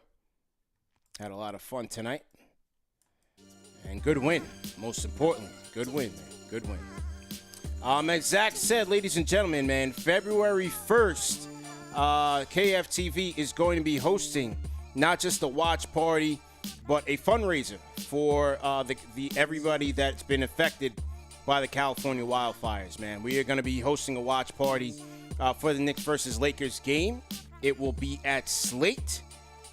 Had a lot of fun tonight. And good win. Most importantly, good win, man. Good win. As Zach said, ladies and gentlemen, man, February 1st, KFTV is going to be hosting not just a watch party, but a fundraiser for the everybody that's been affected by the California wildfires, man. We are going to be hosting a watch party for the Knicks versus Lakers game. It will be at Slate,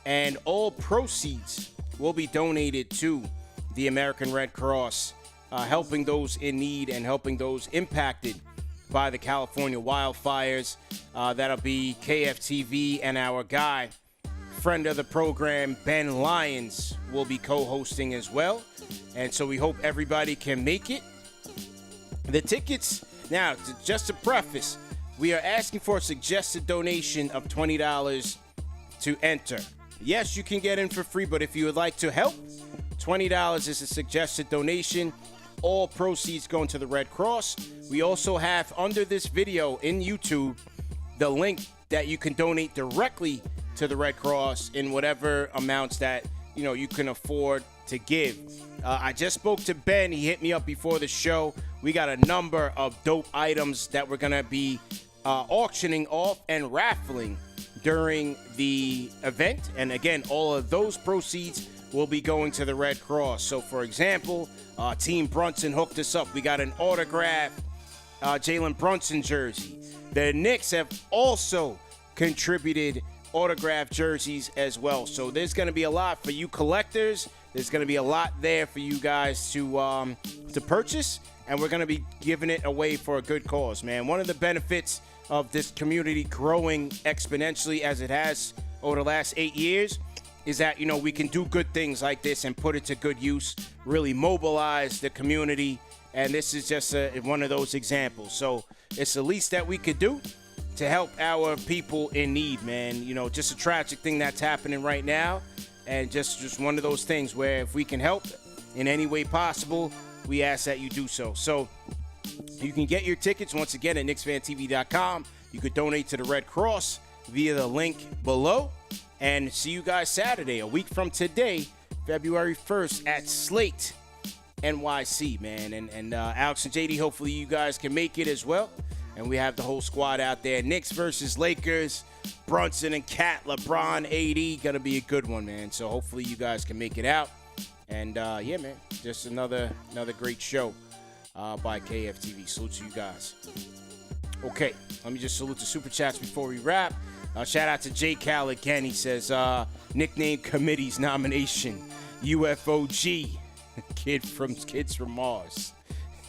and all proceeds will be donated to the American Red Cross, helping those in need and helping those impacted by the California wildfires. That'll be KFTV, and our guy, friend of the program, Ben Lyons, will be co-hosting as well. And so we hope everybody can make it. The tickets, now, just to preface, we are asking for a suggested donation of $20 to enter. Yes, you can get in for free, but if you would like to help, $20 is a suggested donation. All proceeds going to the Red Cross. We also have under this video in YouTube the link that you can donate directly to the Red Cross in whatever amounts that you can afford to give. I just spoke to Ben. He hit me up before the show. We got a number of dope items that we're gonna be auctioning off and raffling during the event. And again, all of those proceeds will be going to the Red Cross. So, for example, Team Brunson hooked us up. We got an autographed Jalen Brunson jersey. The Knicks have also contributed autographed jerseys as well. So there's going to be a lot for you collectors. There's going to be a lot there for you guys to purchase, and we're going to be giving it away for a good cause, man. One of the benefits of this community growing exponentially as it has over the last 8 years is that, you know, we can do good things like this and put it to good use, really mobilize the community, and this is just one of those examples. So it's the least that we could do to help our people in need, man. You know, just a tragic thing that's happening right now, and just one of those things where if we can help in any way possible, we ask that you do so. So you can get your tickets once again at KnicksFanTV.com. You could donate to the Red Cross via the link below. And see you guys Saturday, a week from today, February 1st at Slate NYC, man. And Alex and JD, hopefully you guys can make it as well. And we have the whole squad out there. Knicks versus Lakers, Brunson and Cat, LeBron, AD. Gonna be a good one, man. So hopefully you guys can make it out. And yeah, man, just another great show by KFTV. Salute to you guys. Okay, let me just salute the Super Chats before we wrap. Shout out to J. Cal again. He says, nickname committee's nomination, UFOG, Kids from Mars.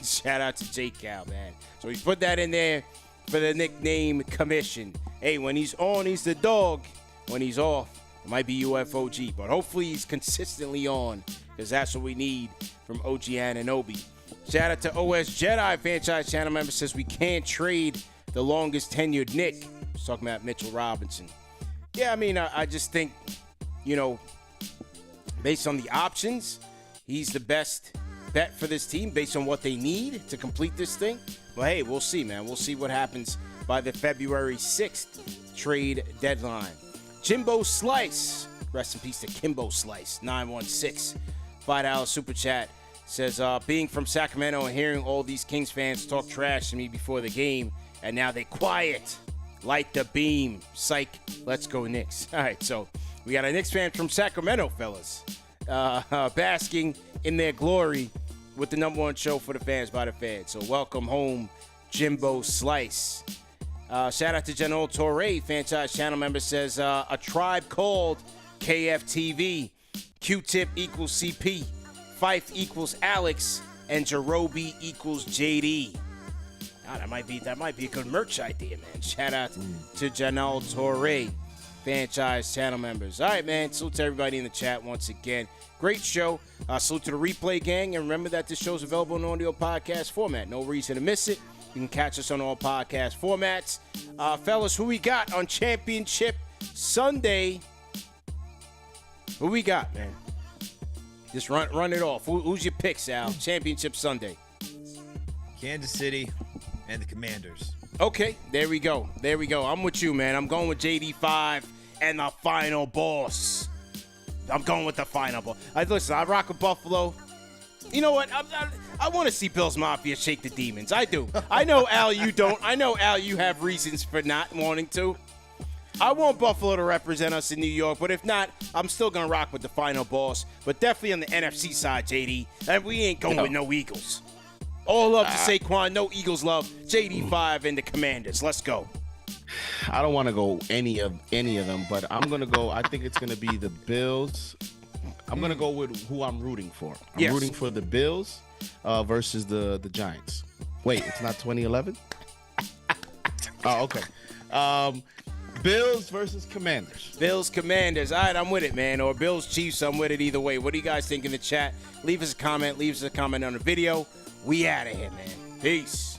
Shout out to J. Cal, man. So he put that in there for the nickname commission. Hey, when he's on, he's the dog. When he's off, it might be UFOG. But hopefully he's consistently on, because that's what we need from OG Ananobi. Shout out to OS Jedi, franchise channel member, says we can't trade the longest tenured Nick. He's talking about Mitchell Robinson. Yeah, I mean, I just think, you know, based on the options, he's the best bet for this team based on what they need to complete this thing. Well, hey, we'll see, man. We'll see what happens by the February 6th trade deadline. Jimbo Slice, rest in peace to Kimbo Slice, 916, $5 super chat, says, being from Sacramento and hearing all these Kings fans talk trash to me before the game, and now they quiet. Light the beam. Psych. Let's go Knicks. All right, so we got a Knicks fan from Sacramento, fellas, basking in their glory with the number one show for the fans by the fans. So welcome home, Jimbo Slice. Shout out to General Torre, franchise channel member, says, a tribe called KFTV. Q-Tip equals CP. Fife equals Alex. And Jerobi equals JD. Oh, that might be a good merch idea, man. Shout out to Janelle Torre, franchise channel members. All right, man. Salute to everybody in the chat once again. Great show. Salute to the replay gang. And remember that this show's available in audio podcast format. No reason to miss it. You can catch us on all podcast formats. Fellas, who we got on Championship Sunday? Who we got, man? Just run it off. Who's your pick, Sal? Championship Sunday. Kansas City and the Commanders. Okay, there we go. I'm with you, man. I'm going with JD5 and the final boss. I'm going with the final boss. Listen, I rock with Buffalo. You know what? I want to see Bills Mafia shake the demons. I do. I know, Al, you don't. I know, Al, you have reasons for not wanting to. I want Buffalo to represent us in New York, but if not, I'm still going to rock with the final boss. But definitely on the NFC side, JD. And we ain't going with no Eagles. All love to Saquon, no Eagles love. JD5 and the Commanders. Let's go. I don't want to go any of them, but I'm going to go. I think it's going to be the Bills. I'm going to go with who I'm rooting for. I'm rooting for the Bills versus the Giants. Wait, it's not 2011? Oh, okay. Bills versus Commanders. Bills, Commanders. All right, I'm with it, man. Or Bills, Chiefs, I'm with it either way. What do you guys think in the chat? Leave us a comment. Leave us a comment on the video. We out of here, man. Peace.